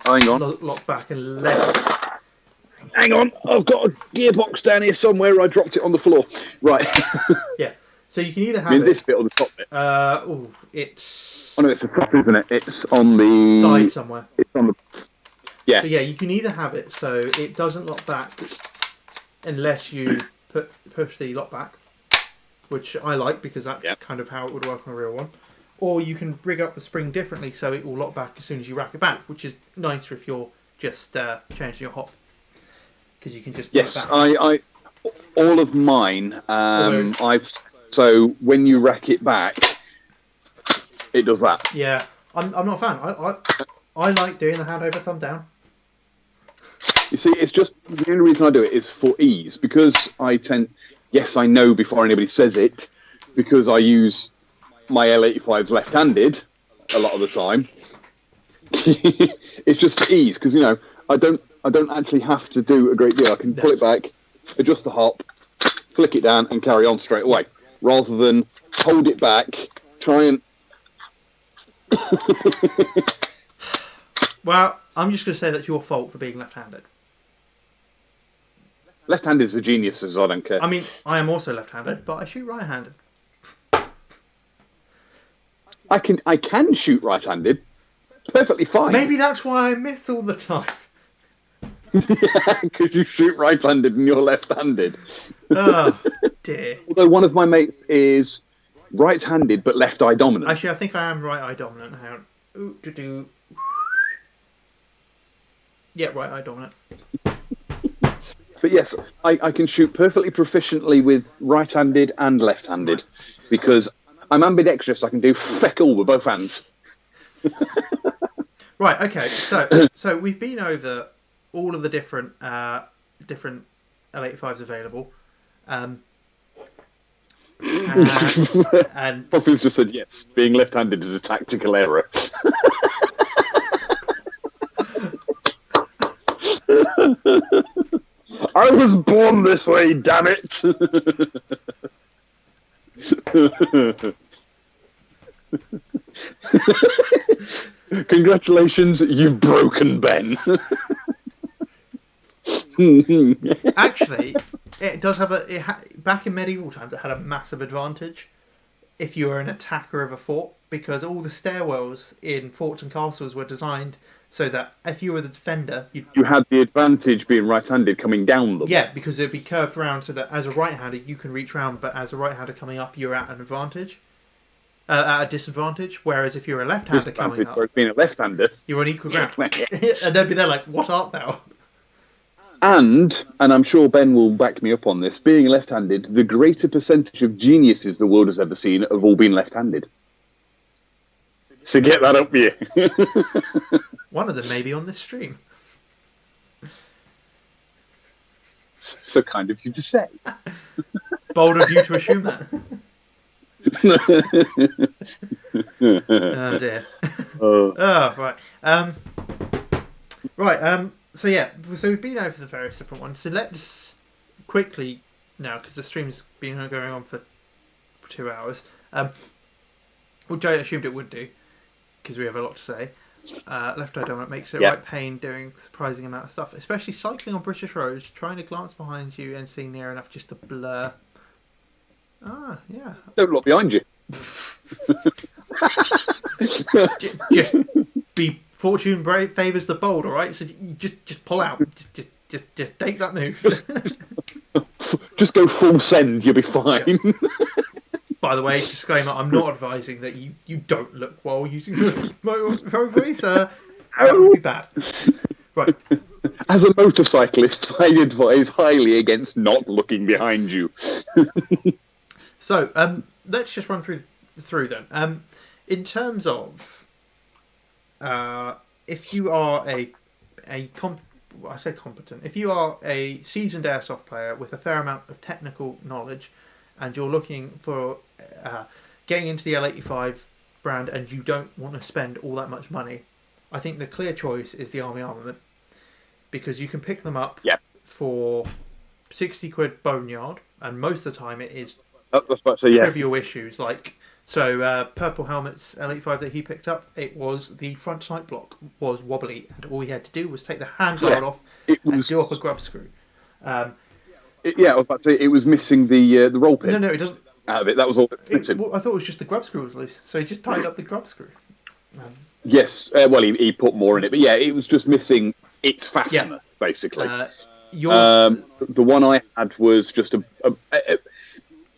lock back unless...
Hang on, I've got a gearbox down here somewhere. I dropped it on the floor. Right.
Yeah. So you can either have
this bit or the top bit.
It's...
Oh no, it's the top, isn't it? It's on the
side somewhere.
It's on the... Yeah.
So yeah, you can either have it so it doesn't lock back unless you push the lock back, which I like because that's kind of how it would work on a real one. Or you can rig up the spring differently so it will lock back as soon as you rack it back, which is nicer if you're just changing your hop. Because you can just...
Yes, I all of mine, so when you rack it back, it does that.
Yeah, I'm not a fan. I like doing the hand over, thumb down.
You see, it's just the only reason I do it is for ease, because I know before anybody says it, because I use my L85s left-handed a lot of the time. It's just for ease, because I don't actually have to do a great deal. I can pull it back, adjust the hop, flick it down, and carry on straight away, rather than hold it back, try and...
Well, I'm just going to say that's your fault for being left-handed.
Left-handed is a genius, as I don't care.
I mean, I am also left-handed, but I shoot right-handed.
I can shoot right-handed. Perfectly fine.
Maybe that's why I miss all the time.
Yeah, because you shoot right-handed and you're left-handed.
Oh, dear.
Although one of my mates is right-handed but left-eye dominant.
Actually, I think I am right-eye dominant. Hang on. Ooh, yeah, right-eye dominant.
But yes, I can shoot perfectly proficiently with right-handed and left-handed because I'm ambidextrous. I can do feck all with both hands.
Right. Okay. So we've been over all of the different L85s available. And
Poppy's just said yes. Being left-handed is a tactical error. I was born this way, damn it! Congratulations, you've broken Ben.
Actually, it does have back in medieval times, it had a massive advantage if you were an attacker of a fort, because all the stairwells in forts and castles were designed so that if you were the defender,
you had the advantage being right-handed coming down them.
Yeah, because it'd be curved round so that as a right-hander you can reach round, but as a right-hander coming up, you're at an advantage, at a disadvantage. Whereas if you're a left-hander coming up,
being a left-hander,
you're on equal ground, and they'd be there like, "What art thou?"
And I'm sure Ben will back me up on this. Being left-handed, the greater percentage of geniuses the world has ever seen have all been left-handed. So get that up here.
One of them may be on this stream.
So kind of you to say.
Bold of you to assume that. Oh dear. Right. So yeah, so we've been over the various different ones. So let's quickly now, because the stream's been going on for 2 hours, which I assumed it would do, because we have a lot to say. Left eye dominant makes it right pain doing surprising amount of stuff, especially cycling on British roads, trying to glance behind you and seeing near enough just to blur. Ah, yeah.
Don't look behind you.
Just be fortune favours the bold, all right? So you just pull out. Just take that move.
Just go full send. You'll be fine.
By the way, disclaimer: I'm not advising that you don't look while using the motorway, so that would be bad. Right.
As a motorcyclist, I advise highly against not looking behind you.
So, let's just run through then. In terms of, if you are competent, if you are a seasoned airsoft player with a fair amount of technical knowledge, and you're looking for getting into the L85 brand and you don't want to spend all that much money, I think the clear choice is the Army Armament, because you can pick them up for 60 quid boneyard, and most of the time it is trivial issues like. So Purple Helmet's L85 that he picked up, it was the front sight block was wobbly, and all he had to do was take the handguard off and do up a grub screw.
I was about to say it was missing the roll pin.
No, it doesn't.
Out of it, that was all.
I thought it was just the grub screw was loose, so he just tied up the grub screw.
Yes, well, he put more in it, but yeah, it was just missing its fastener, basically. The one I had was just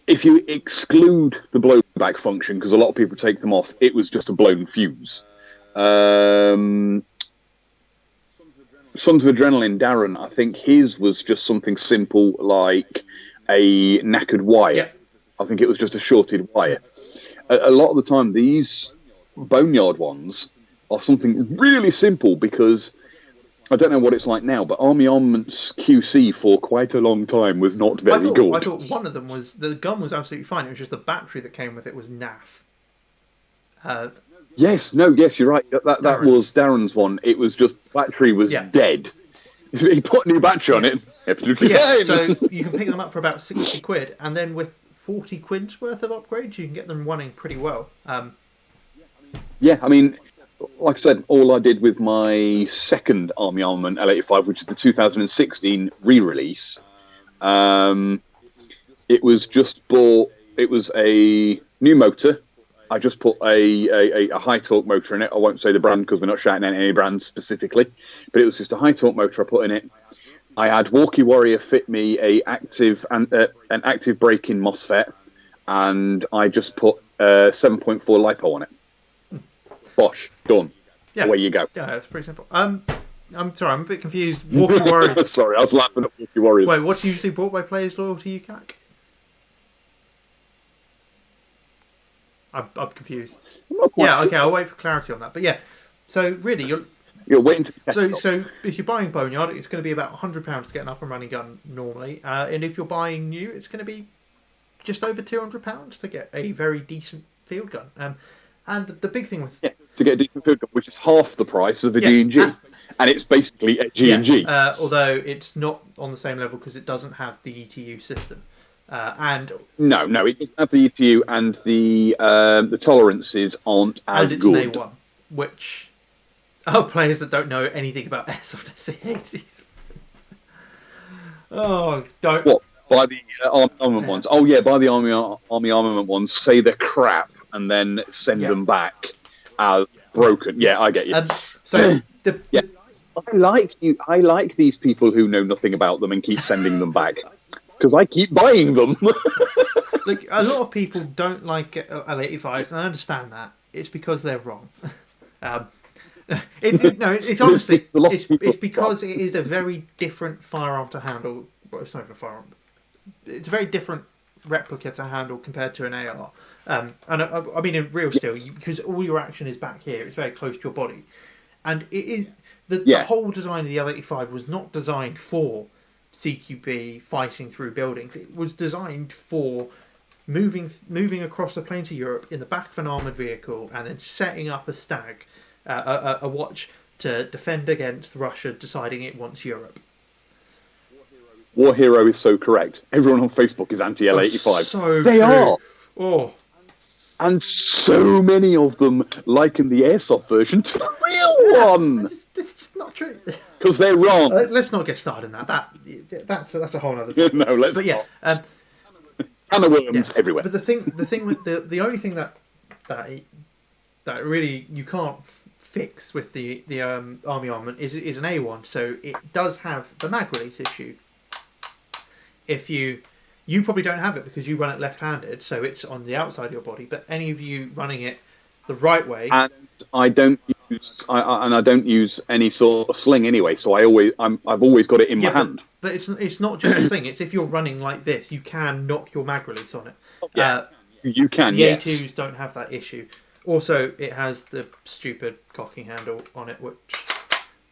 if you exclude the blowback function, because a lot of people take them off, it was just a blown fuse. Sons of Adrenaline, Darren, I think his was just something simple like a knackered wire.
Yep.
I think it was just a shorted wire. A lot of the time, these boneyard ones are something really simple, because I don't know what it's like now, but Army Armament's QC for quite a long time was not very good.
I thought one of them was, the gun was absolutely fine, it was just the battery that came with it was naff.
Yes, you're right. That was Darren's one. It was just, battery was dead. He put a new battery on it, absolutely fine.
So you can pick them up for about 60 quid, and then with 40 quid's worth of upgrades, you can get them running pretty well.
Yeah, I mean, like I said, all I did with my second Army Armament L85, which is the 2016 re-release, it was just bought. It was a new motor. I just put a high torque motor in it. I won't say the brand because we're not shouting out any brands specifically, but it was just a high torque motor I put in it. I had Walkie Warrior fit me an active braking MOSFET, and I just put 7.4 LiPo on it. Bosh, done.
Yeah.
Away you go.
Yeah, it's pretty simple. I'm sorry, I'm a bit confused. Walkie Warriors.
Sorry, I was laughing at Walkie Warriors.
Wait, what's usually bought by players loyal to UCAC? I'm confused. Yeah, okay, I'll wait for clarity on that. But yeah, so really,
you're waiting to.
So if you're buying boneyard, it's going to be about £100 to get an up and running gun normally, and if you're buying new, it's going to be just over £200 to get a very decent field gun. And the big thing with
to get a decent field gun, which is half the price of a G&G, and it's basically a G&G.
Although it's not on the same level because it doesn't have the ETU system. And
no, it doesn't have the ETU, and the tolerances aren't as good.
And it's an A1, which players that don't know anything about Airsoft SA80s. Don't.
What? By the Army Armament ones? Oh yeah, by the Army Armament ones. Say they're crap and then send them back as broken. Yeah, I get you. I like these people who know nothing about them and keep sending them back. Because I keep buying them.
Like, a lot of people don't like L85s, and I understand that. It's because they're wrong. It's honestly, it's because it is a very different firearm to handle. Well, it's not even a firearm. It's a very different replica to handle compared to an AR. And I mean, in real steel, because all your action is back here, it's very close to your body. And it is the whole design of the L85 was not designed for CQB fighting through buildings. It was designed for moving across the plains of Europe in the back of an armoured vehicle and then setting up a stag, a watch to defend against Russia deciding it wants Europe.
War Hero is so correct. Everyone on Facebook is anti-L85.
So
they
true.
are.
Oh.
And so many of them liken the Airsoft version to the real one.
It's just not true.
Because they're wrong.
Let's not get started on that. That's a whole other thing.
No, let's
But
not. Can of worms everywhere.
But the thing with the only thing that really you can't fix with the Army Armament is an A1. So it does have the mag release issue. If you probably don't have it because you run it left-handed, so it's on the outside of your body. But any of you running it the right way,
and I don't use any sort of sling anyway. So I've always got it in my hand.
But it's not just a sling. It's if you're running like this, you can knock your mag release on it.
Yeah, you can.
The A2s don't have that issue. Also, it has the stupid cocking handle on it, which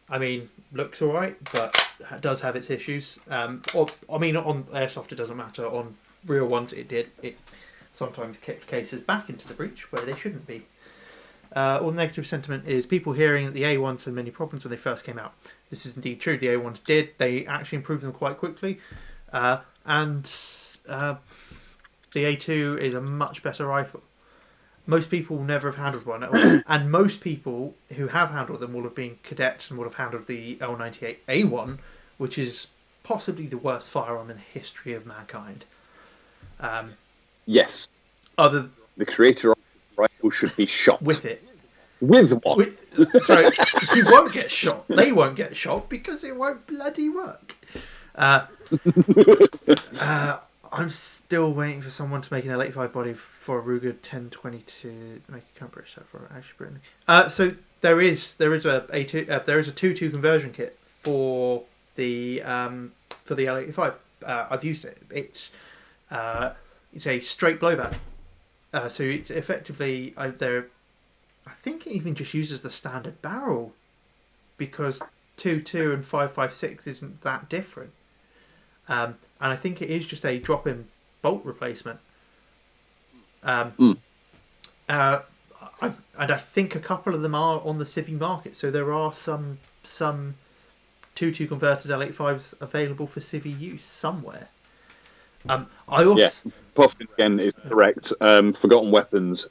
I mean looks alright, but does have its issues. On Airsoft it doesn't matter. On real ones it did. It sometimes kicked cases back into the breach where they shouldn't be. All negative sentiment is people hearing that the A1s had many problems when they first came out. This is indeed true. The A1s did. They actually improved them quite quickly. And the A2 is a much better rifle. Most people will never have handled one. And most people who have handled them will have been cadets and will have handled the L98A1, which is possibly the worst firearm in the history of mankind.
Yes. The creator of the rifle should be shot.
With it.
With what?
So he won't get shot. They won't get shot because it won't bloody work. I'm still waiting for someone to make an L85 body for a Ruger 1020 to make a current British for actually Britain. So there is a 2-2 conversion kit for the L85. I've used it. It's a straight blowback. So it's effectively I think it even just uses the standard barrel because 2.2 and 5.56 isn't that different. And I think it is just a drop-in bolt replacement. And I think a couple of them are on the civvy market, so there are some 2.2 converters L85s available for civvy use somewhere.
Puffin again is correct. Forgotten Weapons,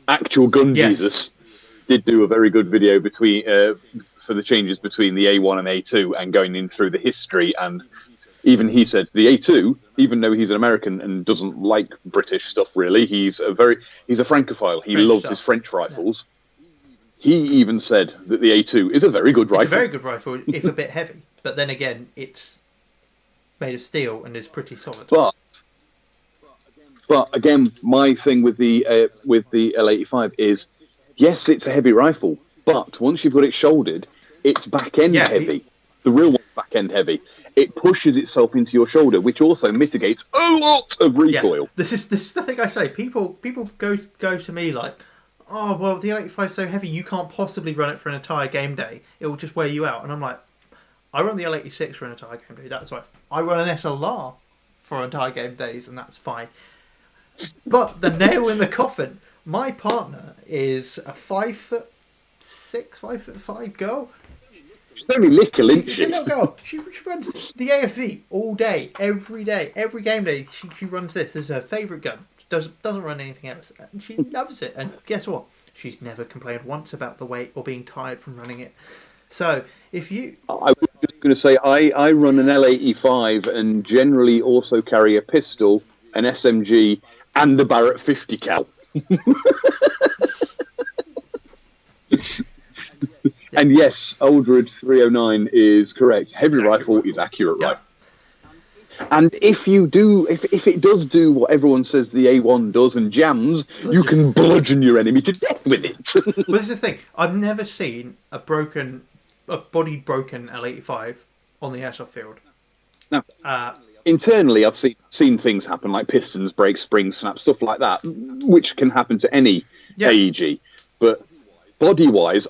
actual gun Jesus did do a very good video between for the changes between the A1 and A2 and going in through the history, and even he said the A2, even though he's an American and doesn't like British stuff really, he's a Francophile. He loves his French rifles. Yeah. He even said that the A2 is a very good rifle.
It's a very good rifle, if a bit heavy. But then again, it's made of steel and is pretty solid.
But again, my thing with the L85 is, yes, it's a heavy rifle, but once you've got it shouldered, it's back end heavy. The real one's back end heavy. It pushes itself into your shoulder, which also mitigates a lot of recoil.
Yeah. This is the thing I say. People go to me like, oh well, the L85 is so heavy, you can't possibly run it for an entire game day. It will just wear you out. And I'm like, I run the L86 for an entire game day. That's right. I run an SLR for entire game days, and that's fine. But the nail in the coffin, my partner is a 5'6", 5'5" girl.
She's only little, isn't she?
She's a little girl. She runs the AFV all day, every game day. She runs this. This is her favourite gun. She doesn't run anything else, and she loves it. And guess what? She's never complained once about the weight or being tired from running it. So if you,
I was just going to say, I run an L85 and generally also carry a pistol, an SMG, and the Barrett 50 cal. And yes, Aldred 309 is correct. Heavy rifle is accurate rifle. And if it does do what everyone says the A1 does and jams, you can bludgeon your enemy to death with it.
Well, this is the thing. I've never seen a body broken L85 on the airsoft field.
No. Internally, I've seen things happen like pistons break, springs snap, stuff like that, which can happen to any AEG. But body-wise,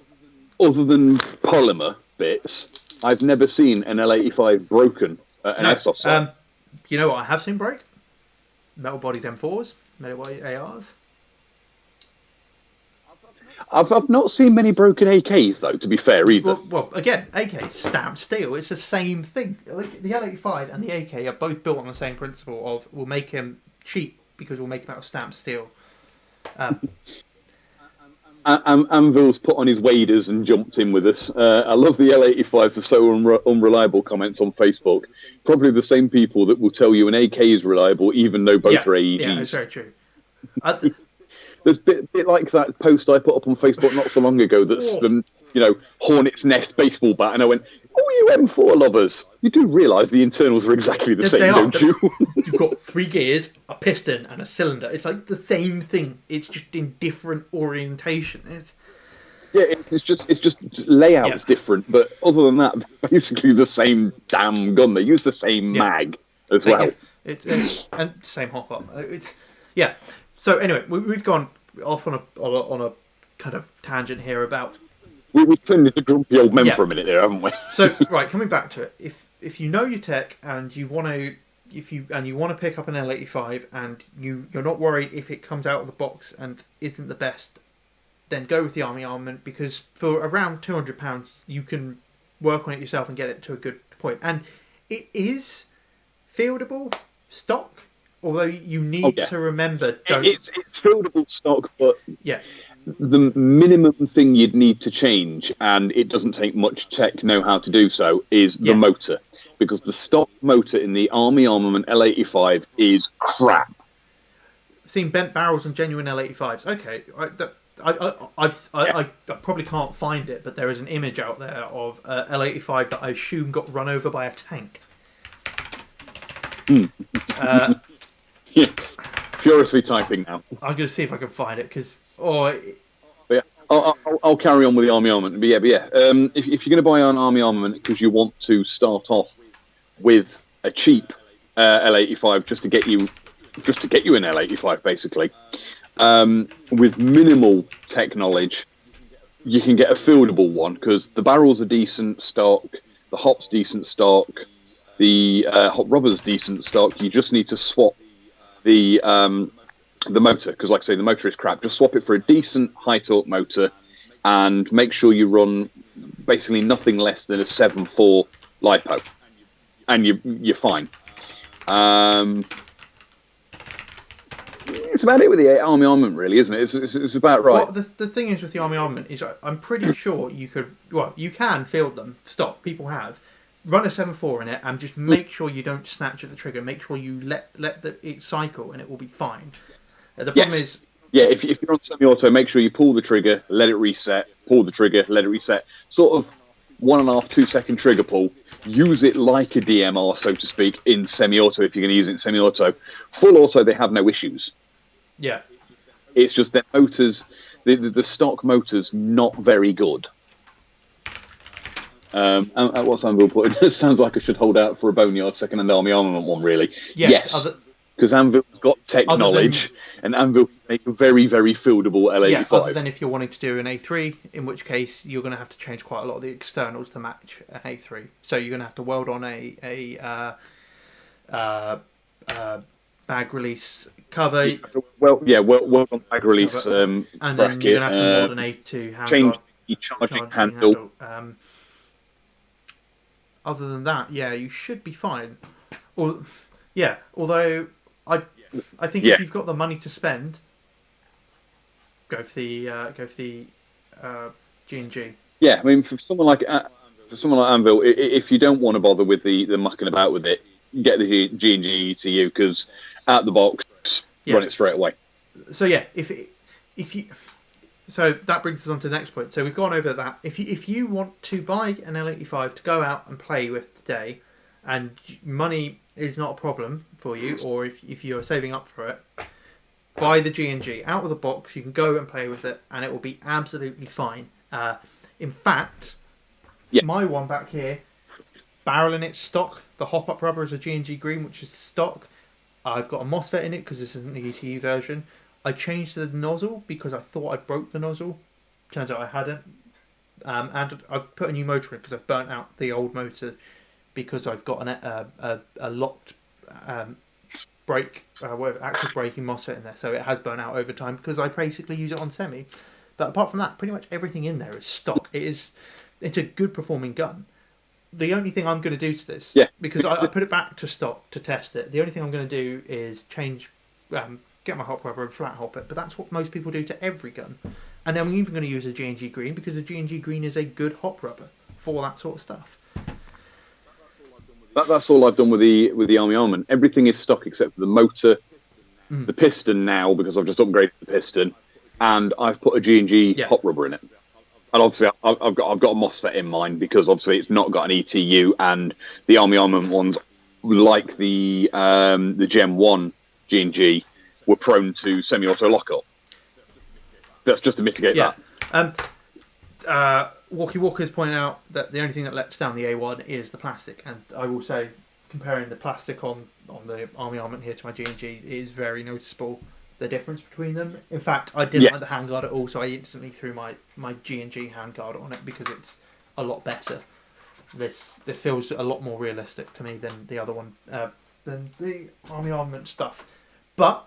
other than polymer bits, I've never seen an L85 broken at an airsoft site.
You know what I have seen break? Metal bodied M4s, metal bodied ARs.
I've not seen many broken AKs, though, to be fair, either.
Well, again, AK, stamped steel, it's the same thing. Like, the L85 and the AK are both built on the same principle of we'll make them cheap because we'll make them out of stamped steel.
Anvil's put on his waders and jumped in with us. I love the L85s are so unreliable comments on Facebook. Probably the same people that will tell you an AK is reliable even though both are AEGs.
Yeah, it's very true.
There's a bit like that post I put up on Facebook not so long ago that's the Hornet's Nest baseball bat, and I went, oh, you M4 lovers, you do realise the internals are exactly the same, don't you?
You've got 3 gears, a piston and a cylinder. It's like the same thing. It's just in different orientation. It's just layout's different, but other than that, basically the same damn gun. They use the same mag as well. And same hop-up. So anyway, we've gone off on a kind of tangent here about.
We turned into grumpy old men for a minute there, haven't we?
So right, coming back to it, if you know your tech and you want to pick up an L85 and you're not worried if it comes out of the box and isn't the best then go with the Army Armament, because for around £200 you can work on it yourself and get it to a good point. And it is fieldable stock, although you need to remember,
it's fieldable stock, but
yeah,
the minimum thing you'd need to change, and it doesn't take much tech know-how to do so, is the motor, because the stock motor in the Army Armament L85 is crap.
Seen bent barrels on genuine L85s. Okay, I probably can't find it, but there is an image out there of L85 that I assume got run over by a tank.
Yeah, furiously typing now.
I'm going to see if I can find it, because
I'll carry on with the Army Armament. But yeah. If you're going to buy an Army Armament because you want to start off with a cheap L85 just to get you an L85 basically, with minimal tech knowledge, you can get a fieldable one because the barrels are decent stock, the hop's decent stock, the hot rubber's decent stock. You just need to swap the motor, because like I say, the motor is crap. Just swap it for a decent high torque motor and make sure you run basically nothing less than a 7.4 LiPo, and you're fine. It's about it with the Army Armament, really, isn't it? It's about right.
Well, the thing is with the Army Armament is I'm pretty sure you can field them stock. People have. Run a 7.4 in it and just make sure you don't snatch at the trigger. Make sure you let it cycle and it will be fine. The problem is...
Yeah, if you're on semi-auto, make sure you pull the trigger, let it reset, pull the trigger, let it reset. Sort of 1.5, 2 second trigger pull. Use it like a DMR, so to speak, in semi-auto if you're going to use it in semi-auto. Full auto, they have no issues.
Yeah.
It's just their motors, the stock motor's not very good. And what's Anvil put? It sounds like I should hold out for a boneyard second-hand Army Armament one, really. Yes. Because Anvil's got tech knowledge, and Anvil can make a very, very fieldable L85.
Yeah, other than if you're wanting to do an A3, in which case you're going to have to change quite a lot of the externals to match an A3. So you're going to have to weld on a bag release cover.
Weld on bag release
and
bracket.
Then you're going to have to weld an A2 handguard.
Change the charging handle.
Other than that, you should be fine. Although I think if you've got the money to spend, go for the G&G.
Yeah, I mean, for someone like Anvil, if you don't want to bother with the mucking about with it, get the G&G ETU, because out the box, run it straight away.
So so that brings us on to the next point. So we've gone over that. If you want to buy an L85 to go out and play with today, and money is not a problem for you, or if you're saving up for it, buy the G&G. Out of the box, you can go and play with it, and it will be absolutely fine. In fact, my one back here, barrel in its stock. The hop-up rubber is a G&G green, which is stock. I've got a MOSFET in it because this isn't the ETU version. I changed the nozzle because I thought I broke the nozzle. Turns out I hadn't. And I've put a new motor in because I've burnt out the old motor because I've got a locked brake, active braking MOSFET in there. So it has burnt out over time because I basically use it on semi. But apart from that, pretty much everything in there is stock. It's a good performing gun. The only thing I'm going to do to this, because I put it back to stock to test it, the only thing I'm going to do is change... get my hop rubber and flat hop it, but that's what most people do to every gun. And I'm even going to use a G&G green because the G&G green is a good hop rubber for that sort of stuff.
That's all I've done with the Army Armament. Everything is stock except for the motor, the piston now, because I've just upgraded the piston, and I've put a G&G hop rubber in it. And obviously I've got a MOSFET in mine because obviously it's not got an ETU, and the Army Armament ones, like the Gen 1 G&G, were prone to semi-auto lockup. That's just to mitigate
that. Walkie Walker's pointing out that the only thing that lets down the A1 is the plastic, and I will say, comparing the plastic on the Army Armament here to my G&G, it is very noticeable, the difference between them. In fact, I didn't like the handguard at all, so I instantly threw my G&G handguard on it because it's a lot better. This feels a lot more realistic to me than the other one, than the Army Armament stuff. But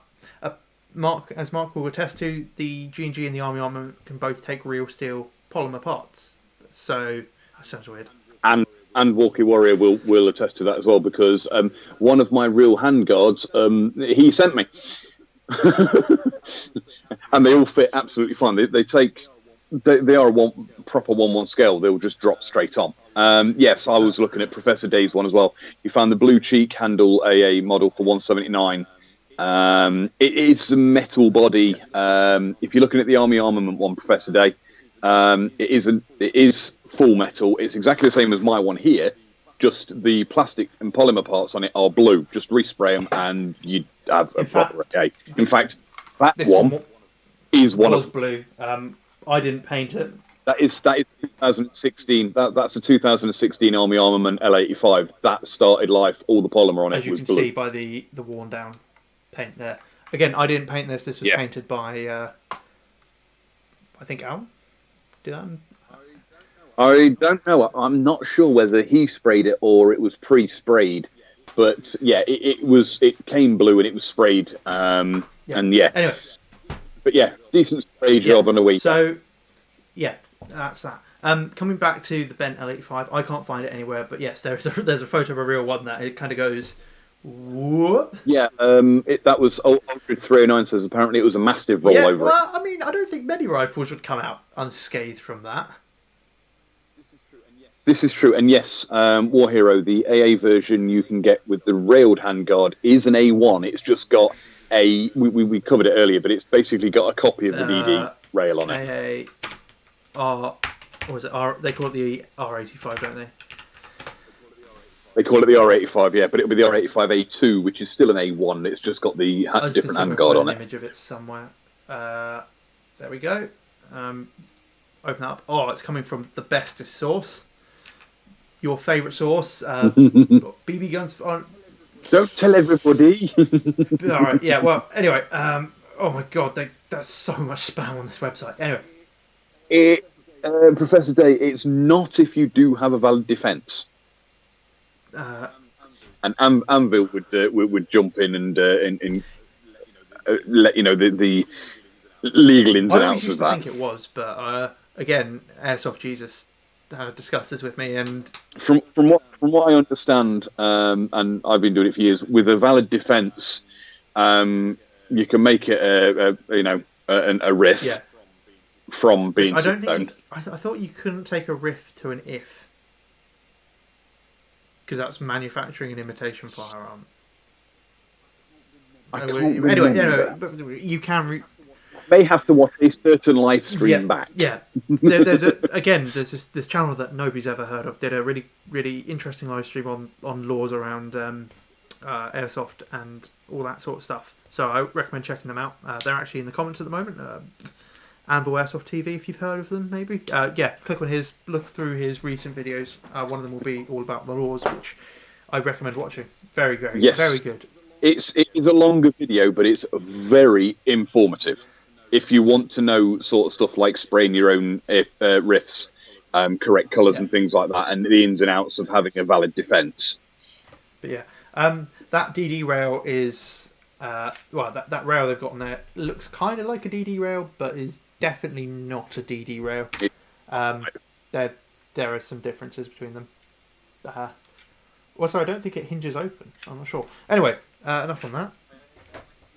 Mark will attest to, the G&G and the Army Armament can both take real steel polymer parts. So that sounds weird.
And Walkie Warrior will attest to that as well, because one of my real handguards he sent me, and they all fit absolutely fine. They are a proper 1-1 scale. They'll just drop straight on. Yes, I was looking at Professor Day's one as well. He found the blue cheek handle AA model for 179. It is a metal body. If you're looking at the Army Armament one, Professor Day, it is full metal. It's exactly the same as my one here. Just the plastic and polymer parts on it are blue. Just respray them, and you have a proper AA. In fact, that one is one of
blue. I didn't paint it.
That is 2016. That's a 2016 Army Armament L85. That started life. All the polymer on it was blue.
As you can see by the worn down paint there. Again, I didn't paint this. This was painted by I think Al. Did
I don't know. I'm not sure whether he sprayed it or it was pre-sprayed. But yeah, it came blue and it was sprayed. And yeah.
Anyway.
But yeah, decent spray job on a week.
So, yeah, that's that. Coming back to the bent L85, I can't find it anywhere, but yes, there's a photo of a real one that it kind of goes, whoop.
Yeah, that was Aldred 309 says apparently it was a massive rollover.
Yeah, well, I mean, I don't think many rifles would come out unscathed from that.
This is true, and yes, War Hero, the AA version you can get with the railed handguard is an A1. It's just got we covered it earlier, but it's basically got a copy of the DD rail on it.
They call it the R85, don't they?
They call it the R85, yeah, but it'll be the R85A2, which is still an A1. It's just got the different handguard on it.
Image of it somewhere. There we go. Open up. Oh, it's coming from the bestest source. Your favourite source. BB guns on.
Don't tell everybody.
All right. Yeah. Well. Anyway. Oh my God. There's so much spam on this website. Anyway.
Professor Day, it's not if you do have a valid defence. And Anvil would jump in and let you know the legal ins and outs of that.
I think it was, but again, Airsoft Jesus discussed this with me, and
from what I understand, and I've been doing it for years, with a valid defence, you can make it a riff from being.
I thought you couldn't take a riff to an if, because that's manufacturing an imitation firearm. Anyway, you can.
May have to watch a certain live stream back.
Yeah, there's this channel that nobody's ever heard of. Did a really, really interesting live stream on laws around airsoft and all that sort of stuff. So I recommend checking them out. They're actually in the comments at the moment. Anvil Airsoft TV, if you've heard of them, maybe. Click on look through his recent videos. One of them will be all about the laws, which I recommend watching. Very, very, very good.
It is a longer video, but it's very informative. If you want to know sort of stuff like spraying your own riffs, correct colours and things like that, and the ins and outs of having a valid defence.
But yeah, that DD rail is that rail they've got on there looks kind of like a DD rail, but is definitely not a DD rail. There are some differences between them. Also, I don't think it hinges open. I'm not sure. Anyway, enough on that.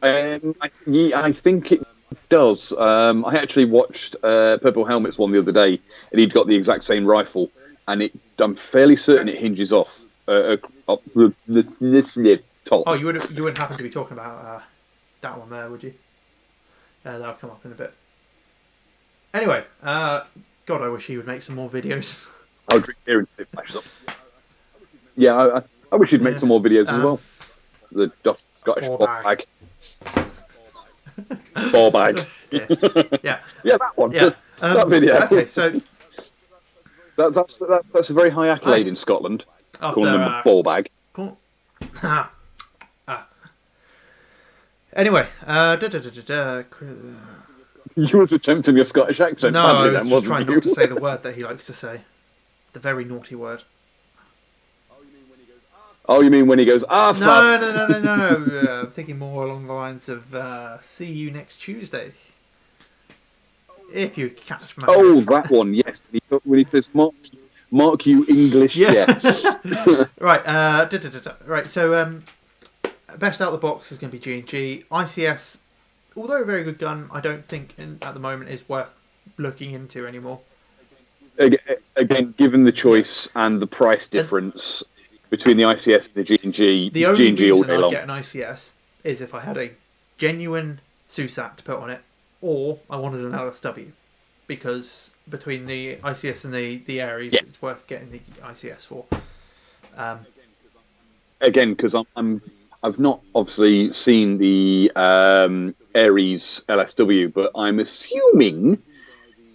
I think it does. I actually watched Purple Helmet's one the other day, and he'd got the exact same rifle, and I'm fairly certain it hinges off the top.
Oh, you wouldn't happen to be talking about that one there, would you? That'll come up in a bit. Anyway, God, I wish he would make some more videos.
I'll drink beer until it flashes up. Yeah, I wish he'd make some more videos as well. The Scottish ball bag. Ball bag.
Yeah,
that one.
Yeah.
That video.
Okay, so
that's a very high accolade in Scotland. Calling them a ball bag.
Cool. Anyway,
you was attempting a Scottish accent.
No, I was just trying not to say the word that he likes to say. The very naughty word.
Oh, you mean when he goes, ah, fuck.
No. I'm thinking more along the lines of see you next Tuesday. If you catch my
Oh, that one, yes. When he says, mark you English, yeah.
Right, right, so best out of the box is going to be G&G. ICS, although a very good gun, I don't think at the moment is worth looking into anymore.
Again, given the choice and the price difference between the ICS and the G&G,
the only
G&G all
reason
day
I'd
long.
get an ICS is if I had a genuine SUSAT to put on it, or I wanted an LSW, because between the ICS and the Aries, it's worth getting the ICS for.
Again, because I've not obviously seen the Aries LSW, but I'm assuming,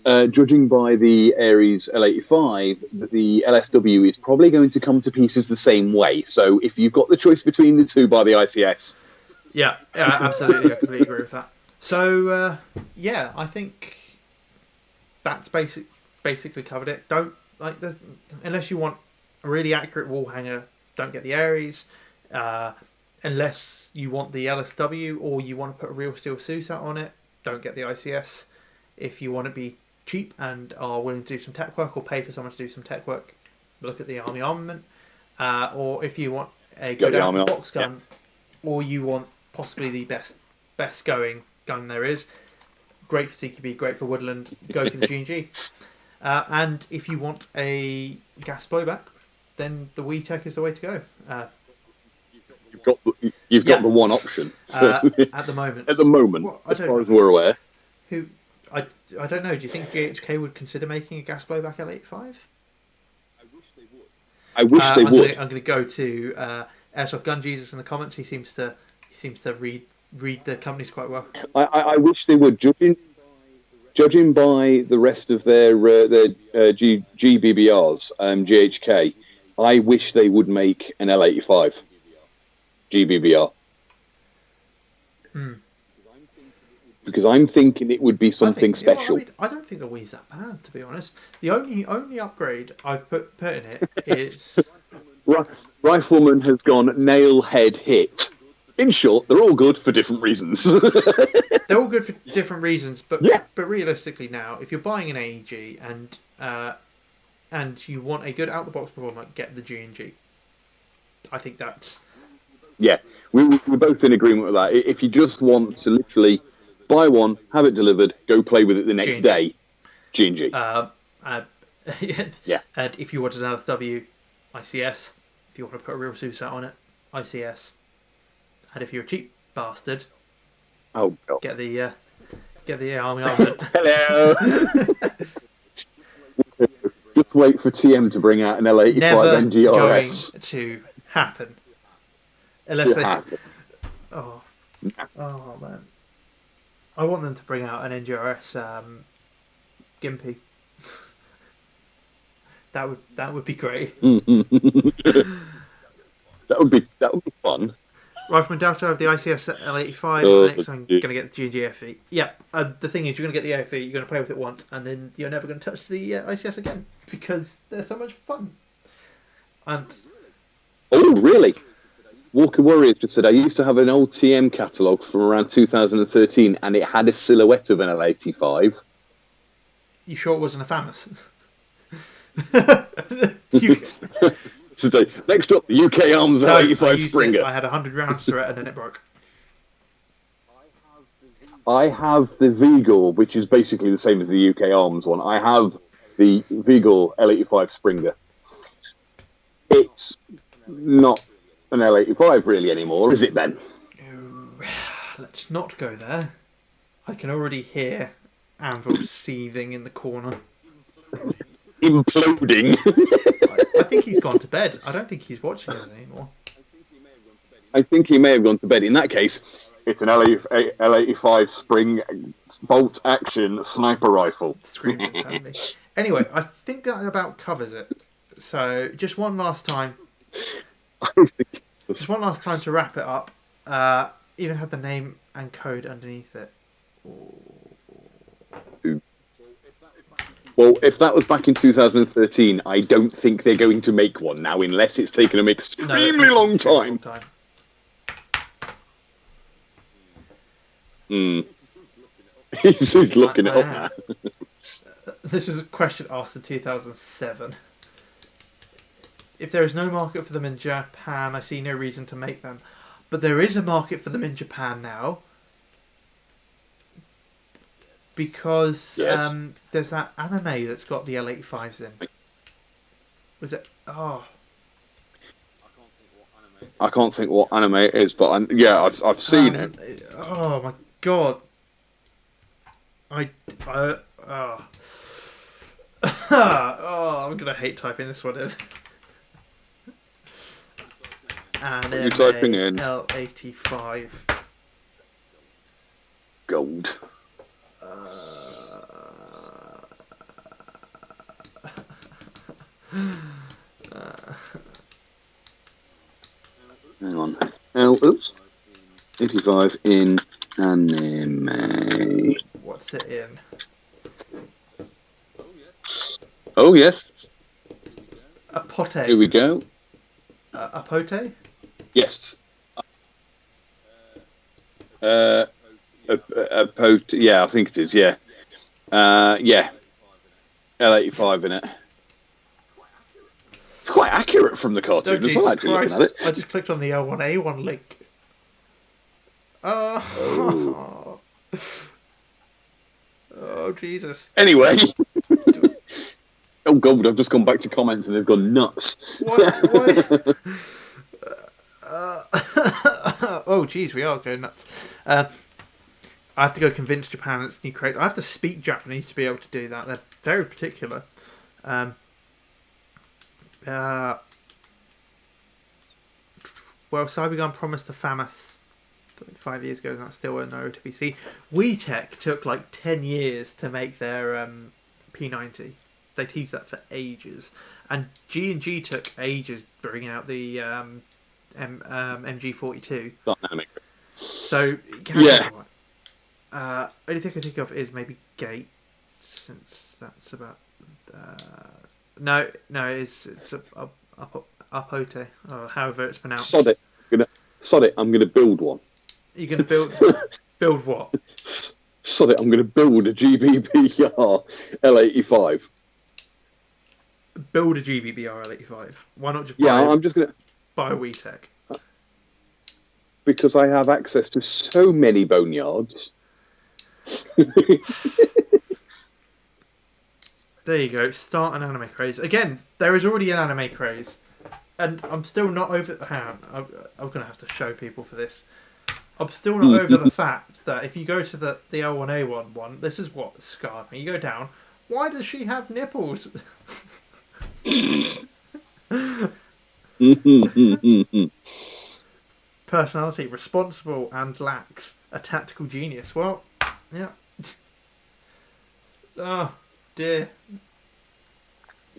judging by the Aries L85, that the LSW is probably going to come to pieces the same way. So if you've got the choice between the two, buy the ICS.
Yeah, absolutely, I completely agree with that. So yeah, I think that's basically covered it. Don't unless you want a really accurate wall hanger, don't get the Aries. Unless you want the LSW or you want to put a real steel SUSAT on it, don't get the ICS. If you want to be cheap and are willing to do some tech work or pay for someone to do some tech work, look at the Army Armament. Or if you want a good out of the box gun, or you want possibly the best going gun there is, great for CQB, great for woodland, go for the G&G. And if you want a gas blowback, then the WeTech is the way to go.
You've got the one option
at the moment.
At the moment, well, as far as we're aware.
I don't know. Do you think GHK would consider making a gas blowback L85?
I wish they would.
I'm going to go to Airsoft Gun Jesus in the comments. He seems to read the companies quite well.
I wish they would. Judging by the rest of their GBBRs, GHK, I wish they would make an L85 GBBR. Because I'm thinking it would be something special.
I don't think the Wii's that bad, to be honest. The only upgrade I've put in it is...
Rifleman has gone nail, head, hit. In short, they're all good for different reasons.
They're all good for different reasons, but realistically now, if you're buying an AEG and you want a good out-the-box performer, get the G&G. I think that's...
Yeah, we're both in agreement with that. If you just want to literally buy one, have it delivered, go play with it the next day, G&G.
Yeah. And if you want an LSW, ICS. If you want to put a real SUSAT on it, ICS. And if you're a cheap bastard,
oh God,
get the Army Armament.
Hello. Just wait for TM to bring out an L85
Never
NGRS.
Going to happen. Unless they... Oh man. I want them to bring out an NGRS Gimpy. That would be great.
That would be fun.
Rifleman Delta of the ICS L85. Next, I'm going to get the G&G FE. Yeah, the thing is, you're going to get the FE, you're going to play with it once, and then you're never going to touch the ICS again because they're so much fun. And
oh, really? Walker Warriors just said, I used to have an old TM catalogue from around 2013 and it had a silhouette of an L85.
You sure it wasn't a FAMAS?
Today. Next up, the UK Arms L85 Springer.
I had 100 rounds to it and then it broke.
I have the Vigor, which is basically the same as the UK Arms one. I have the Vigor L85 Springer. It's not an L85 really anymore, is it then?
No, let's not go there. I can already hear Anvil seething in the corner.
Imploding.
I think he's gone to bed. I don't think he's watching us anymore.
I think he may have gone to bed. In that case, it's an L85 spring bolt action sniper rifle.
Anyway, I think that about covers it. So just one last time. Just one last time to wrap it up. Even have the name and code underneath it.
Well, if that was back in 2013, I don't think they're going to make one now, unless it's taken them extremely long time. He's looking it up now.
This was a question asked in 2007. If there is no market for them in Japan, I see no reason to make them. But there is a market for them in Japan now. Because there's that anime that's got the L85s in. Was it? Oh.
I can't think what anime it is, but I've seen it.
Oh my god. Oh, I'm gonna hate typing this one in. And
you're typing in
L85
gold. Hang on. Oops. 85 in anime.
What's it in?
Oh, yes.
Apote.
Here we go.
Apote?
Yes. Apote. Yeah, I think it is. Yeah. Yeah. L85 in it. It's quite accurate from the cartoon as well, actually, looking at it.
I just clicked on the L1A1 link. Oh. Oh, Jesus.
Anyway. Oh, God, I've just gone back to comments and they've gone nuts.
What? Oh, geez, we are going nuts. I have to go convince Japan it's new craze. I have to speak Japanese to be able to do that. They're very particular. Well, Cybergun promised a FAMAS 5 years ago, and that's still a no to be seen. WeTech took like 10 years to make their P90. They teased that for ages, and G&G took ages bringing out the MG42. So
yeah.
Only thing I can think of is maybe Gate, since that's about. No, it's Apote, or however it's pronounced.
Sod it. I'm gonna build one.
You're gonna build what?
Sod it. I'm gonna build a GBB L85.
Build a GBB L85. Why not just
I'm just gonna
buy a WeTech?
Because I have access to so many boneyards.
There you go. Start an anime craze. Again, there is already an anime craze. And I'm still not over... Hang on. I'm going to have to show people for this. I'm still not over the fact that if you go to the L1A1 one, this is what scarred me. You go down. Why does she have nipples? Personality, responsible and lax. A tactical genius. Well, yeah. Oh, dear.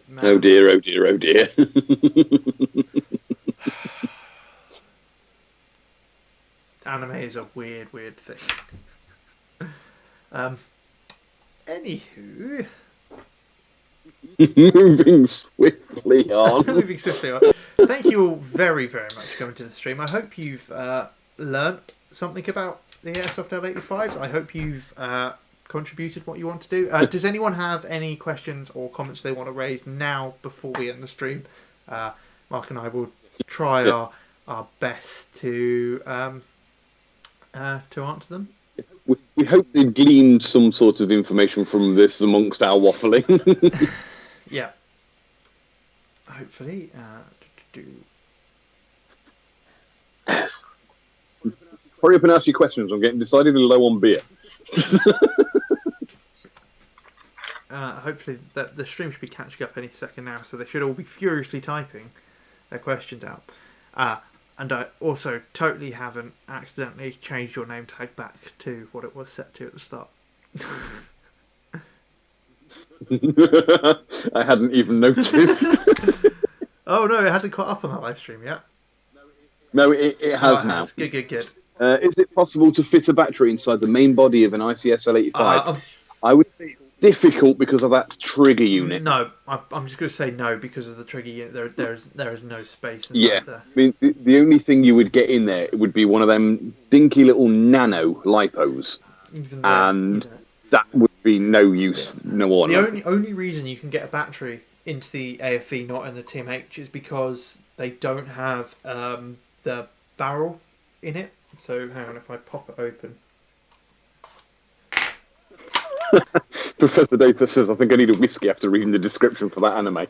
Man.
Oh dear, oh dear, oh dear.
Anime is a weird, weird thing. Anywho.
Moving swiftly on.
Moving swiftly on. Thank you all very, very much for coming to the stream. I hope you've learned something about the Airsoft L85s. I hope you've contributed what you want to do. Does anyone have any questions or comments they want to raise now before we end the stream? Mark and I will try our best to answer them.
We hope they've gleaned some sort of information from this amongst our waffling.
Yeah. Hopefully.
Hurry up and ask your questions. I'm getting decidedly low on beer.
Hopefully the stream should be catching up any second now, so they should all be furiously typing their questions out. And I also totally haven't accidentally changed your name tag back to what it was set to at the start.
I hadn't even noticed.
Oh no, it hasn't caught up on that live stream yet.
No, it has now.
Good.
Is it possible to fit a battery inside the main body of an ICS L85? I would say difficult because of that trigger unit.
No, I'm just going to say no because of the trigger unit. There is no space inside there.
I mean, the only thing you would get in there would be one of them dinky little nano lipos, and that would be no use, no order.
The only reason you can get a battery into the AFV, not in the TMH, is because they don't have the barrel in it. So hang on, if I pop it open.
Professor Data says, I think I need a whiskey after reading the description for that anime.
I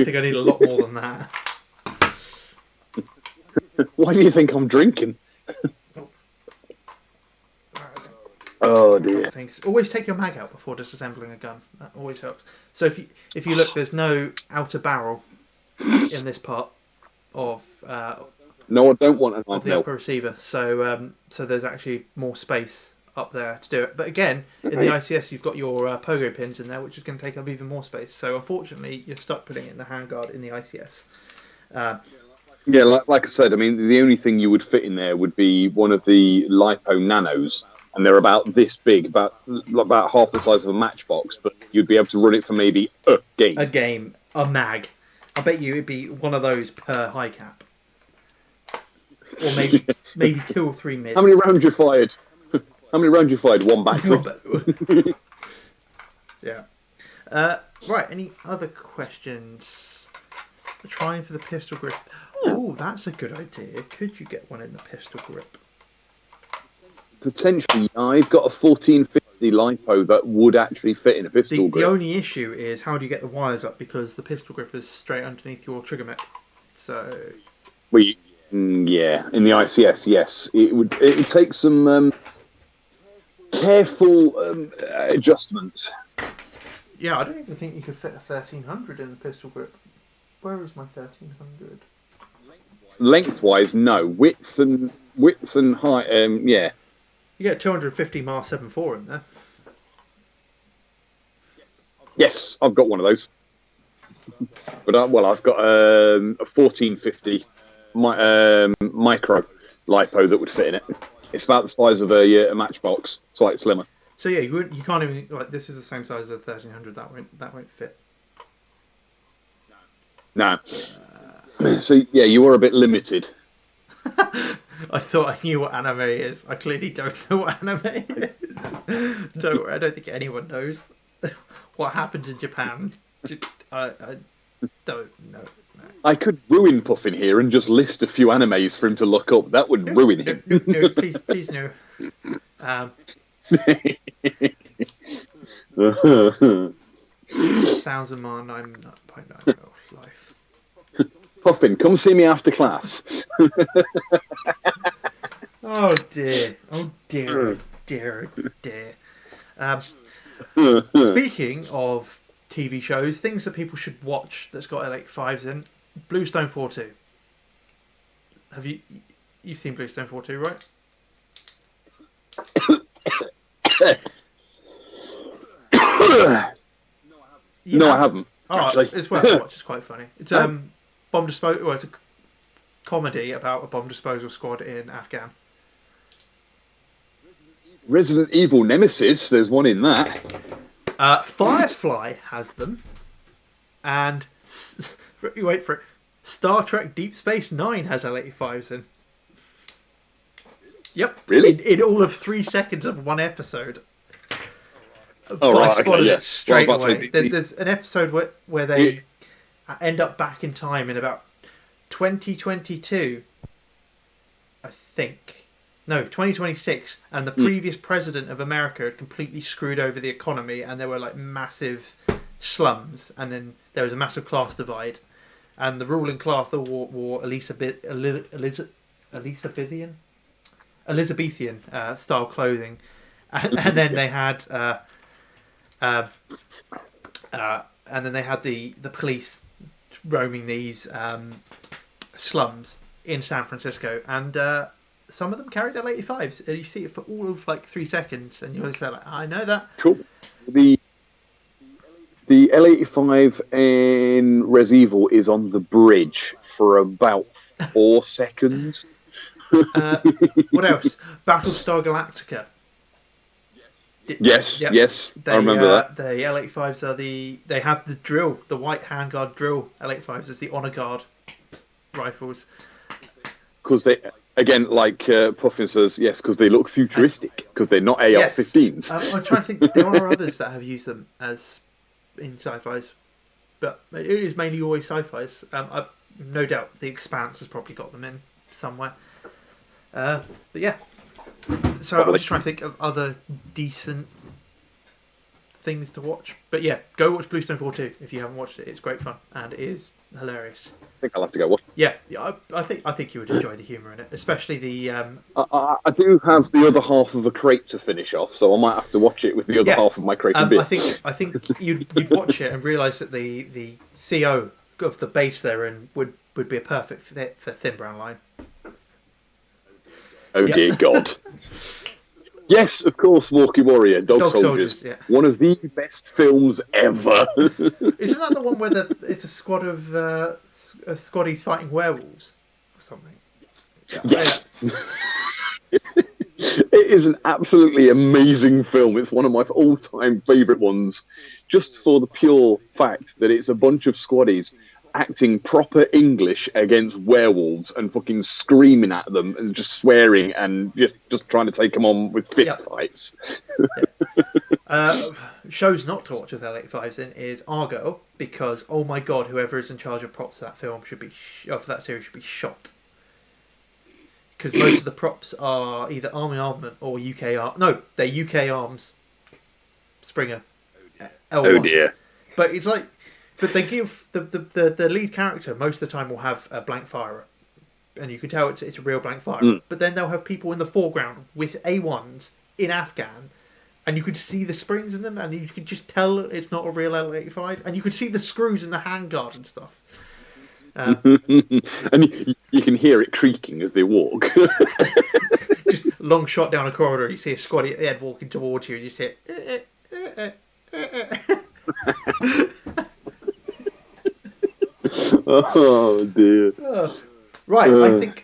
think I need a lot more than that.
Why do you think I'm drinking? Oh dear.
Things. Always take your mag out before disassembling a gun. That always helps. So if you look, there's no outer barrel in this part of
no, I don't want
of the upper receiver. So so there's actually more space up there to do it. But again, in the ICS, you've got your pogo pins in there, which is going to take up even more space. So unfortunately, you're stuck putting it in the handguard in the ICS.
Yeah, like I said, I mean, the only thing you would fit in there would be one of the lipo nanos, and they're about this big, about half the size of a matchbox, but you'd be able to run it for maybe a game.
A mag. I bet you it'd be one of those per high cap. Or maybe 2 or 3 mids.
How many rounds you fired? How many rounds you fired? One battery.
Yeah. Right, any other questions? Trying for the pistol grip. Oh, that's a good idea. Could you get one in the pistol grip?
Potentially, I've got a 1450 lipo that would actually fit in a pistol grip.
The only issue is how do you get the wires up, because the pistol grip is straight underneath your trigger mech. So.
Well, yeah, in the ICS, yes, it would take some careful adjustment.
Yeah, I don't even think you could fit a 1300 in the pistol grip. Where is my 1300?
Lengthwise, no. Width and height, yeah.
You get 250 Mar 7.4 in there.
Yes, I've got one of those. But I've got a 1450 micro lipo that would fit in it. It's about the size of a matchbox, slightly slimmer.
So yeah, you can't even, like, this is the same size as a 1300. That won't fit.
No. So yeah, you were a bit limited.
I thought I knew what anime is. I clearly don't know what anime is. Don't worry, I don't think anyone knows what happens in Japan. I don't know. No.
I could ruin Puff in here and just list a few animes for him to look up. That would ruin him.
No, please no. 1,000 Mar 9.9 life.
Puffin, come see me after class.
Oh dear. Oh dear. Dear. Speaking of TV shows, things that people should watch that's got L85s in, Bluestone 4-2. You've seen Bluestone 4-2, right?
No, I haven't.
Oh, it's worth a watch. It's quite funny. It's bomb disposal. Well, it's a comedy about a bomb disposal squad in Afghan.
Resident Evil Nemesis. There's one in that.
Firefly has them, and wait for it. Star Trek Deep Space Nine has L85s in. Yep.
Really?
In all of 3 seconds of one episode.
Oh, right,
I spotted
okay,
it straight
well,
away. There's an episode where they end up back in time in about 2022, I think. No, 2026, and the previous president of America had completely screwed over the economy, and there were like massive slums, and then there was a massive class divide, and the ruling class wore Elizabethan style clothing, and then they had the police roaming these slums in San Francisco, and some of them carried L85s. You see it for all of like 3 seconds, and you're just like, I know that.
Cool. The L85 in Res Evil is on the bridge for about 4 seconds.
What else? Battlestar Galactica.
Yes,
Yep.
yes, I remember that.
The L85s are they have the drill, the white handguard drill L85s as the honor guard rifles.
Because they, again, like Puffin says, yes, because they look futuristic, because they're not AR-15s.
Yes. I'm trying to think. There are others that have used them as in sci-fis, but it is mainly always sci-fis. No doubt The Expanse has probably got them in somewhere. But yeah, so I'm just trying to think of other decent things to watch. But yeah, go watch Bluestone 42 if you haven't watched it. It's great fun and it is hilarious.
I think I'll have to go watch.
Yeah, I think you would enjoy the humour in it, especially the.
I do have the other half of a crate to finish off, so I might have to watch it with the other half of my crate of beer.
I think you'd watch it and realise that the CO of the base they're in would be a perfect fit for Thin Brown Line.
Oh dear God. Yes, of course, Walkie Warrior, Dog Soldiers.
Yeah.
One of the best films ever.
Isn't that the one where it's a squad of squaddies fighting werewolves or something?
Yes. It is an absolutely amazing film. It's one of my all-time favourite ones, just for the pure fact that it's a bunch of squaddies acting proper English against werewolves and fucking screaming at them and just swearing and just trying to take them on with fist fights.
Shows not to watch with L85s in is Argo, because oh my god, whoever is in charge of props for that film should be for that series should be shot. Because most of the props are either Army Armament or they're UK Arms Springer L1s.
Oh dear.
But it's like, but they give the lead character most of the time will have a blank firer, and you can tell it's a real blank firer. But then they'll have people in the foreground with A1s in Afghan, and you could see the springs in them, and you could just tell it's not a real L85, and you could see the screws in the handguard and stuff.
And you can hear it creaking as they walk.
Just long shot down a corridor, you see a squaddy at the end walking towards you, and you just hear.
Oh dear.
Right,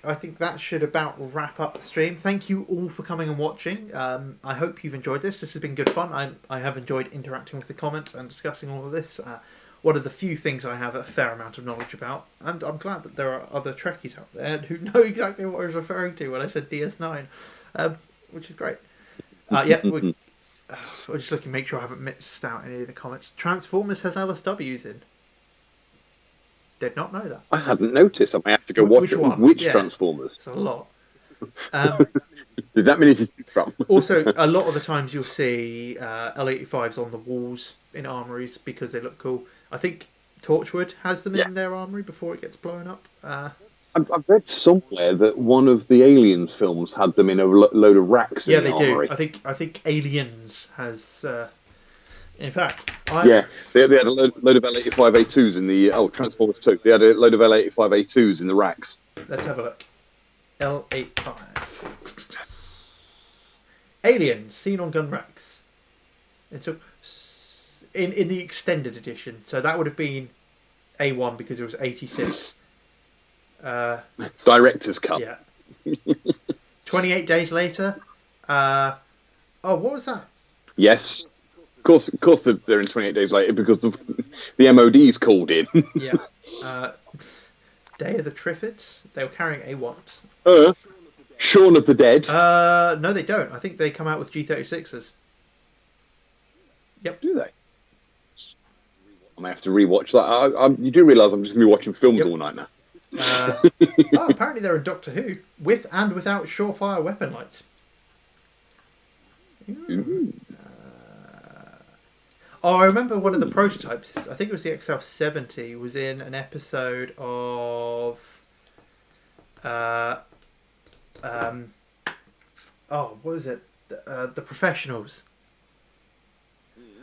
I think that should about wrap up the stream. Thank you all for coming and watching. I hope you've enjoyed this. This has been good fun. I have enjoyed interacting with the comments and discussing all of this. One of the few things I have a fair amount of knowledge about, and I'm glad that there are other Trekkies out there who know exactly what I was referring to when I said DS9, which is great. We're just looking to make sure I haven't missed out any of the comments. Transformers has LSWs in. Did not know that.
I hadn't noticed. I may have to go watch it. Which Transformers?
It's a lot.
There's that many to choose from.
Also, a lot of the times you'll see L85s on the walls in armories because they look cool. I think Torchwood has them in their armory before it gets blown up.
I've read somewhere that one of the Aliens films had them in a load of racks.
Yeah,
in the
they
armory.
do. I think Aliens has. In fact,
they had a load of L85A2s in the Transformers 2. They had a load of L85A2s in the racks.
Let's have a look. L85. Aliens seen on gun racks. In the extended edition, so that would have been A1 because it was 86.
Director's cut.
Yeah. 28 days later. What was that?
Yes. Of course, they're in 28 days later because the MOD's called in.
Yeah. Day of the Triffids. They were carrying A1s.
Shaun of the Dead.
No, they don't. I think they come out with G36s. Yep.
Do they? I may have to rewatch that. You do realise I'm just going to be watching films all night now.
Apparently they're in Doctor Who with and without surefire weapon lights. I remember one of the prototypes. I think it was the XL70. Was in an episode of. What is it? The Professionals.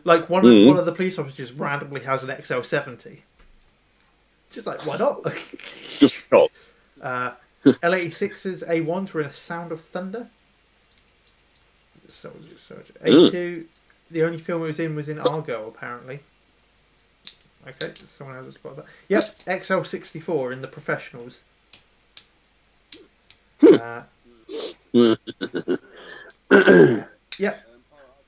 Like one of the police officers just randomly has an XL70. Just like, why not?
Just not.
L86's A1s were in A Sound of Thunder. A2, the only film it was in Argo, apparently. Okay, someone else has spotted that. Yep, XL64 in The Professionals. Yep.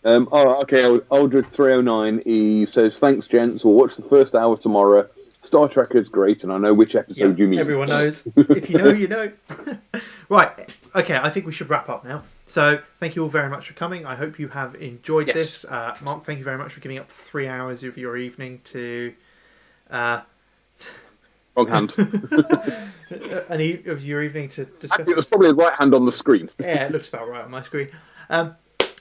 Oh, okay. Aldred309. He says, "Thanks, gents. We'll watch the first hour tomorrow. Star Trek is great, and I know which episode you mean."
Everyone knows. If you know, you know. Right. Okay. I think we should wrap up now. So thank you all very much for coming. I hope you have enjoyed this. Mark, thank you very much for giving up 3 hours of your evening to.
Wrong hand.
Any of your evening to discuss.
Actually, it was probably the right hand on the screen.
Yeah, it looks about right on my screen.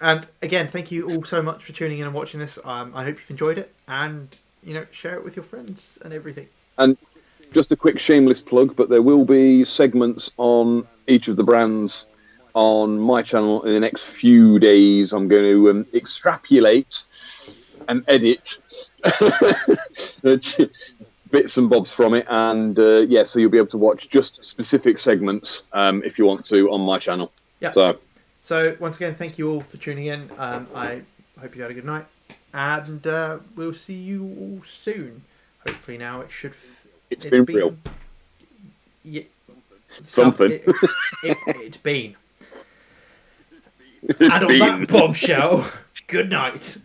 And again, thank you all so much for tuning in and watching this. I hope you've enjoyed it, and share it with your friends and everything.
And just a quick shameless plug, but there will be segments on each of the brands on my channel in the next few days. I'm going to extrapolate and edit bits and bobs from it, and so you'll be able to watch just specific segments if you want to on my channel.
Yeah. So once again, thank you all for tuning in. I hope you had a good night, and we'll see you all soon. Hopefully now it should.
It's been real.
Yeah,
something.
It's been. And on that bombshell, good night.